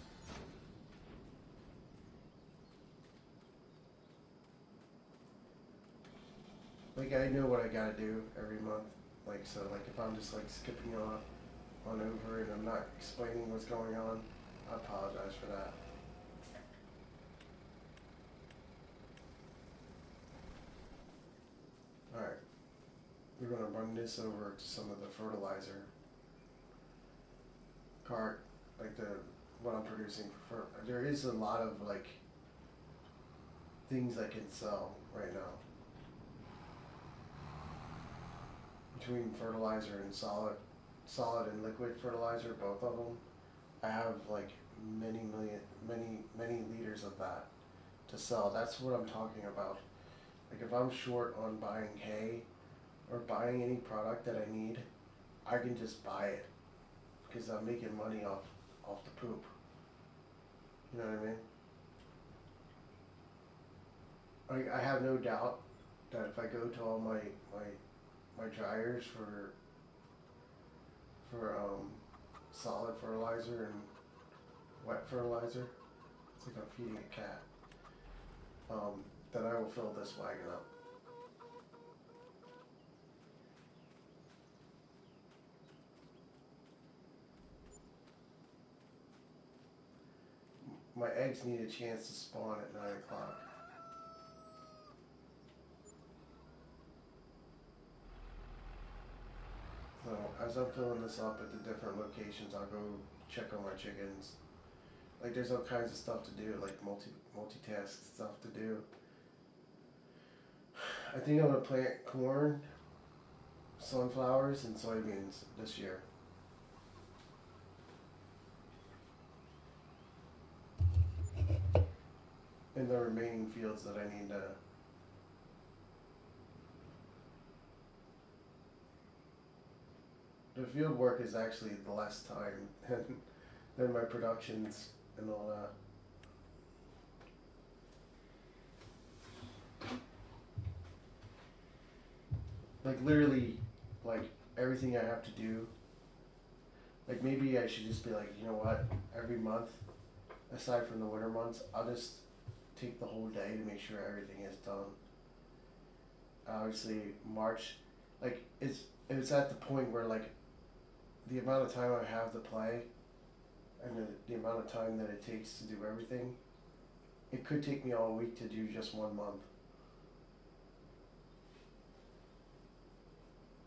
Like I know what I gotta do every month. Like so, like if I'm just like skipping on over and I'm not explaining what's going on, I apologize for that. All right, we're gonna run this over to some of the fertilizer cart, like the what I'm producing for. There is a lot of like things I can sell right now between fertilizer and solid and liquid fertilizer, both of them. I have like many liters of that to sell. That's what I'm talking about. Like if I'm short on buying hay or buying any product that I need, I can just buy it because I'm making money off the poop. You know what I mean? I have no doubt that if I go to all my dryers for solid fertilizer and wet fertilizer, it's like I'm feeding a cat. That I will fill this wagon up. My eggs need a chance to spawn at 9 o'clock. So as I'm filling this up at the different locations, I'll go check on my chickens. Like there's all kinds of stuff to do, like multitask stuff to do. I think I'm gonna plant corn, sunflowers, and soybeans this year. In the remaining fields that I need to. The field work is actually the less time than my productions and all that. Like literally, like everything I have to do. Like maybe I should just be like, you know what? Every month, aside from the winter months, I'll just take the whole day to make sure everything is done. Obviously, March, like it's at the point where like the amount of time I have to play and the amount of time that it takes to do everything, it could take me all week to do just 1 month.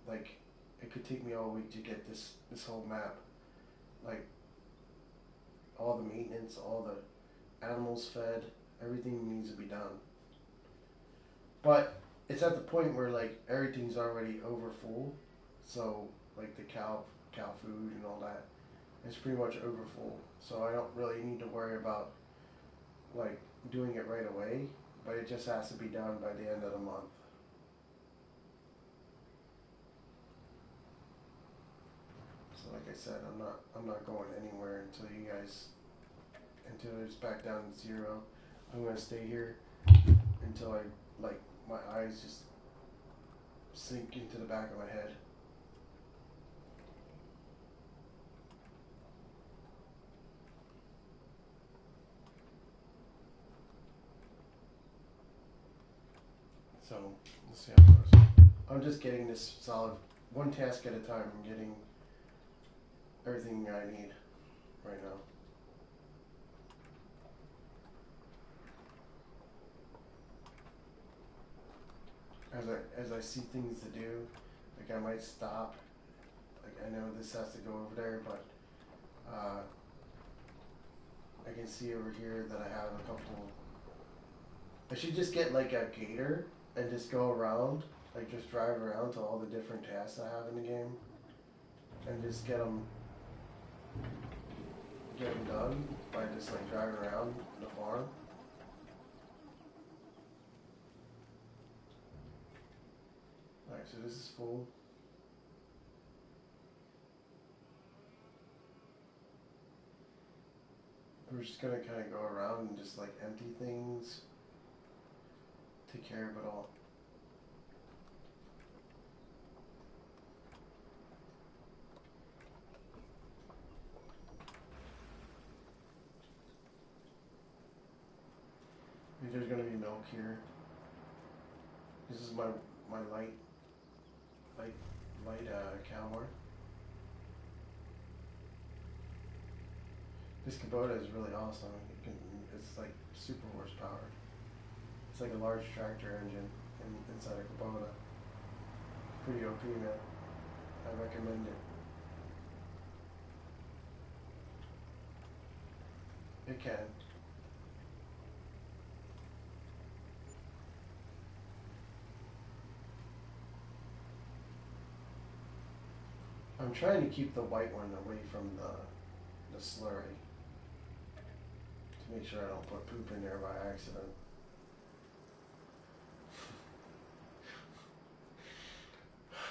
Like it could take me all week to get this whole map. Like all the maintenance, all the animals fed, everything needs to be done. But it's at the point where like everything's already over full, so like the cow food and all that is pretty much over full. So I don't really need to worry about like doing it right away, but it just has to be done by the end of the month. So like I said, I'm not going anywhere until it's back down to zero. I'm gonna stay here until I like my eyes just sink into the back of my head. So let's see how it goes. I'm just getting this solid one task at a time. I'm getting everything I need right now. as I see things to do, like I might stop. Like I know this has to go over there, but uh, I can see over here that I have a couple. I should just get like a gator and just go around, like just drive around to all the different tasks I have in the game, and just get them done by just like driving around the farm. Alright, so this is full. We're just gonna kind of go around and just like empty things, take care of it all. Maybe there's gonna be milk here. This is my light cow barn. This Kubota is really awesome. It's like super horsepower. It's like a large tractor engine inside a Kubota. Pretty OP, man. I recommend it. It can. I'm trying to keep the white one away from the slurry to make sure I don't put poop in there by accident.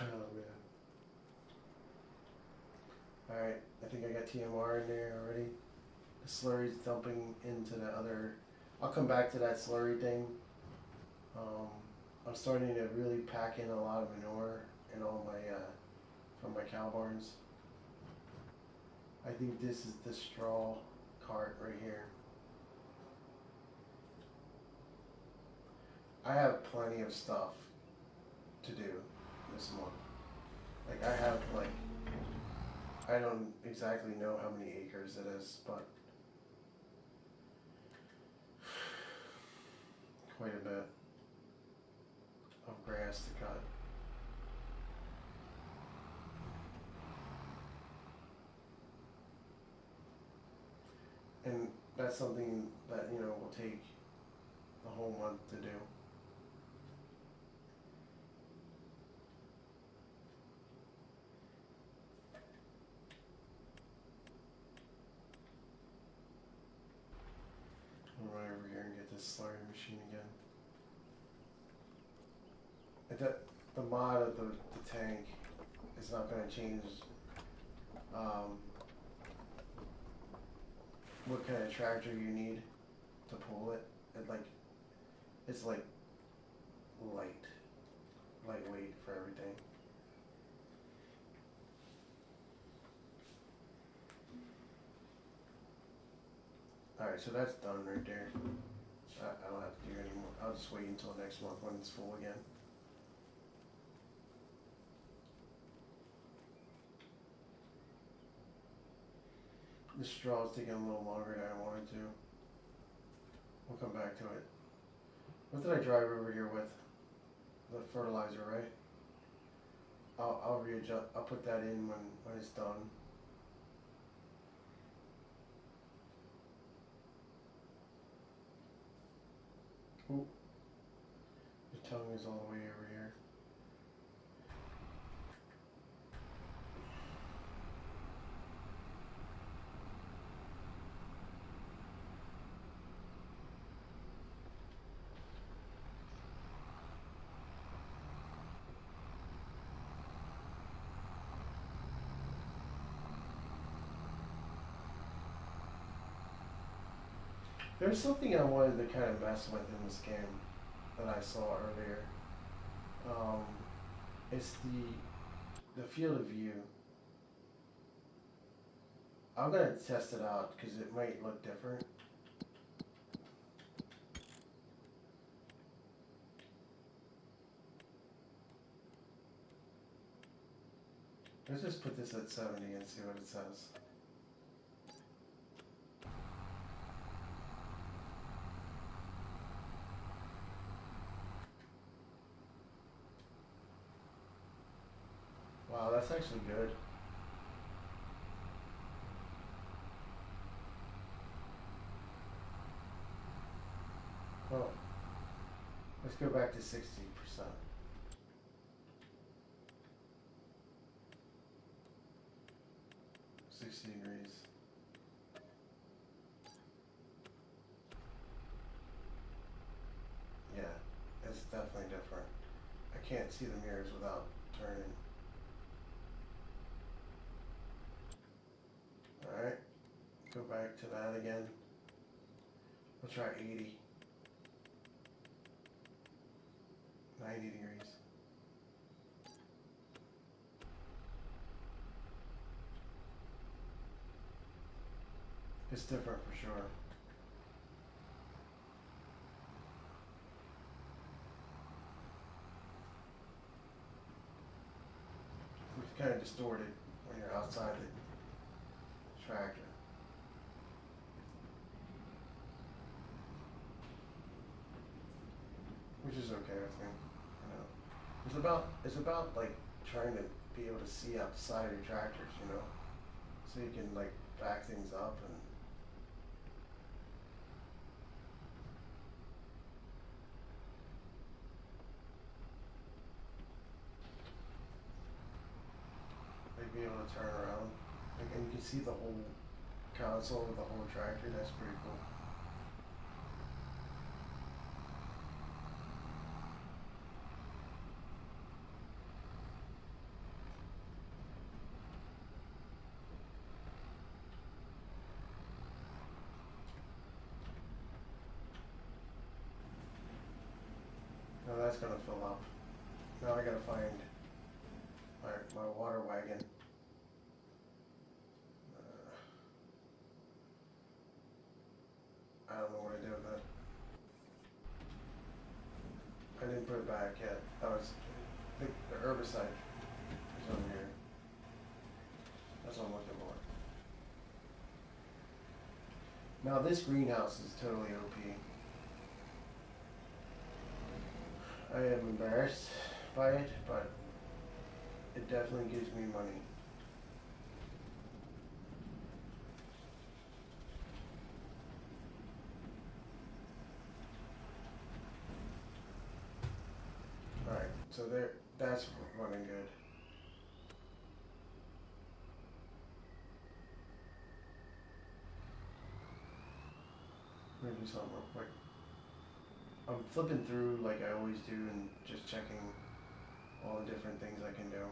Oh man. Alright, I think I got TMR in there already. The slurry's dumping into the other. I'll come back to that slurry thing. I'm starting to really pack in a lot of manure in all my from my cow barns. I think this is the straw cart right here. I have plenty of stuff to do this month. Like I have like I don't exactly know how many acres it is, but quite a bit of grass to cut. And that's something that, will take the whole month to do. I'll run over here and get this slurry machine again. The mod of the tank is not going to change what kind of tractor you need to pull it. It's like lightweight for everything. Alright, so that's done right there. I don't have to do anymore. I'll just wait until next month when it's full again. The straw is taking a little longer than I wanted to. We'll come back to it. What did I drive over here with? The fertilizer, right? I'll readjust. I'll put that in when it's done. Ooh, the tongue is all the way over here. There's something I wanted to kind of mess with in this game that I saw earlier. Um, it's the field of view. I'm gonna test it out because it might look different. Let's just put this at 70 and see what it says. Wow, that's actually good. Well, let's go back to 60%. 60 degrees. Yeah, it's definitely different. I can't see the mirrors without turning. Alright, go back to that again. We'll try 80, 90 degrees. It's different for sure. It's kind of distorted when you're outside the tractor. Which is okay with me. You know, it's about like trying to be able to see outside your tractors. You know, so you can like back things up and like be able to turn around. Like, and you can see the whole console of the whole tractor. That's pretty cool. Now that's gonna fill up. Now I gotta find my water wagon. I don't know what to do with it. I didn't put it back yet. The herbicide is over here. That's what I'm looking for. Now this greenhouse is totally OP. I am embarrassed by it, but it definitely gives me money. Alright, so that's running good. Let me do something real quick. I'm flipping through like I always do and just checking all the different things I can do.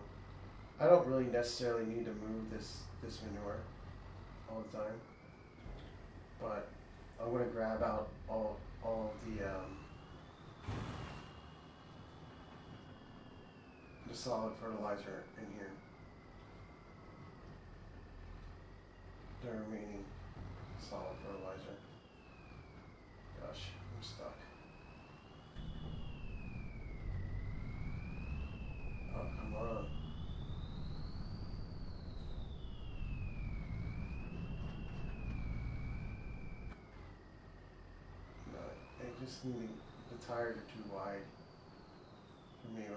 I don't really necessarily need to move this manure all the time, but I'm gonna grab out all of the solid fertilizer in here. The remaining solid fertilizer. Gosh, I'm stuck. Oh, come on. No, they just need the tires are too wide for me to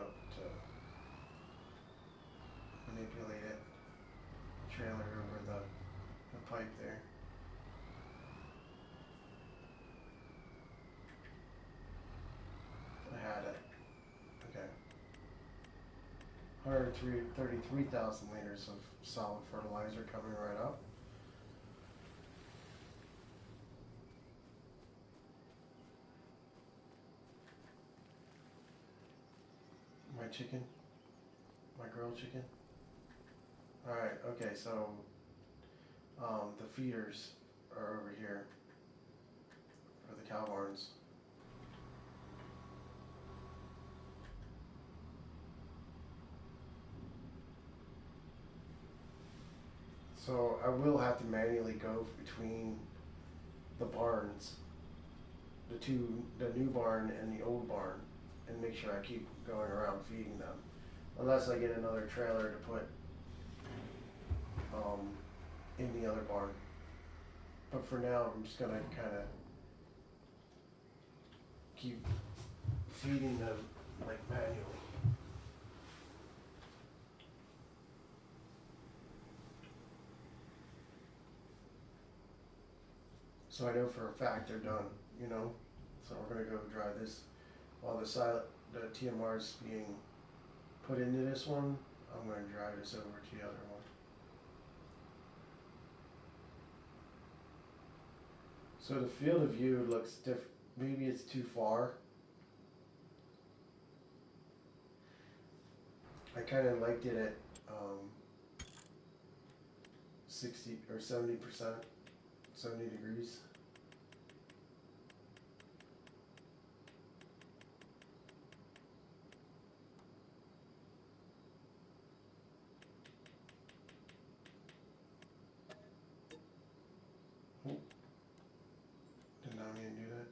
manipulate it. Trailer over the pipe there. I had it. Okay. 133,000 liters of solid fertilizer coming right up. My chicken, my grilled chicken. All right. Okay. So the feeders are over here for the cow barns. So I will have to manually go between the barns, the new barn and the old barn, and make sure I keep going around feeding them, unless I get another trailer to put um, in the other barn. But for now, I'm just gonna kind of keep feeding them like manually. So I know for a fact they're done, you know? So we're gonna go drive this while the TMR is being put into this one. I'm gonna drive this over to the other one. So the field of view looks maybe it's too far. I kind of liked it at 60 or 70%, 70 degrees. Oh, did not mean to do that.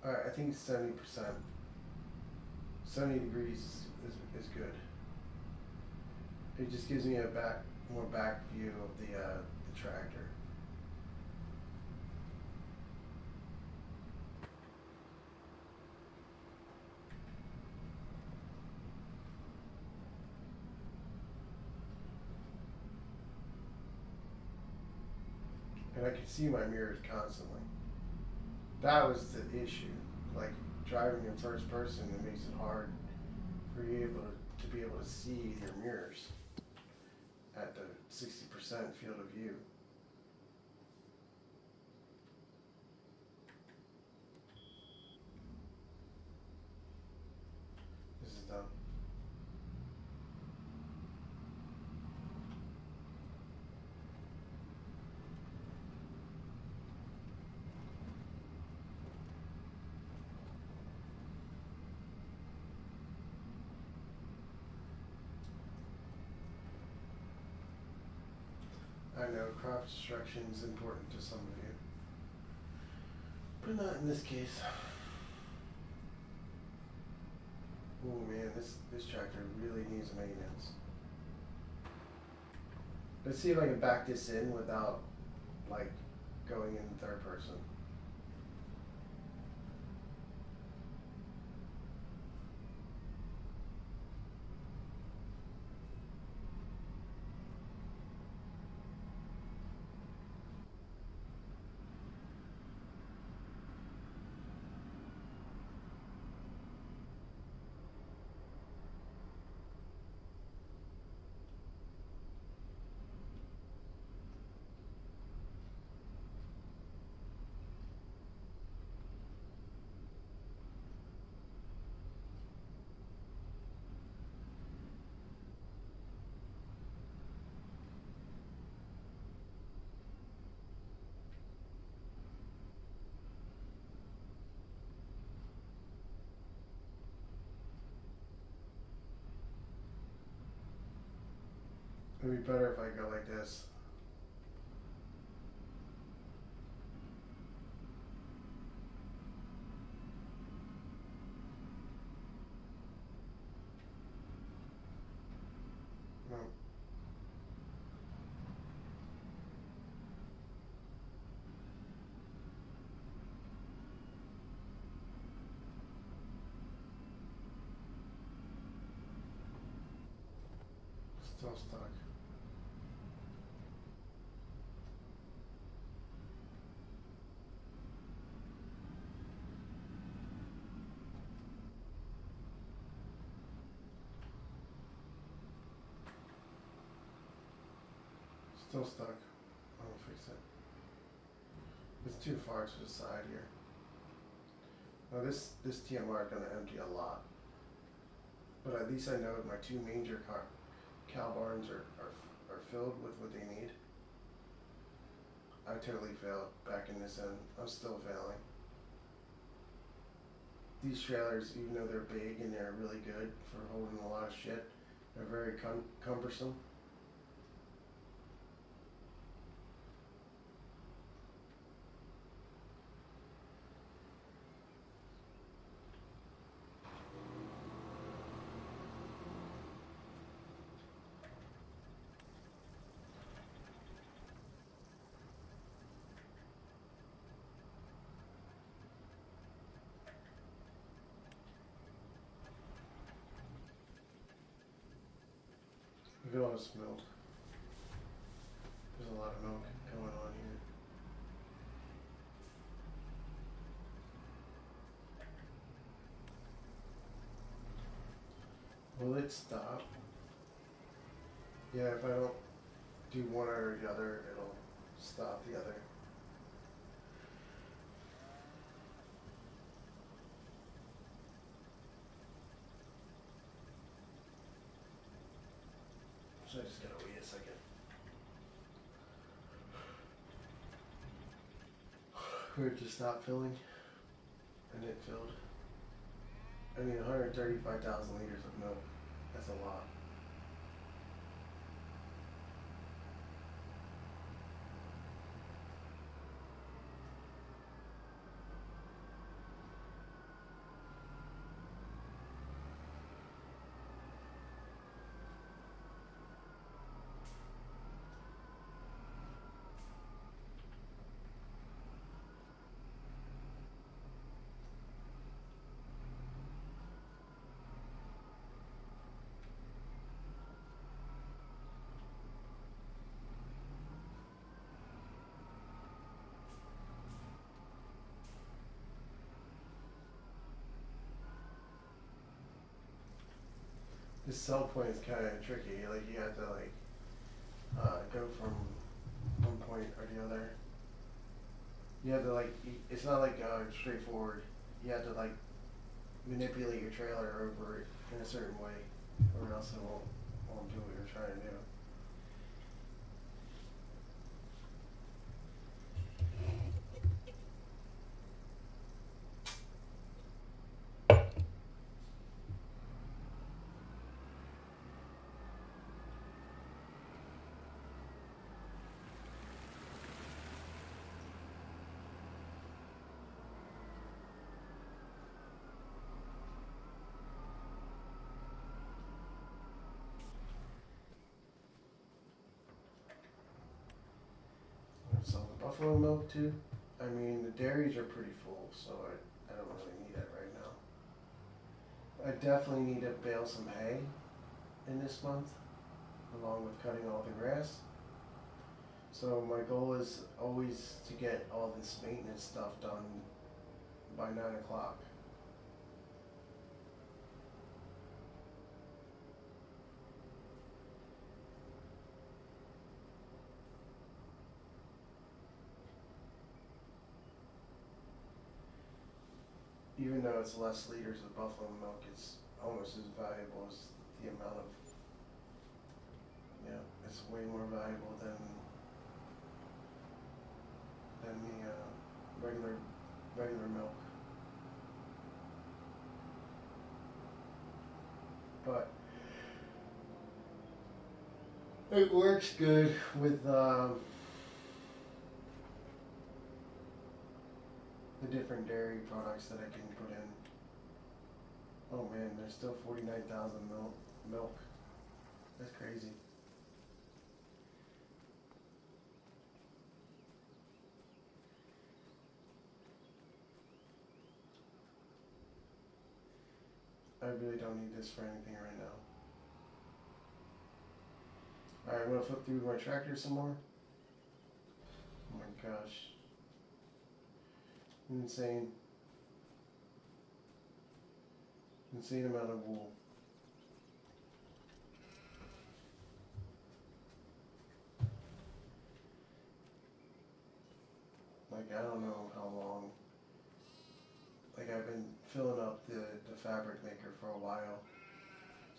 All right, I think 70%, 70 degrees is good. It just gives me a more back view of the tractor. And I can see my mirrors constantly. That was the issue. Like driving in first person, it makes it hard for you to be able to see your mirrors at the 60% field of view. This is done. I know crop destruction is important to some of you, but not in this case. Oh man, this tractor really needs maintenance. Let's see if I can back this in without like going in third person. It'd be better if I go like this. No, still stuck. Still stuck. I'll fix it. It's too far to the side here. Now this TMR is gonna empty a lot, but at least I know my two major cow barns are filled with what they need. I totally failed back in this end. I'm still failing. These trailers, even though they're big and they're really good for holding a lot of shit, they're very cumbersome. Look at all this milk. There's a lot of milk going on here. Will it stop? Yeah, if I don't do one or the other, it'll stop the other. So I just gotta wait a second. For it to stop filling, and it filled. I mean, 135,000 liters of milk. That's a lot. This sell point is kind of tricky. Like you have to go from one point or the other. You have to it's not like straightforward. You have to manipulate your trailer over it in a certain way, or else it won't do what you're trying to do. So the buffalo milk too. I mean, the dairies are pretty full, so I don't really need it right now. I definitely need to bale some hay in this month, along with cutting all the grass. So my goal is always to get all this maintenance stuff done by 9 o'clock. Even though it's less liters of buffalo milk, it's almost as valuable as the amount of, it's way more valuable than the regular milk. But it works good with the different dairy products that I can put in. Oh man, there's still 49,000 milk. That's crazy. I really don't need this for anything right now. Alright, I'm gonna flip through my tractor some more. Oh my gosh. Insane. Insane amount of wool. Like, I don't know how long. Like, I've been filling up the fabric maker for a while.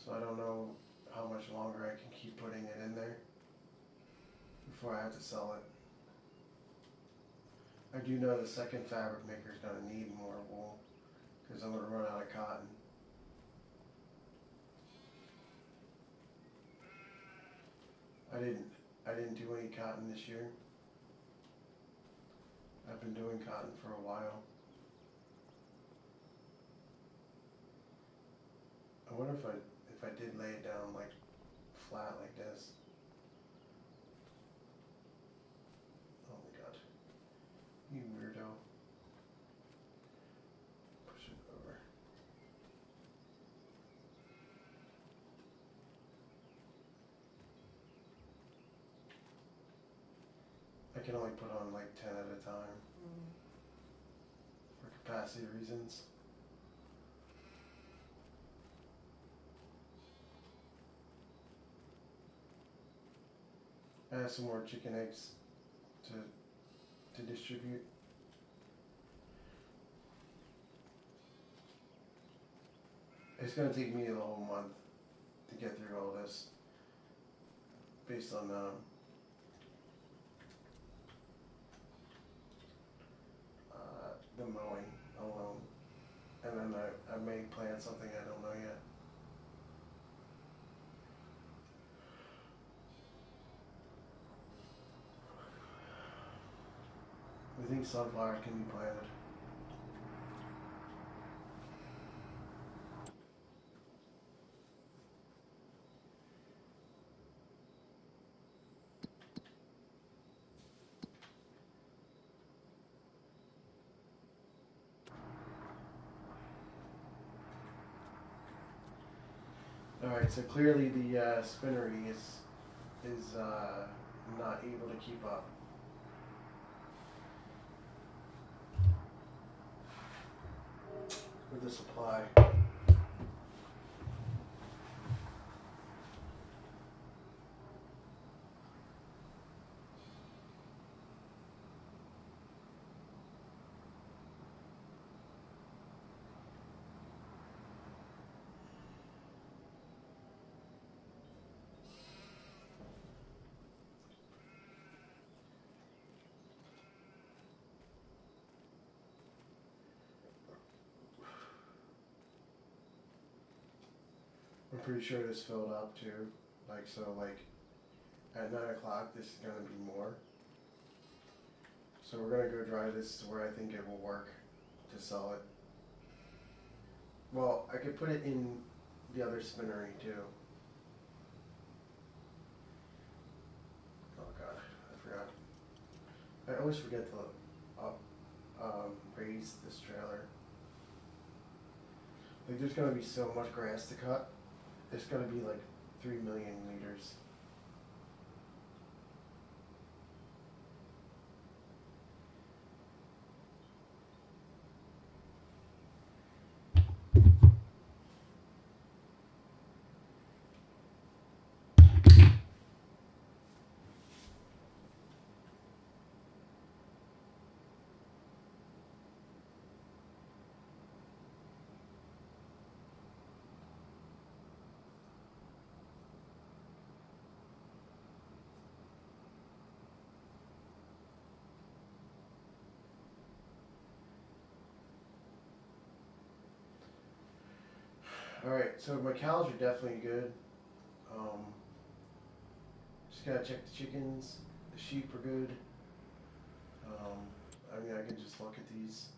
So I don't know how much longer I can keep putting it in there before I have to sell it. I do know the second fabric maker is going to need more wool because I'm going to run out of cotton. I didn't do any cotton this year. I've been doing cotton for a while. I wonder if I did lay it down like flat like this. Oh my god. You weirdo. Push it over. can only put on like 10 at a time for capacity reasons. I have some more chicken eggs to distribute. It's gonna take me the whole month to get through all this, based on the mowing alone, and then I may plan something I don't know yet. I think sunflower can be planted. All right, so clearly the spinnery is not able to keep up. With the supply. I'm pretty sure this filled up too. Like, so like at 9 o'clock this is gonna be more. So we're gonna go dry this to where I think it will work to sell it. Well, I could put it in the other spinnery too. Oh god, I forgot. I always forget to raise this trailer. Like, there's gonna be so much grass to cut. It's gonna be like 3 million liters. Alright, so my cows are definitely good. Just gotta check the chickens. The sheep are good. I mean, I can just look at these.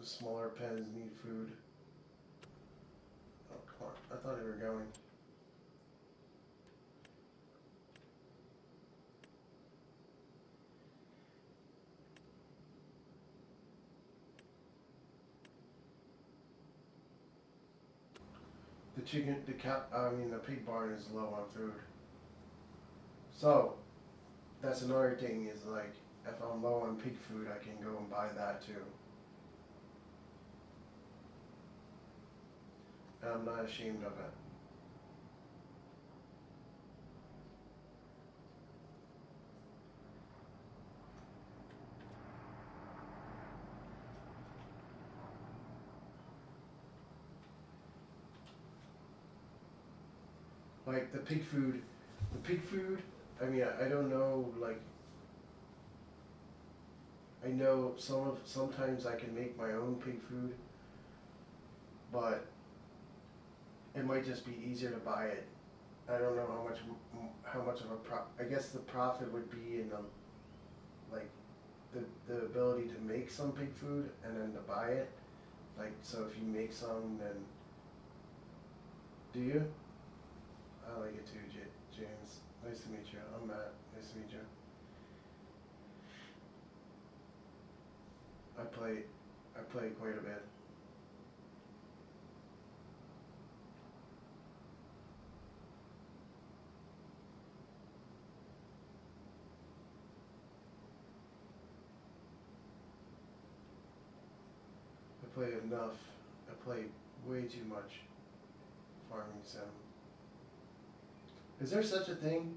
The smaller pens need food. Oh, come on. I thought they were going. The pig barn is low on food. So, that's another thing is like, if I'm low on pig food, I can go and buy that too. And I'm not ashamed of it. Like, the pig food, I mean, I don't know, like, I know sometimes I can make my own pig food, but it might just be easier to buy it. I don't know how much of I guess the profit would be in like the ability to make some pig food and then to buy it. Like, so if you make some, then do you? I like it too, James. Nice to meet you. I'm Matt. Nice to meet you. I play quite a bit. play enough. I play way too much Farming Sim. Is there such a thing?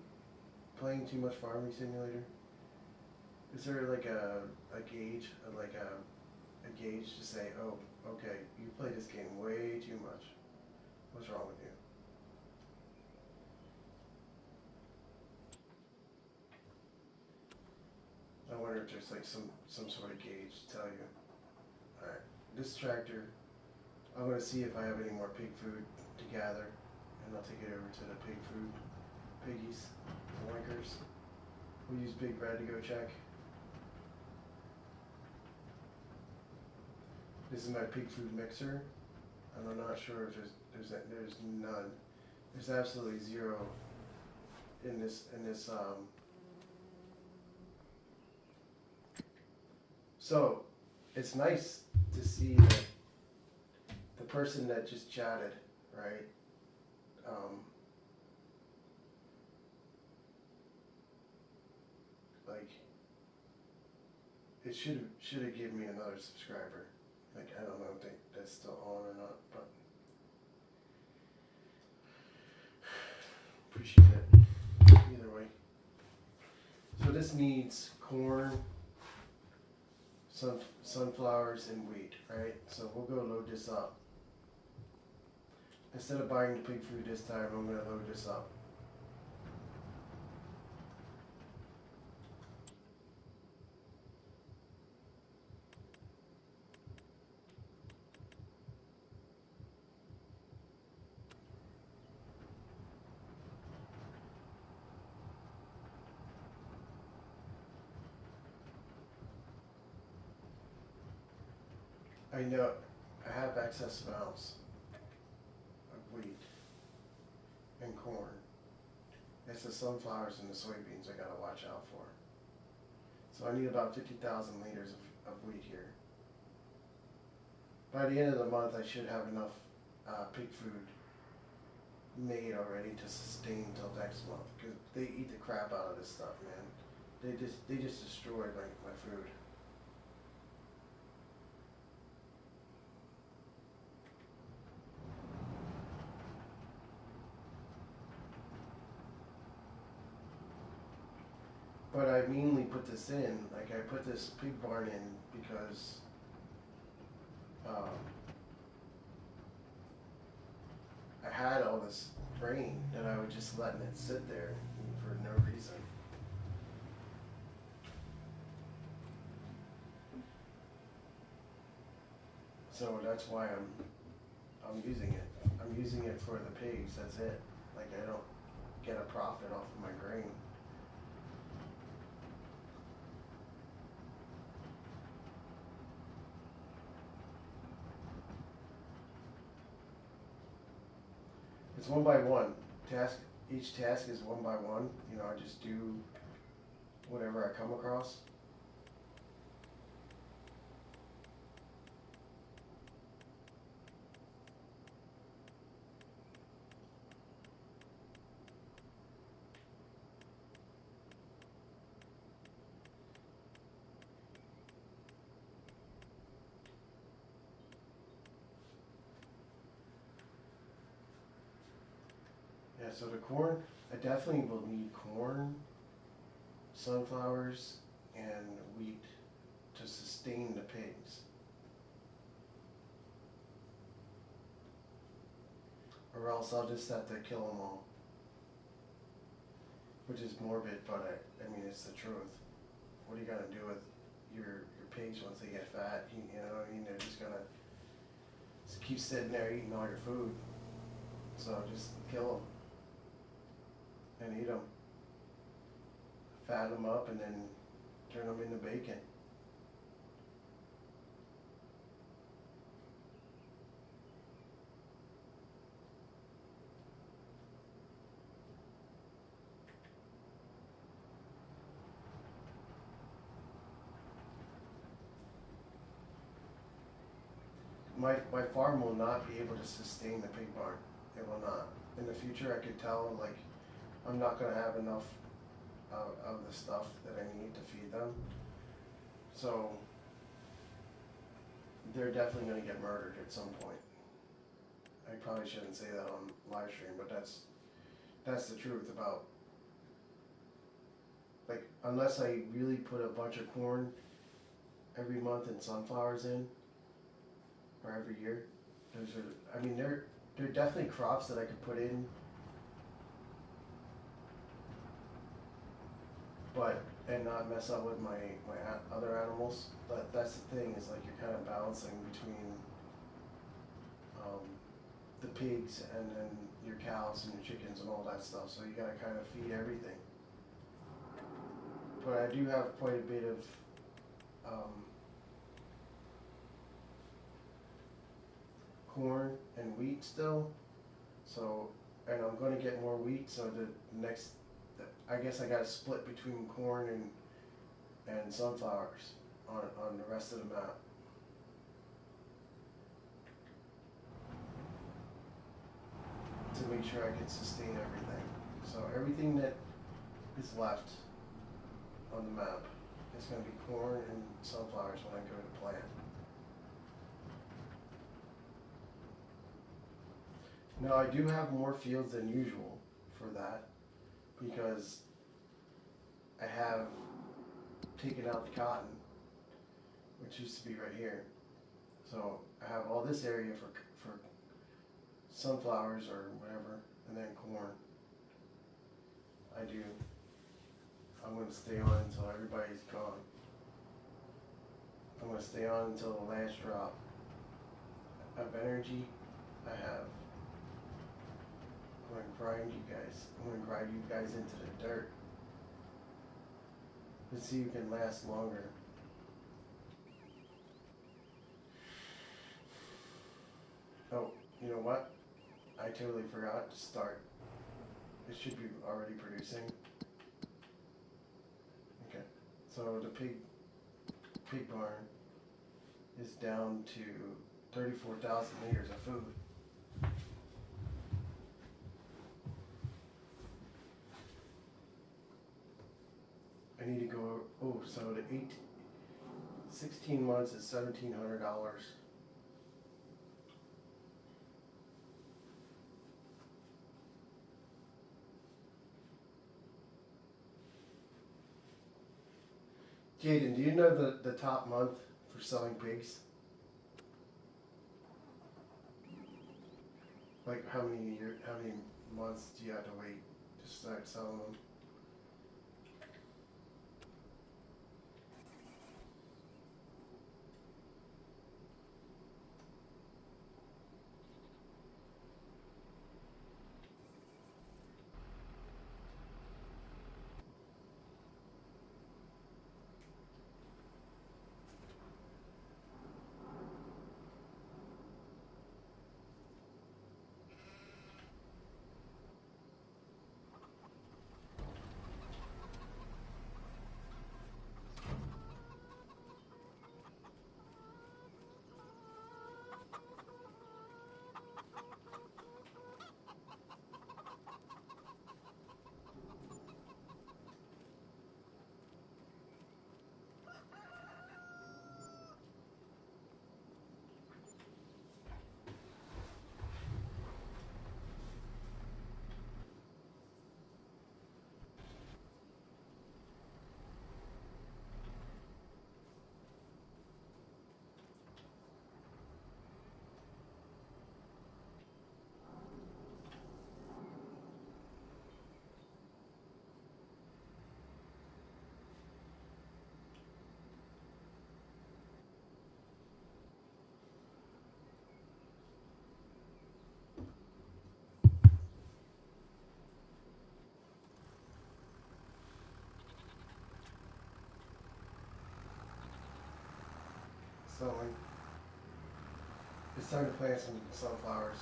Playing too much Farming Simulator? Is there like a gauge, like a gauge to say, oh, okay, you play this game way too much. What's wrong with you? I wonder if there's like some sort of gauge to tell you. Alright, this tractor, I'm gonna see if I have any more pig food to gather, and I'll take it over to the pig food, piggies, oinkers. We'll use Big Red to go check. This is my pig food mixer, and I'm not sure if there's none. There's absolutely zero in this. So it's nice to see that the person that just chatted, right? Um, like it should have given me another subscriber. Like I don't know if that's still on or not, but appreciate it either way. So this needs corn, sunflowers, and wheat, right? So we'll go load this up. Instead of buying the pig food this time, I'm gonna load this up. I know I have excess amounts of wheat and corn. It's the sunflowers and the soybeans I gotta watch out for. So I need about 50,000 liters of wheat here. By the end of the month, I should have enough pig food made already to sustain till next month. Because they eat the crap out of this stuff, man. They just destroy my food. But I mainly put this in, like I put this pig barn in because um, I had all this grain that I was just letting it sit there for no reason. So that's why I'm using it. I'm using it for the pigs. That's it. Like I don't get a profit off of my grain. It's one by one. Each task is one by one. You know, I just do whatever I come across. Yeah, so the corn, I definitely will need corn, sunflowers, and wheat to sustain the pigs. Or else I'll just have to kill them all. Which is morbid, but I mean, it's the truth. What are you gonna do with your pigs once they get fat? You know what I mean? They're just gonna just keep sitting there eating all your food. So just kill them and eat them. Fat them up and then turn them into bacon. My farm will not be able to sustain the pig barn. It will not. In the future, I could tell, like, I'm not going to have enough of the stuff that I need to feed them. So they're definitely going to get murdered at some point. I probably shouldn't say that on live stream, but that's the truth about, like, unless I really put a bunch of corn every month and sunflowers in, or every year. Those are, I mean, they're definitely crops that I could put in, but and not mess up with my other animals. But that's the thing, is like you're kind of balancing between um, the pigs and then your cows and your chickens and all that stuff. So you gotta kind of feed everything. But I do have quite a bit of um, corn and wheat still. So, and I'm going to get more wheat. So the next, I guess I got to split between corn and sunflowers on the rest of the map. To make sure I can sustain everything. So everything that is left on the map is going to be corn and sunflowers when I go to plant. Now I do have more fields than usual for that because I have taken out the cotton, which used to be right here. So I have all this area for sunflowers or whatever, and then corn. I do. I'm going to stay on until everybody's gone. I'm going to stay on until the last drop of energy I have. I'm going to grind you guys. I'm going to grind you guys into the dirt. Let's see who can last longer. Oh, you know what? I totally forgot to start. It should be already producing. Okay. So the pig barn is down to 34,000 liters of food. I need to go, oh, so the 16 months is $1,700. Jaden, do you know the top month for selling pigs? Like how many months do you have to wait to start selling them? Selling. It's time to plant some sunflowers.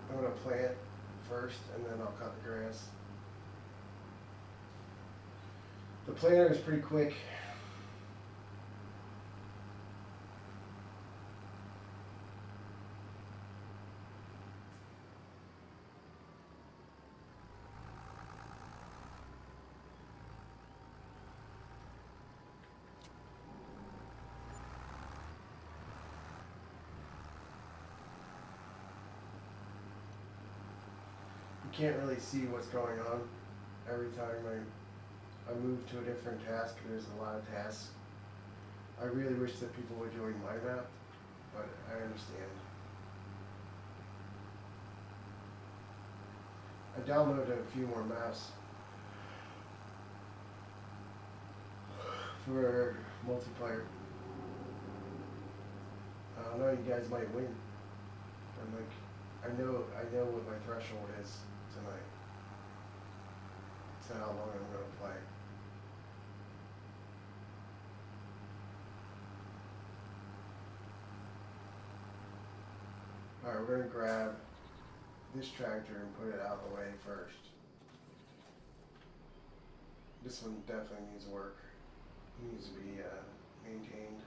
I'm gonna plant first and then I'll cut the grass. The planter is pretty quick. You can't really see what's going on every time I move to a different task. There's a lot of tasks. I really wish that people would join my map, but I understand. I downloaded a few more maps for multiplayer. I don't know, you guys might win. I'm like, I know what my threshold is tonight. To how long I'm gonna play. Alright, we're gonna grab this tractor and put it out of the way first. This one definitely needs work. It needs to be maintained.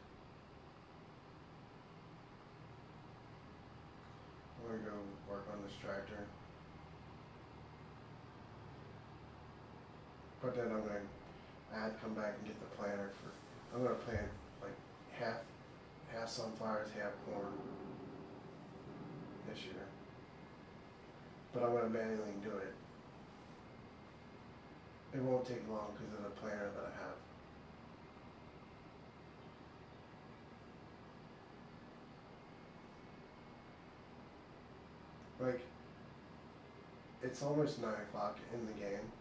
I'm gonna go work on this tractor. But then I'm gonna come back and get the planter for. I'm gonna plant like half sunflowers, half corn this year. But I'm gonna manually do it. It won't take long because of the planter that I have. Like, it's almost 9 o'clock in the game,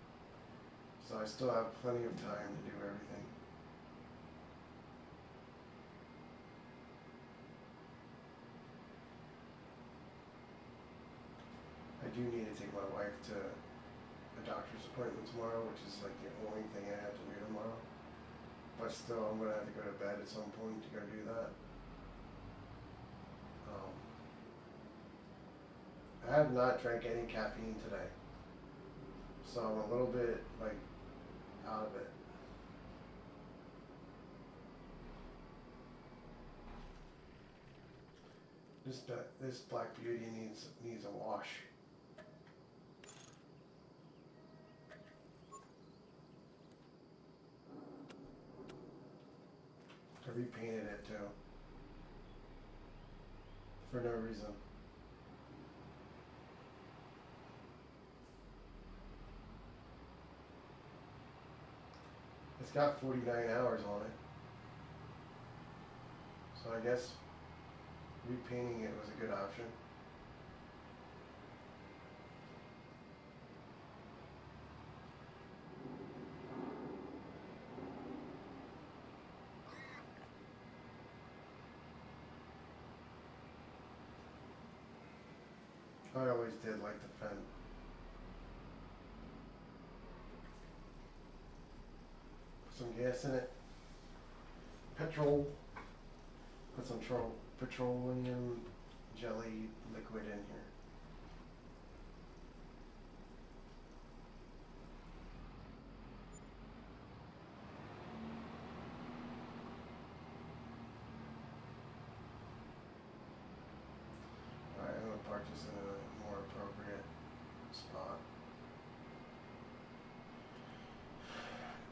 so I still have plenty of time to do everything. I do need to take my wife to a doctor's appointment tomorrow, which is like the only thing I have to do tomorrow. But still, I'm gonna have to go to bed at some point to go do that. Um, I have not drank any caffeine today, so I'm a little bit like out of it. This Black Beauty needs a wash. I repainted it too, for no reason. It's got 49 hours on it, so I guess repainting it was a good option. I always did like the Fendt. Put some gas in it. Petrol. Put some petroleum jelly liquid in here. Alright, I'm gonna park this in a more appropriate spot.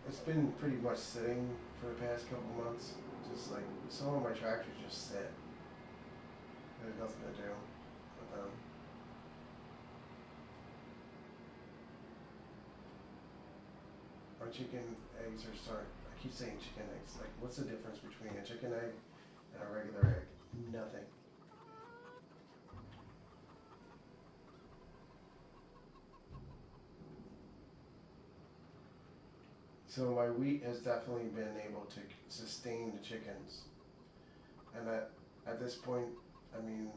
It's been pretty much sitting for the past couple months. Just like some of my tractors just sit. There's nothing to do with them. My chicken eggs are starting. I keep saying chicken eggs. Like, what's the difference between a chicken egg and a regular egg? Nothing. So my wheat has definitely been able to sustain the chickens. And at this point, I mean,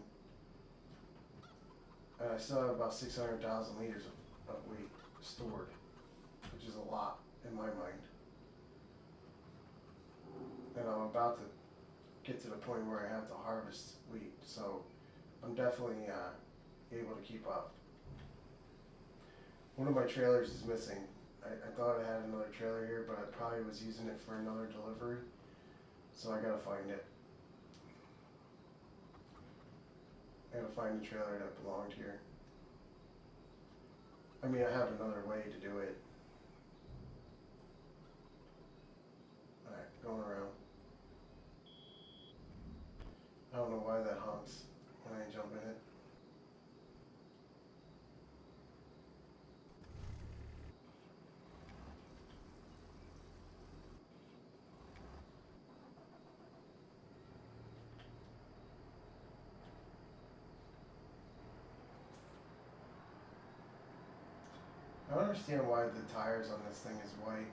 I still have about 600,000 liters of wheat stored, which is a lot in my mind. And I'm about to get to the point where I have to harvest wheat, so I'm definitely able to keep up. One of my trailers is missing. I thought I had another trailer here, but I probably was using it for another delivery. So I gotta find it. I gotta find the trailer that belonged here. I mean, I have another way to do it. Alright, going around. I don't know why that honks when I jump in it. I don't understand why the tires on this thing is white.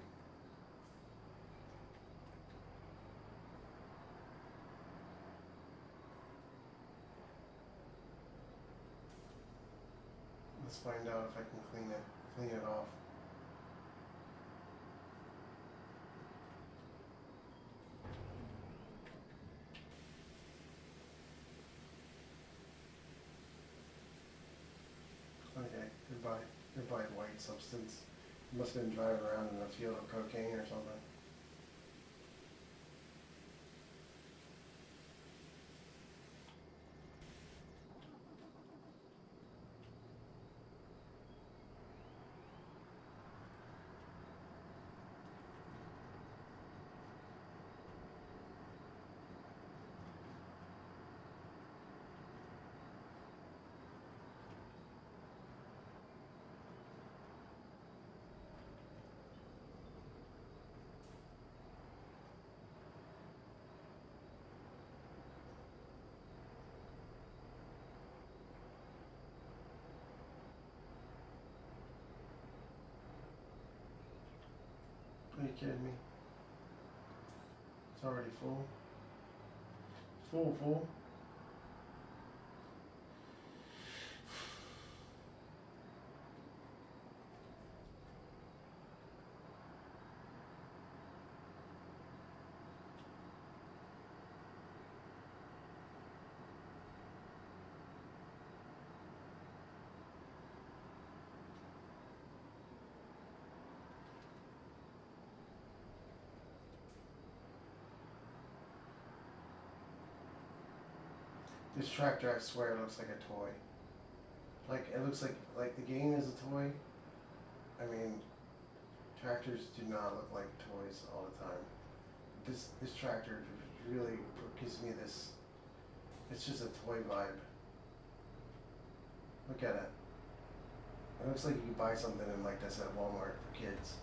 Let's find out if I can clean it off. Okay, goodbye white substance. Must have been driving around in a field of cocaine or something. Are you kidding me? It's already full. Full. This tractor, I swear, looks like a toy. Like, it looks like the game is a toy. I mean, tractors do not look like toys all the time. This tractor really gives me this, it's just a toy vibe. Look at it. It looks like you could buy something in like this at Walmart for kids.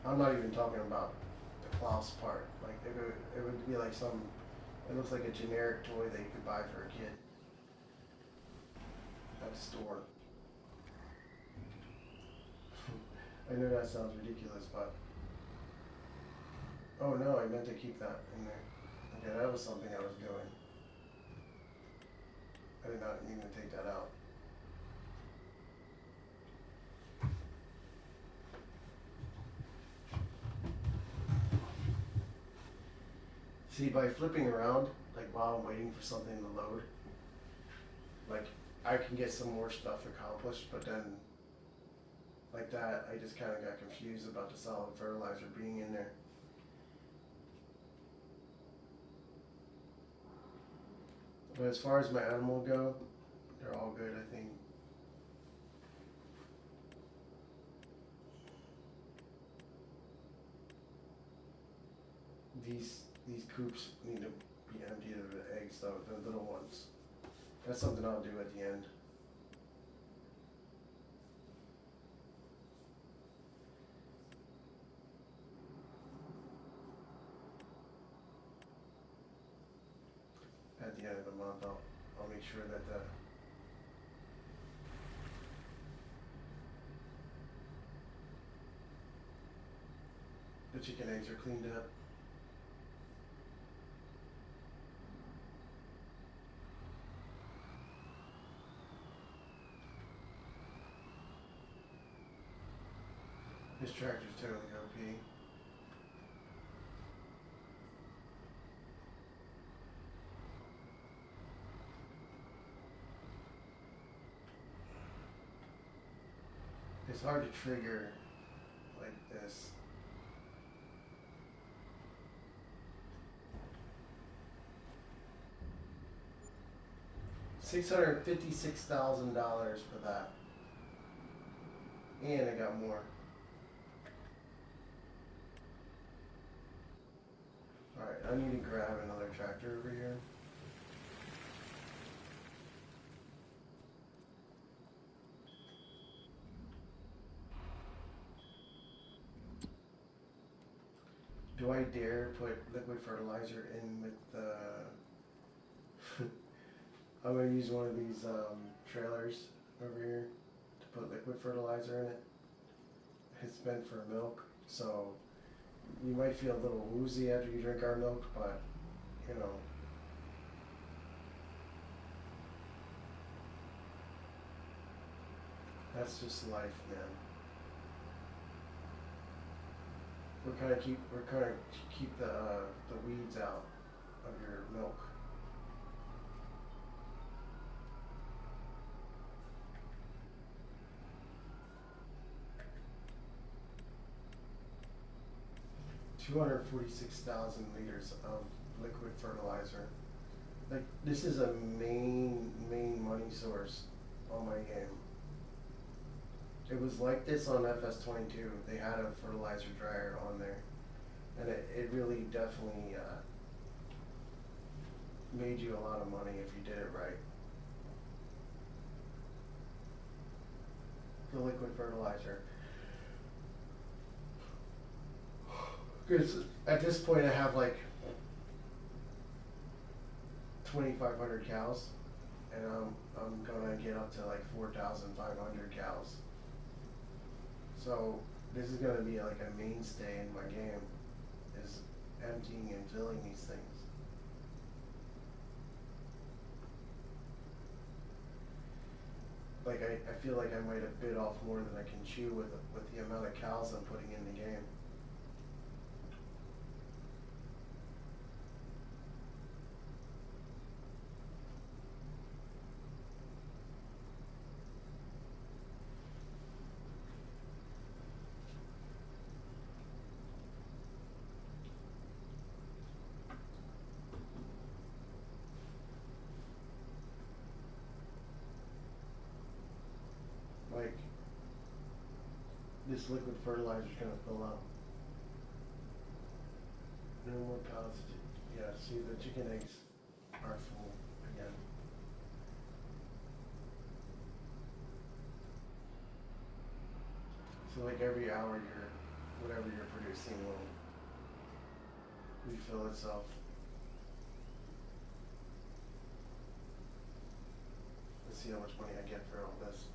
I'm not even talking about the Klaus part. Like, it would be like some, it looks like a generic toy that you could buy for a kid at the store. I know that sounds ridiculous, but oh no, I meant to keep that in there. Okay, that was something I was doing. I did not mean to take that out. See, by flipping around, like while I'm waiting for something to load, like I can get some more stuff accomplished, but then like that, I just kind of got confused about the solid fertilizer being in there. But as far as my animal go, they're all good, I think. These coops need to be emptied of the eggs, though, the little ones. That's something I'll do at the end. At the end of the month, I'll make sure that the chicken eggs are cleaned up. This tractor's totally OP. It's hard to trigger this. $656,000 for that. And I got more. Alright, I need to grab another tractor over here. Do I dare put liquid fertilizer in with the... I'm going to use one of these trailers over here to put liquid fertilizer in it. It's meant for milk, so you might feel a little woozy after you drink our milk, but, you know. That's just life, man. We're kind of keep the weeds out of your milk. $246,000 liters of liquid fertilizer. Like, this is a main money source on my game. It was like this on FS22. They had a fertilizer dryer on there, and it really definitely made you a lot of money if you did it right. The liquid fertilizer. Because at this point I have like 2,500 cows, and I'm gonna get up to like 4,500 cows. So this is gonna be like a mainstay in my game, is emptying and filling these things. Like I feel like I might have bit off more than I can chew with the amount of cows I'm putting in the game. Like, this liquid fertilizer is gonna fill up. No more cows. Yeah, see, the chicken eggs are full again. So like every hour whatever you're producing will refill itself. Let's see how much money I get for all this.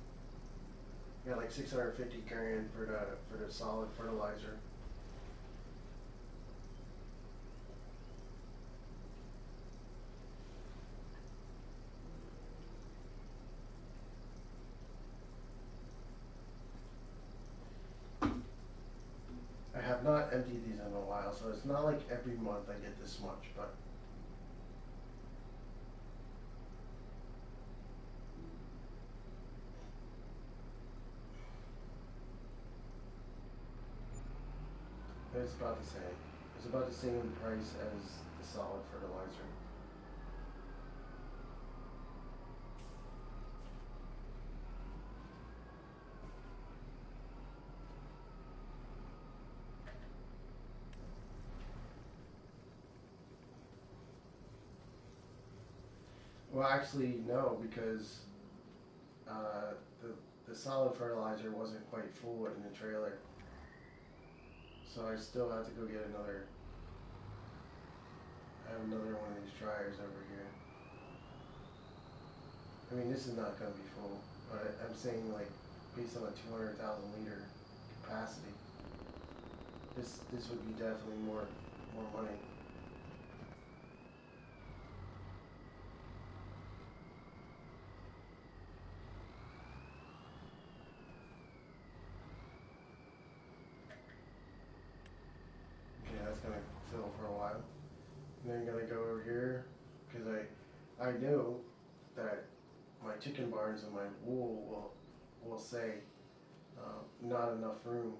I got like 650 grand for the solid fertilizer. I have not emptied these in a while, so it's not like every month I get this much, but it's about the same. It's about the same price as the solid fertilizer. Well, actually, no, because uh, the solid fertilizer wasn't quite full in the trailer, so I still have to go get another. I have another one of these dryers over here. I mean, this is not going to be full, but I'm saying like based on a 200,000 liter capacity, this would be definitely more money. Okay, that's gonna fill for a while. And then I'm gonna go over here because I know that my chicken barns and my wool will say not enough room.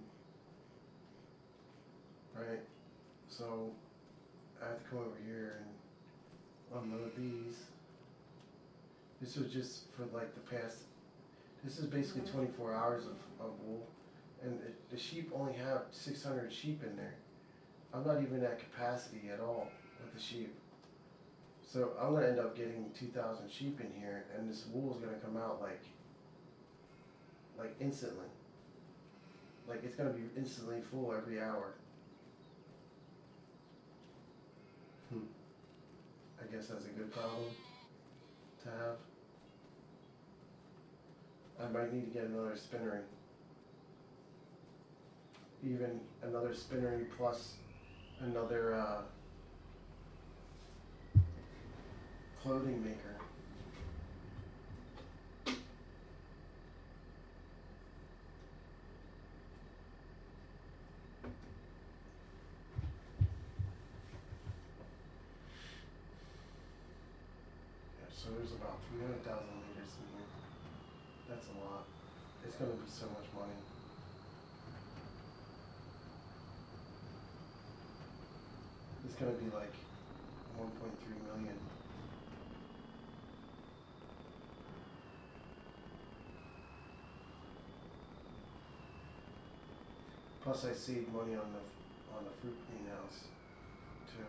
right? So I have to come over here and unload these. This was just for like the past, this is basically 24 hours of wool. And the sheep only have 600 sheep in there. I'm not even at capacity at all with the sheep. So I'm gonna end up getting 2,000 sheep in here, and this wool is gonna come out like instantly. Like it's gonna be instantly full every hour. Hmm. I guess that's a good problem to have. I might need to get another spinnery. Even another spinnery plus another clothing maker. Yeah, so there's about 300,000 liters in here. That's a lot. It's gonna be so much money. It's gonna be like 1.3 million. Plus I saved money on the fruit greenhouse too.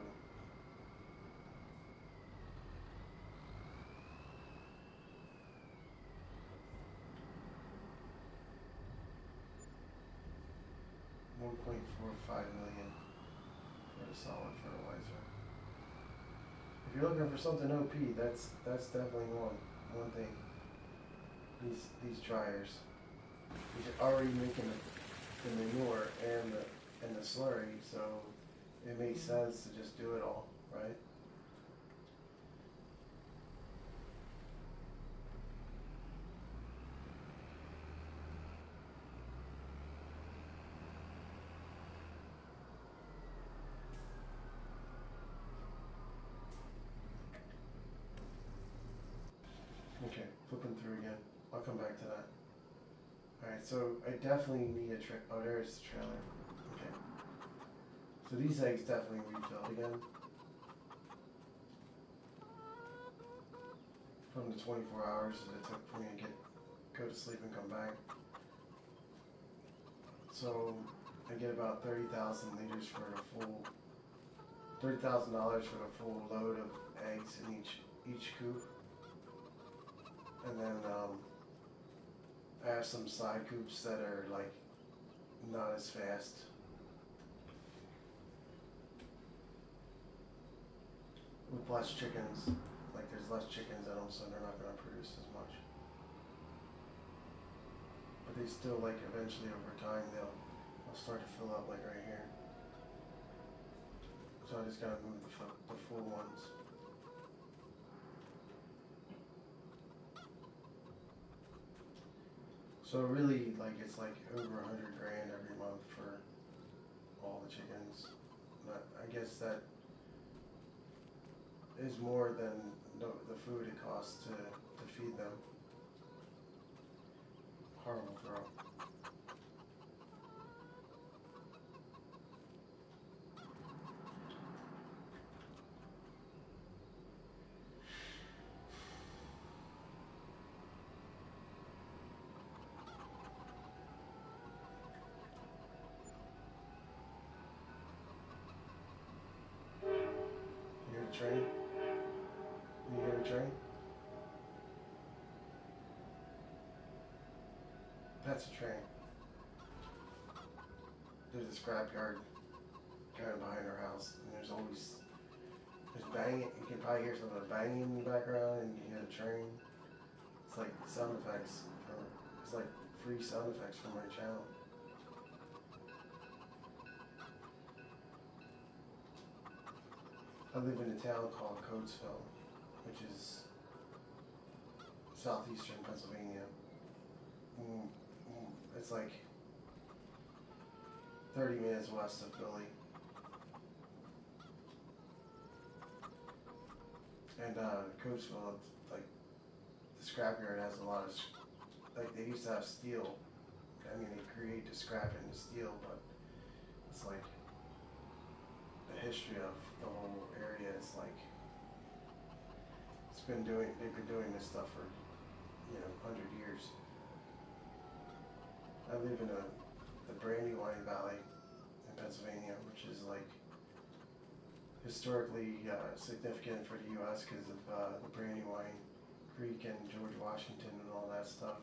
1.45 million for the solid fertilizer. If you're looking for something OP, that's definitely one thing. These dryers. These are already making the manure and the slurry, so it makes sense to just do it all, right? Okay, flipping through again. I'll come back to that. Alright, so I definitely need a oh, there's the trailer. Okay. So these eggs definitely refilled again. From the 24 hours that it took for me to go to sleep and come back. So I get about 30,000 liters for a full, $30,000 for a full load of eggs in each coop. And then I have some side coops that are like not as fast. With less chickens, like there's less chickens in them, so they're not going to produce as much. But they still, like, eventually over time they'll start to fill up, like right here. So I just gotta move the full ones. So really, like, it's like over 100 grand every month for all the chickens. I guess that is more than the food it costs to feed them. Horrible throw. You hear the train? You hear the train? That's a train. There's a scrapyard kind of behind our house, and there's banging. You can probably hear some of the banging in the background, and you can hear the train. It's like sound effects. It's like free sound effects from my channel. I live in a town called Coatesville, which is southeastern Pennsylvania. It's like 30 minutes west of Philly. And Coatesville, like the scrapyard has a lot of, like they used to have steel. I mean, they create the scrap into steel, but it's like the history of the whole area is like they've been doing this stuff for 100 years. I live in the Brandywine Valley in Pennsylvania, which is like historically significant for the U.S. because of the Brandywine Creek and George Washington and all that stuff.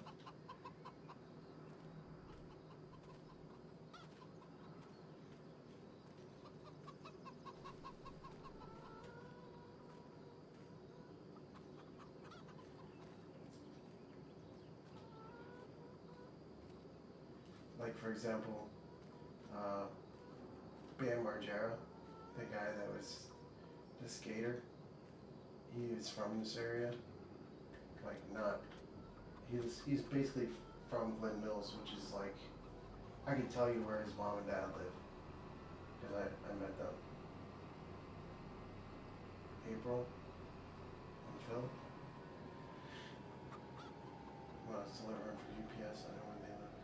Like for example, uh, Bam Margera, the guy that was the skater, he is from this area. Like not, he's basically from Glen Mills, which is like I can tell you where his mom and dad live because I met them. April and Phil. Well, it's delivering for UPS. I know where they live.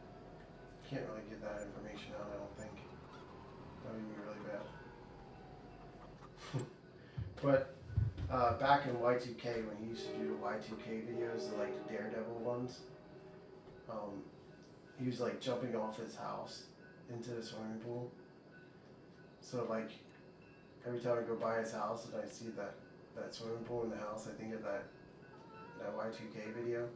Can't really get that information out. I don't think that would be really bad. But back in Y2K, when he used to do the Y2K videos, like the Daredevil ones, um, he was like jumping off his house into the swimming pool. So like every time I go by his house and I see that swimming pool in the house, I think of that Y2K video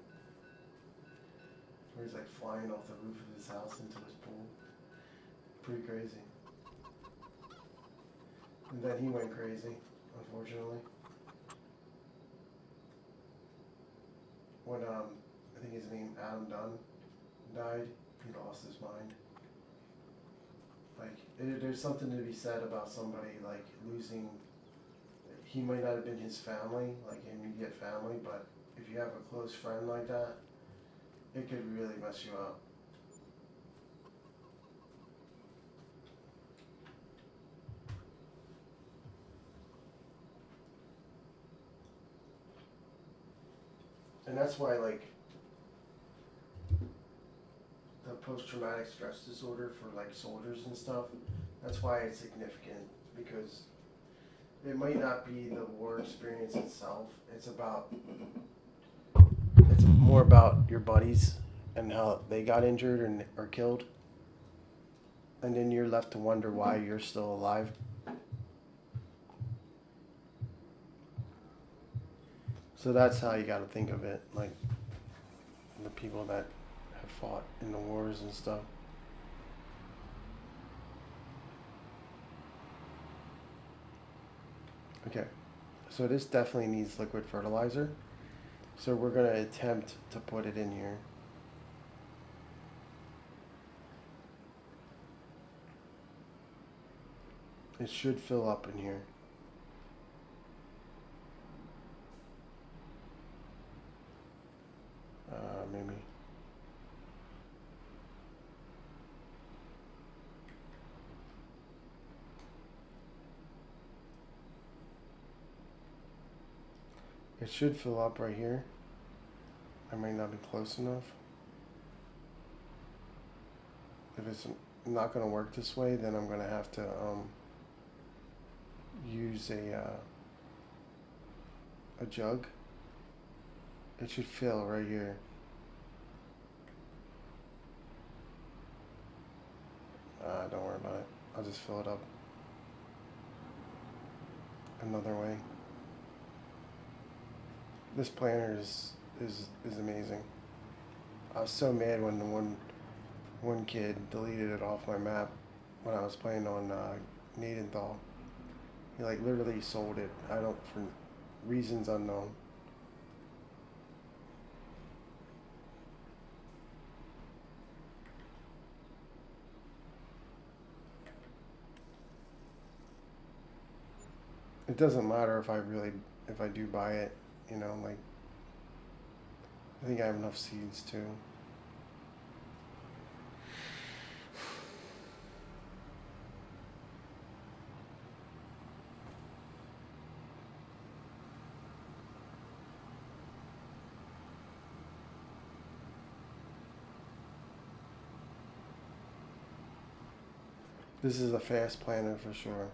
where he's like flying off the roof of his house into his pool. Pretty crazy. And then he went crazy, unfortunately. When I think his name Adam Dunn died, he lost his mind. Like there's something to be said about somebody like losing. He might not have been his family, like immediate family, but if you have a close friend like that, it could really mess you up. And that's why like the post-traumatic stress disorder for like soldiers and stuff, that's why it's significant because it might not be the war experience itself. It's more about your buddies and how they got injured and or killed, and then you're left to wonder why you're still alive. So that's how you got to think of it, like the people that have fought in the wars and stuff. Okay, so this definitely needs liquid fertilizer. So we're going to attempt to put it in here. It should fill up in here. Maybe. It should fill up right here. I might not be close enough. If it's not going to work this way, then I'm going to have to use a jug. It should fill right here. Don't worry about it. I'll just fill it up another way. This planner is amazing. I was so mad when the one kid deleted it off my map when I was playing on Nadenthal. He like literally sold it. I don't for reasons unknown. It doesn't matter if I do buy it, like I think I have enough seeds too. This is a fast planter for sure.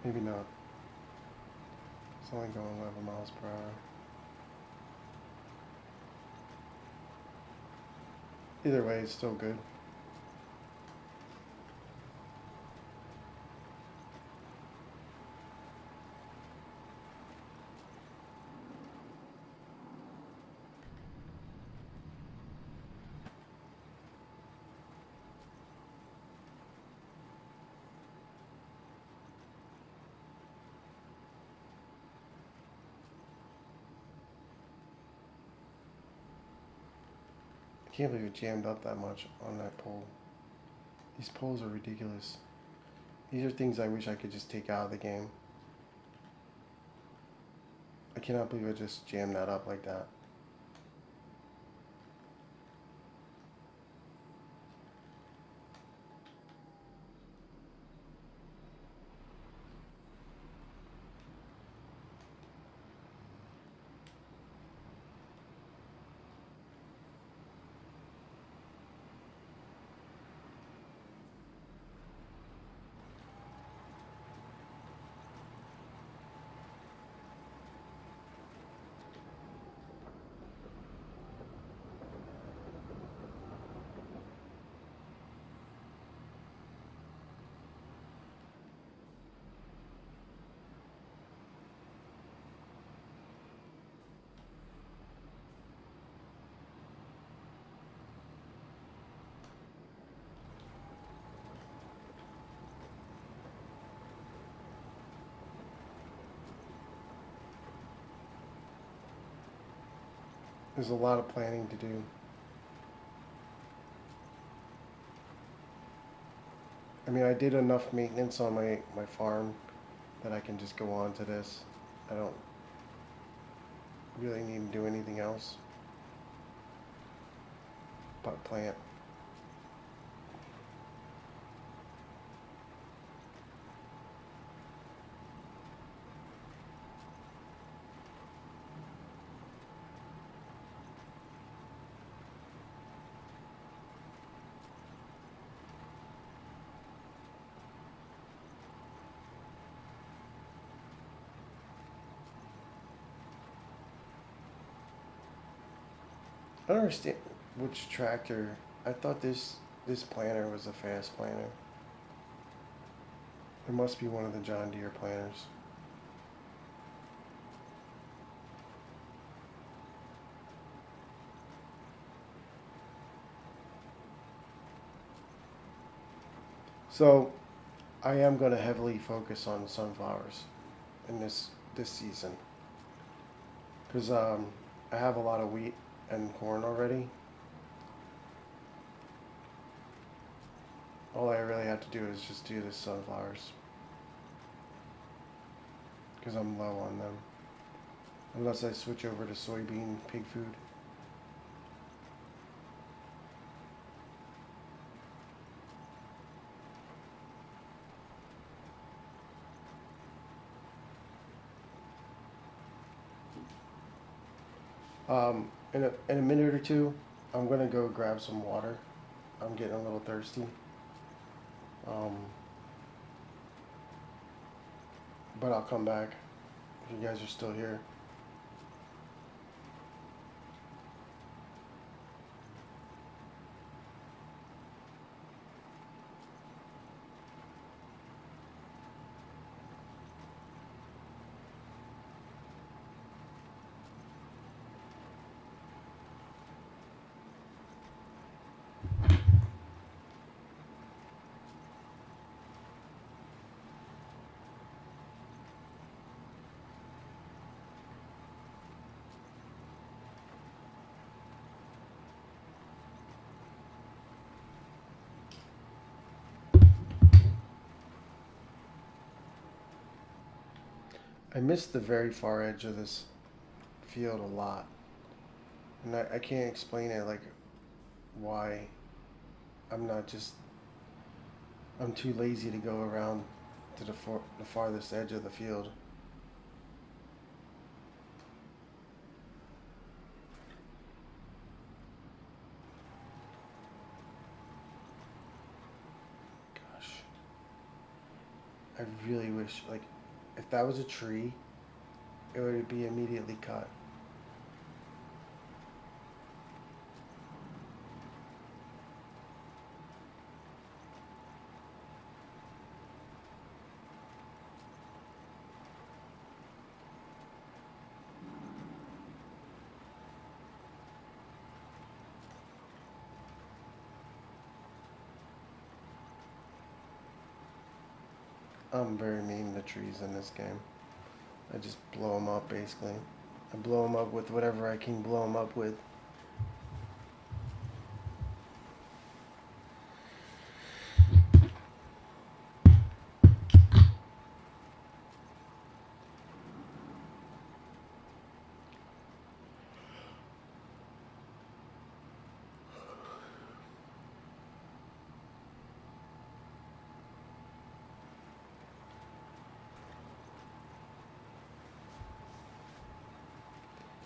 Maybe not. It's only going 11 miles per hour. Either way, it's still good. I can't believe it jammed up that much on that pole. These poles are ridiculous. These are things I wish I could just take out of the game. I cannot believe I just jammed that up like that. There's a lot of planning to do. I mean, I did enough maintenance on my farm that I can just go on to this. I don't really need to do anything else but plant. I don't understand which tractor. I thought this planter was a fast planter. It must be one of the John Deere planters. So I am going to heavily focus on sunflowers in this season because I have a lot of wheat and corn already. All I really have to do is just do the sunflowers because I'm low on them. Unless I switch over to soybean pig food. In a minute or two, I'm gonna go grab some water. I'm getting a little thirsty. Um, but I'll come back if you guys are still here. I missed the very far edge of this field a lot, and I can't explain it. Like why I'm not just I'm too lazy to go around to the farthest edge of the field. Gosh. I really wish, like, if that was a tree, it would be immediately cut. I'm very mean to trees in this game. I just blow them up, basically. I blow them up with whatever I can blow them up with.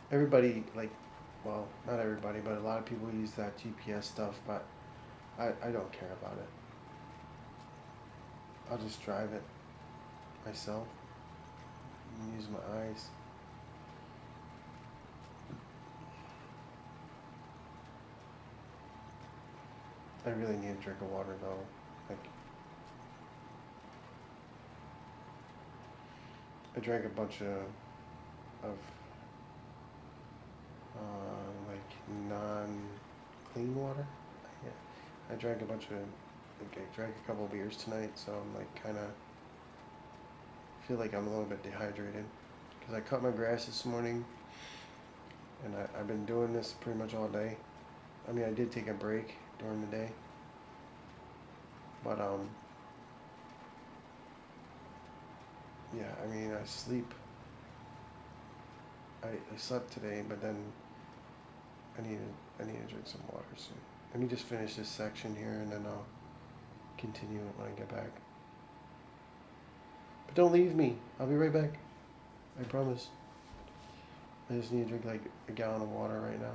Everybody, like, well, not everybody, but a lot of people use that GPS stuff, but I don't care about it. I'll just drive it myself and use my eyes. I really need a drink of water though. Like, I drank a bunch of like non-clean water. Yeah, I drank a bunch of. Like, I drank a couple of beers tonight, so I'm like kind of feel like I'm a little bit dehydrated because I cut my grass this morning, and I've been doing this pretty much all day. I mean, I did take a break during the day, but yeah. I mean, I sleep. I slept today, but then I need I need to drink some water soon. Let me just finish this section here, and then I'll continue it when I get back. But don't leave me. I'll be right back. I promise. I just need to drink like a gallon of water right now.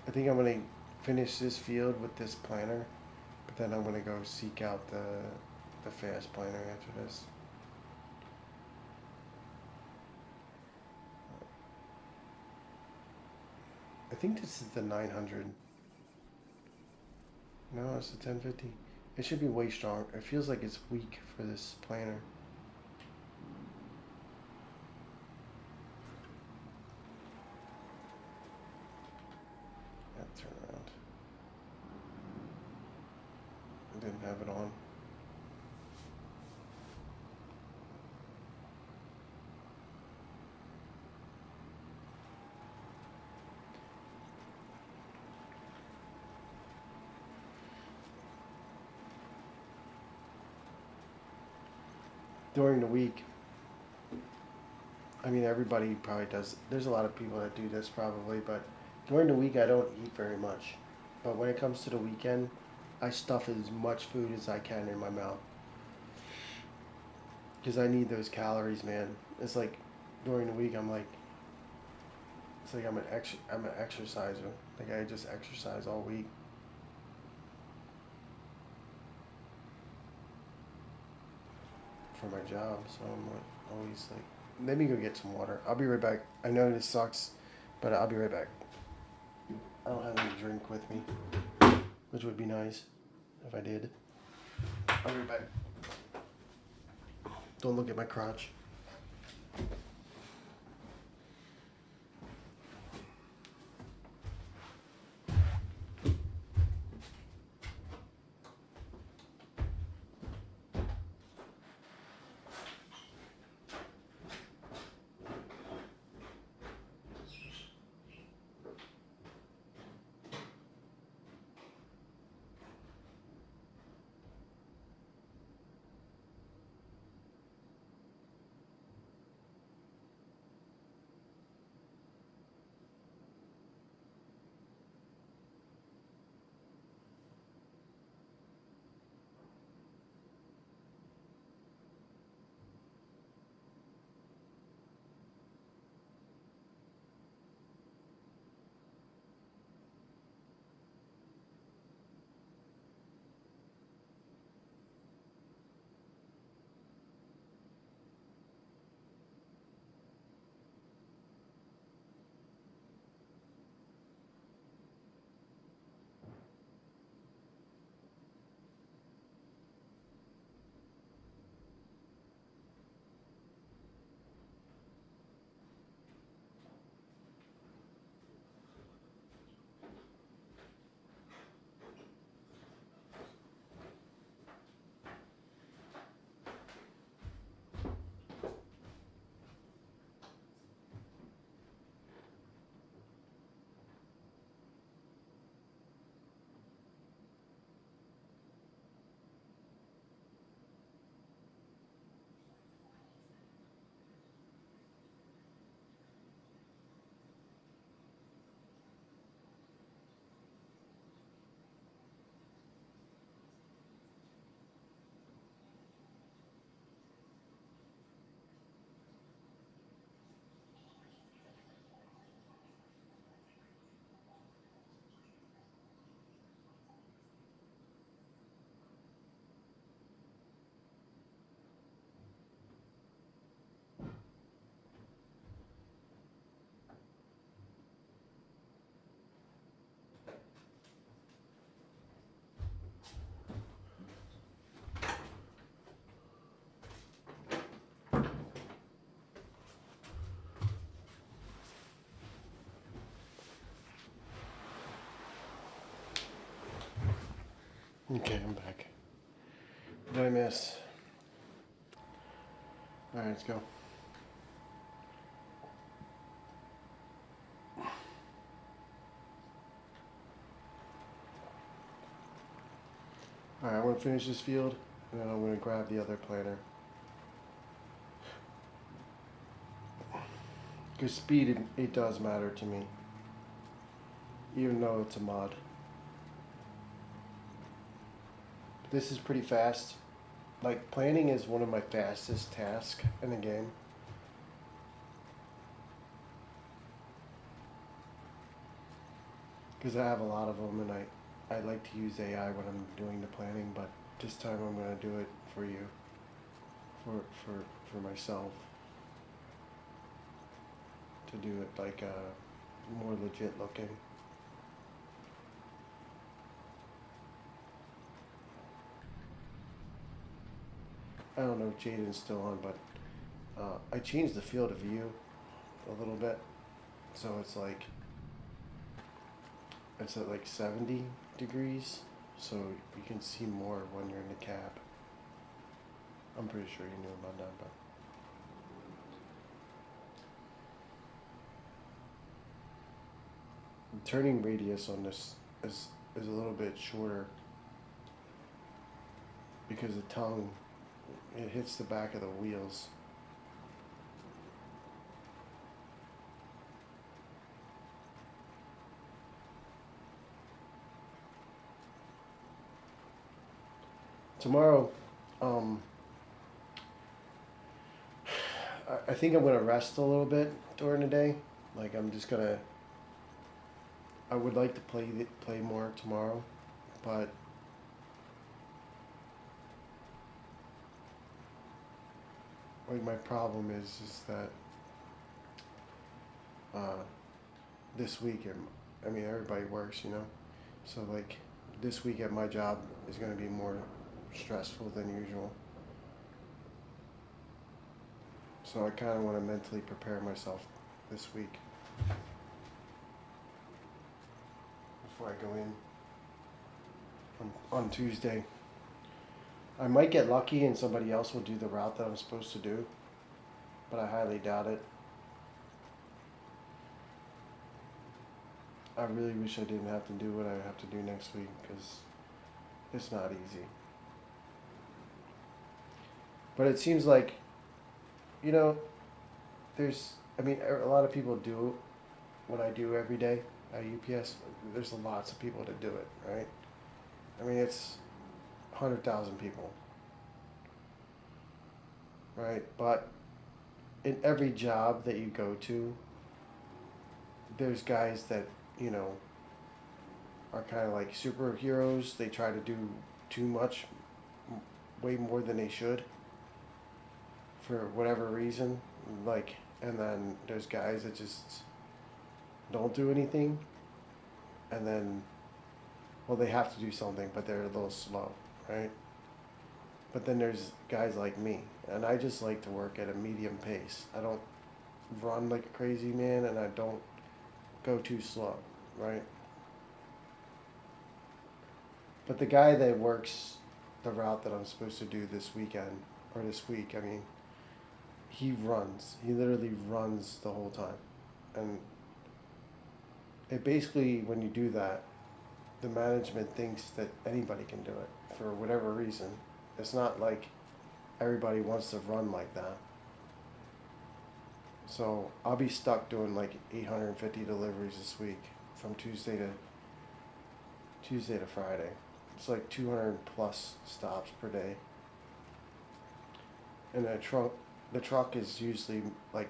I think I'm gonna finish this field with this planter, but then I'm gonna go seek out the fast planter after this. I think this is the 900. No, it's the 1050. It should be way strong. It feels like it's weak for this planter. Yeah, turn around. I didn't have it on. During the week, I mean, everybody probably does. There's a lot of people that do this probably, but during the week, I don't eat very much. But when it comes to the weekend, I stuff as much food as I can in my mouth because I need those calories, man. It's like during the week, I'm like, it's like I'm an exerciser. Like I just exercise all week for my job, so I'm like always like, let me go get some water. I'll be right back. I know this sucks, but I'll be right back. I don't have any drink with me, which would be nice if I did. I'll be right back. Don't look at my crotch. Okay, I'm back. What did I miss? Alright, let's go. Alright, I want to finish this field, and then I'm going to grab the other planter. Because speed, it does matter to me. Even though it's a mod. This is pretty fast. Like, planting is one of my fastest tasks in the game. Because I have a lot of them, and I like to use AI when I'm doing the planning, but this time I'm going to do it for you. For myself. To do it like more legit looking. I don't know if Jaden's still on, but I changed the field of view a little bit, so it's at like 70 degrees, so you can see more when you're in the cab. I'm pretty sure you knew about that, but the turning radius on this is a little bit shorter because the tongue, it hits the back of the wheels. Tomorrow, um, I think I'm gonna rest a little bit during the day. Like I'm just gonna. I would like to play more tomorrow, but like my problem is that uh, this week, I mean everybody works, you know. So like this week at my job is gonna be more stressful than usual. So I kind of want to mentally prepare myself this week before I go in on Tuesday. I might get lucky and somebody else will do the route that I'm supposed to do, but I highly doubt it. I really wish I didn't have to do what I have to do next week because it's not easy. But it seems like, you know, I mean, a lot of people do what I do every day at UPS. There's lots of people to do it, right? I mean, it's 100,000 people, right? But in every job that you go to, there's guys that, you know, are kind of like superheroes. They try to do too much, way more than they should, for whatever reason. Like, and then there's guys that just don't do anything, and then, well, they have to do something, but they're a little slow, right? But then there's guys like me, and I just like to work at a medium pace. I don't run like a crazy man, and I don't go too slow, right? But the guy that works the route that I'm supposed to do this weekend, or this week, I mean, he runs. He literally runs the whole time. And it basically, when you do that, the management thinks that anybody can do it for whatever reason. It's not like everybody wants to run like that. So I'll be stuck doing like 850 deliveries this week from Tuesday to Friday. It's like 200 plus stops per day. And the truck is usually like,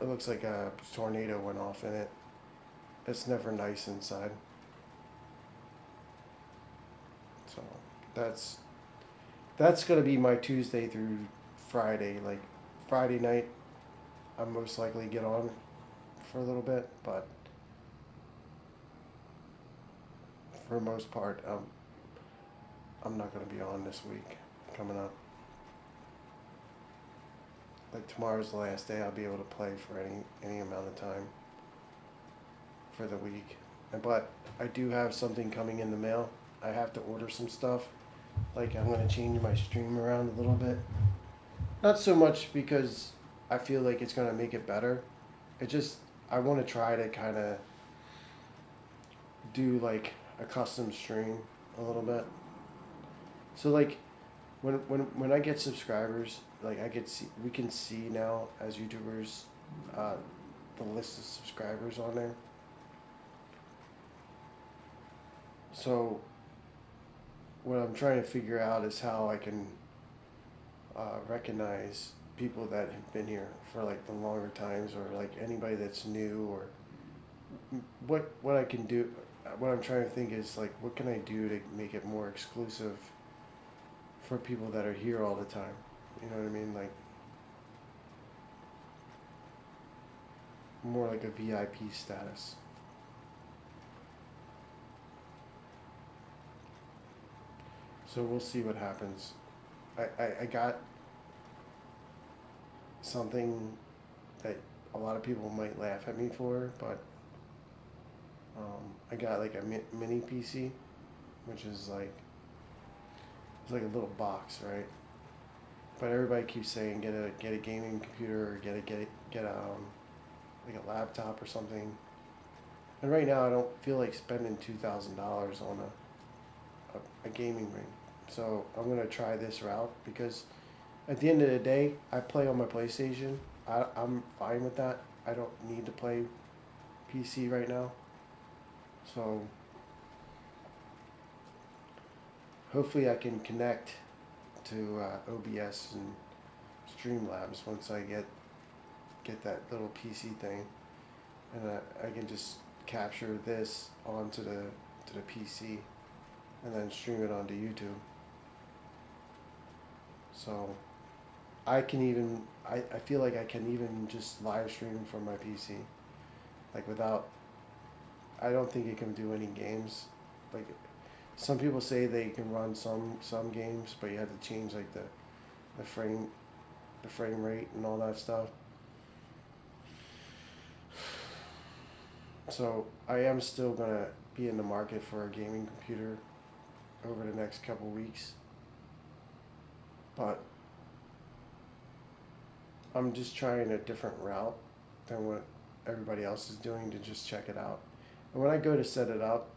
it looks like a tornado went off in it. It's never nice inside. So that's that's gonna be my Tuesday through Friday. Like Friday night, I most likely get on for a little bit, but for the most part, I'm not gonna be on this week coming up. Like tomorrow's the last day I'll be able to play for any amount of time for the week. But I do have something coming in the mail. I have to order some stuff, Like I'm gonna change my stream around a little bit. Not so much because I feel like it's gonna make it better. It just I want to try to kind of do like a custom stream a little bit. So like when I get subscribers, like I get see we can see now as YouTubers uh, the list of subscribers on there. So what I'm trying to figure out is how I can recognize people that have been here for like the longer times, or like anybody that's new, or what I can do. What I'm trying to think is like, what can I do to make it more exclusive for people that are here all the time? You know what I mean? Like more like a VIP status. So we'll see what happens. I got something that a lot of people might laugh at me for, but I got like a mini PC, which is like it's like a little box, right? But everybody keeps saying get a gaming computer, or get like a laptop or something. And right now I don't feel like spending $2,000 on a gaming ring. So I'm gonna try this route because at the end of the day, I play on my PlayStation. I'm fine with that. I don't need to play PC right now. So hopefully I can connect to OBS and Streamlabs once I get that little PC thing, and I can just capture this onto the PC and then stream it onto YouTube. So I feel like I can even just live stream from my PC, like without. I don't think it can do any games. Like some people say they can run some games, but you have to change like the frame the frame rate and all that stuff. So I am still gonna be in the market for a gaming computer over the next couple weeks, but I'm just trying a different route than what everybody else is doing to just check it out. And when I go to set it up,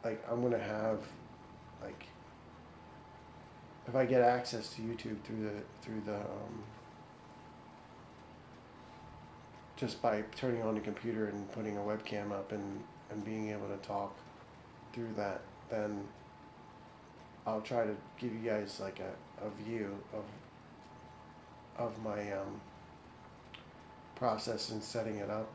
like I'm gonna have like if I get access to YouTube through the just by turning on the computer and putting a webcam up and being able to talk through that, then I'll try to give you guys like a view of my process in setting it up.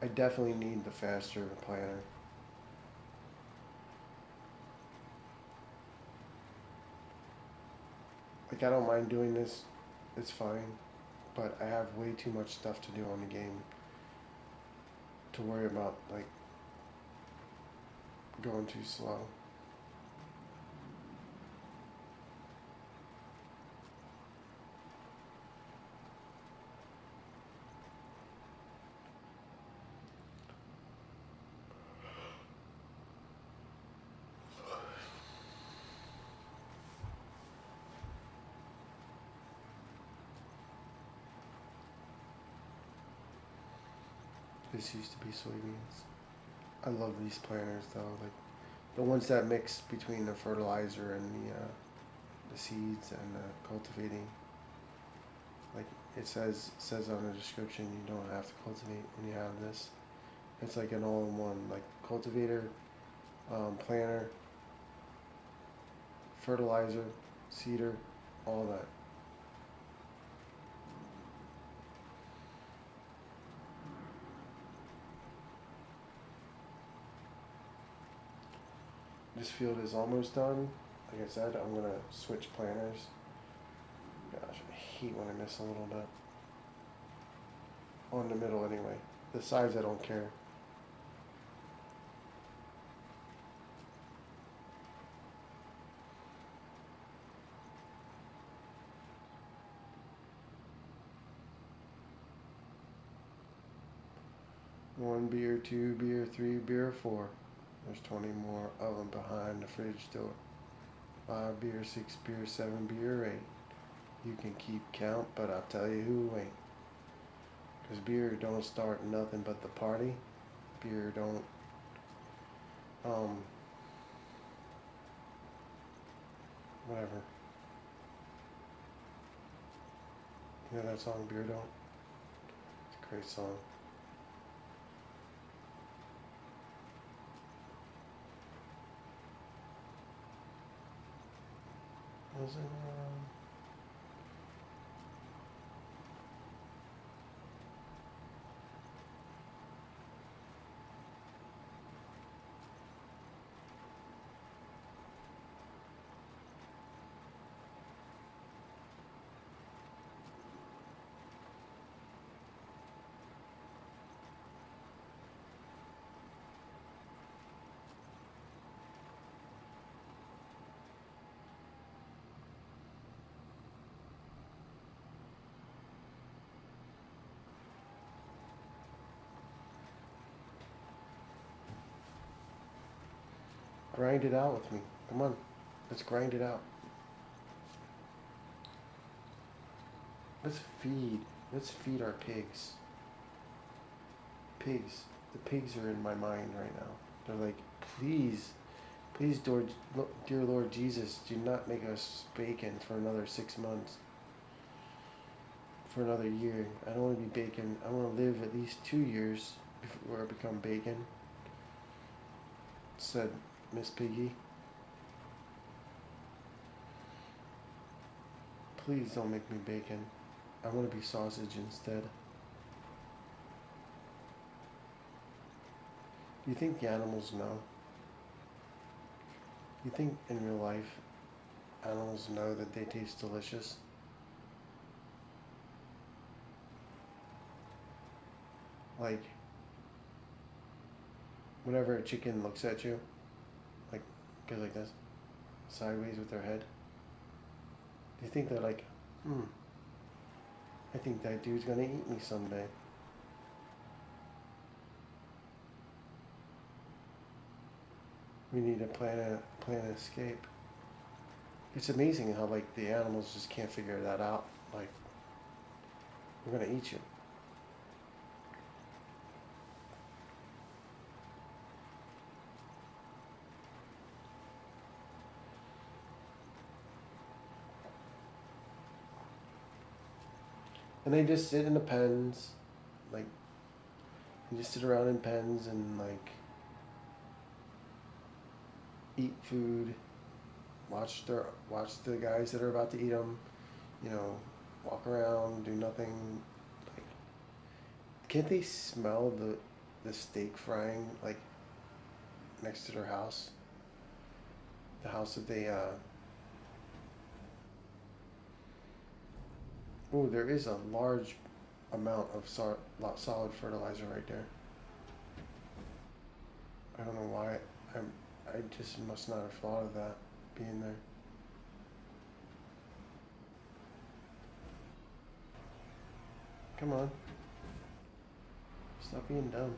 I definitely need the faster planner. Like I don't mind doing this, it's fine, but I have way too much stuff to do on the game to worry about like going too slow. This used to be soybeans. I love these planters though, like the ones that mix between the fertilizer and the seeds and the cultivating. Like it says on the description, you don't have to cultivate when you have this. It's like an all-in-one, like cultivator, planter, fertilizer, seeder, all that. This field is almost done. Like I said, I'm gonna switch planters. Gosh, I hate when I miss a little bit. On the middle anyway. The sides I don't care. One beer, two beer, three beer, four. There's 20 more of them behind the fridge door. 5 beer, 6 beer, 7 beer, 8. You can keep count, but I'll tell you who ain't. 'Cause beer don't start nothing but the party. Beer don't, um, whatever. You know that song, Beer Don't? It's a great song. Was it, grind it out with me. Come on, let's grind it out. Let's feed. Let's feed our pigs. Pigs. The pigs are in my mind right now. They're like, please, please, dear Lord Jesus, do not make us bacon for another 6 months, for another year. I don't want to be bacon. I want to live at least 2 years before I become bacon, said Miss Piggy. Please don't make me bacon. I want to be sausage instead. Do you think the animals know? You think in real life animals know that they taste delicious? Like, whenever a chicken looks at you, like, goes like this, sideways with their head, do you think they're like, I think that dude's gonna eat me someday? We need to plan an escape. It's amazing how, like, the animals just can't figure that out. Like, we're gonna eat you. And they just sit in the pens, like, they just sit around in pens and, like, eat food, watch the guys that are about to eat them, you know, walk around, do nothing. Like, can't they smell the steak frying, like, next to their house? The house that they oh, there is a large amount of solid fertilizer right there. I don't know why. I just must not have thought of that being there. Come on, stop being dumb.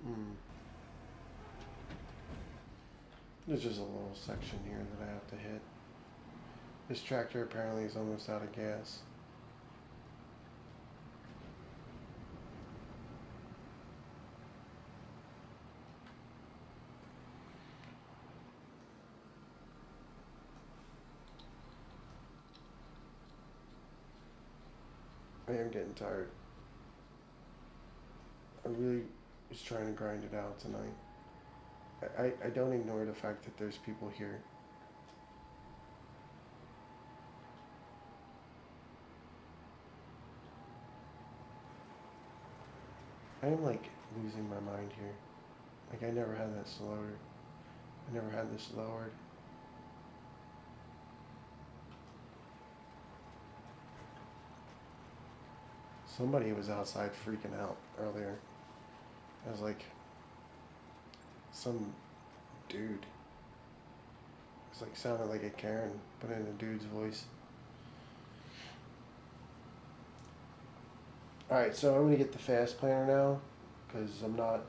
Mm. There's just a little section here that I have to hit. This tractor apparently is almost out of gas. I am getting tired. I really was trying to grind it out tonight. I don't ignore the fact that there's people here. I am like losing my mind here. Like, I never had that slowed. I never had this lowered. Somebody was outside freaking out earlier. It was like some dude. It's like sounded like a Karen, but in a dude's voice. All right, so I'm gonna get the fast planner now, because I'm not.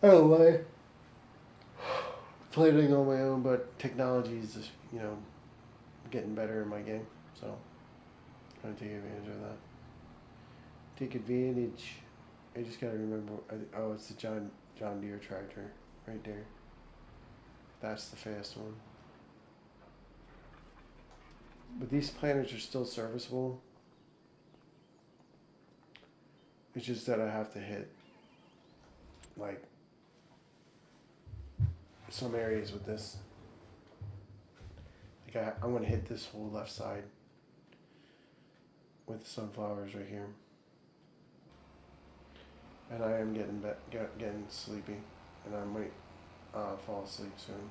Oh, way. Planning on my own, but technology is just, getting better in my game, so I'm gonna take advantage of that. Take advantage. I just gotta remember. Oh, it's the John Deere tractor right there. That's the fast one. But these planners are still serviceable. It's just that I have to hit like some areas with this. Like I'm gonna hit this whole left side with the sunflowers right here, and I am getting sleepy, and I might fall asleep soon.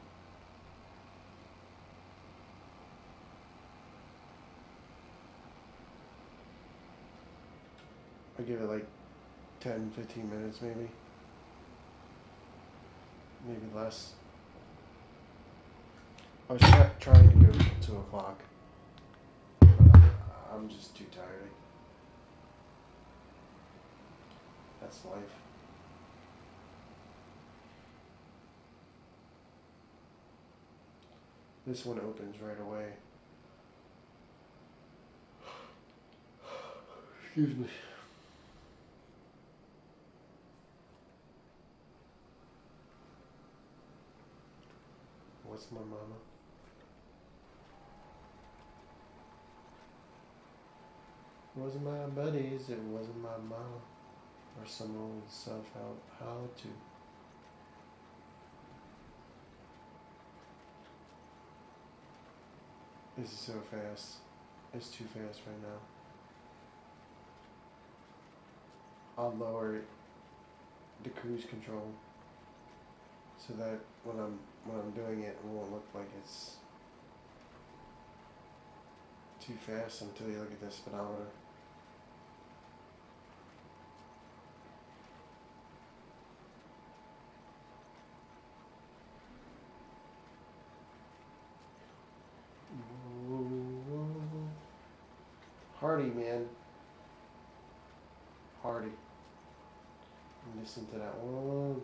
I give it like 10, 15 minutes maybe, maybe less. I was trying to go till 2 o'clock. I'm just too tired. That's life. This one opens right away. Excuse me. What's my mama? It wasn't my buddies, it wasn't my mama. Or some old self out how to. This is so fast. It's too fast right now. I'll lower the cruise control so that when I'm doing it, it won't look like it's too fast until you look at the speedometer. Hardy, man. Hardy. Listen to that one.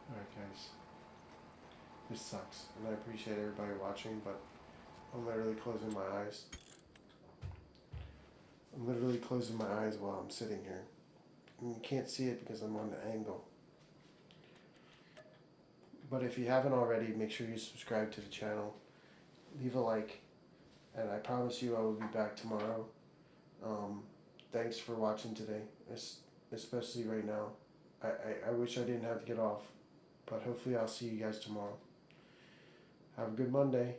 Alright, guys. This sucks, and I appreciate everybody watching, but I'm literally closing my eyes. I'm literally closing my eyes while I'm sitting here. And you can't see it because I'm on the angle. But if you haven't already, make sure you subscribe to the channel. Leave a like. And I promise you I will be back tomorrow. Thanks for watching today, especially right now. I wish I didn't have to get off, but hopefully I'll see you guys tomorrow. Have a good Monday.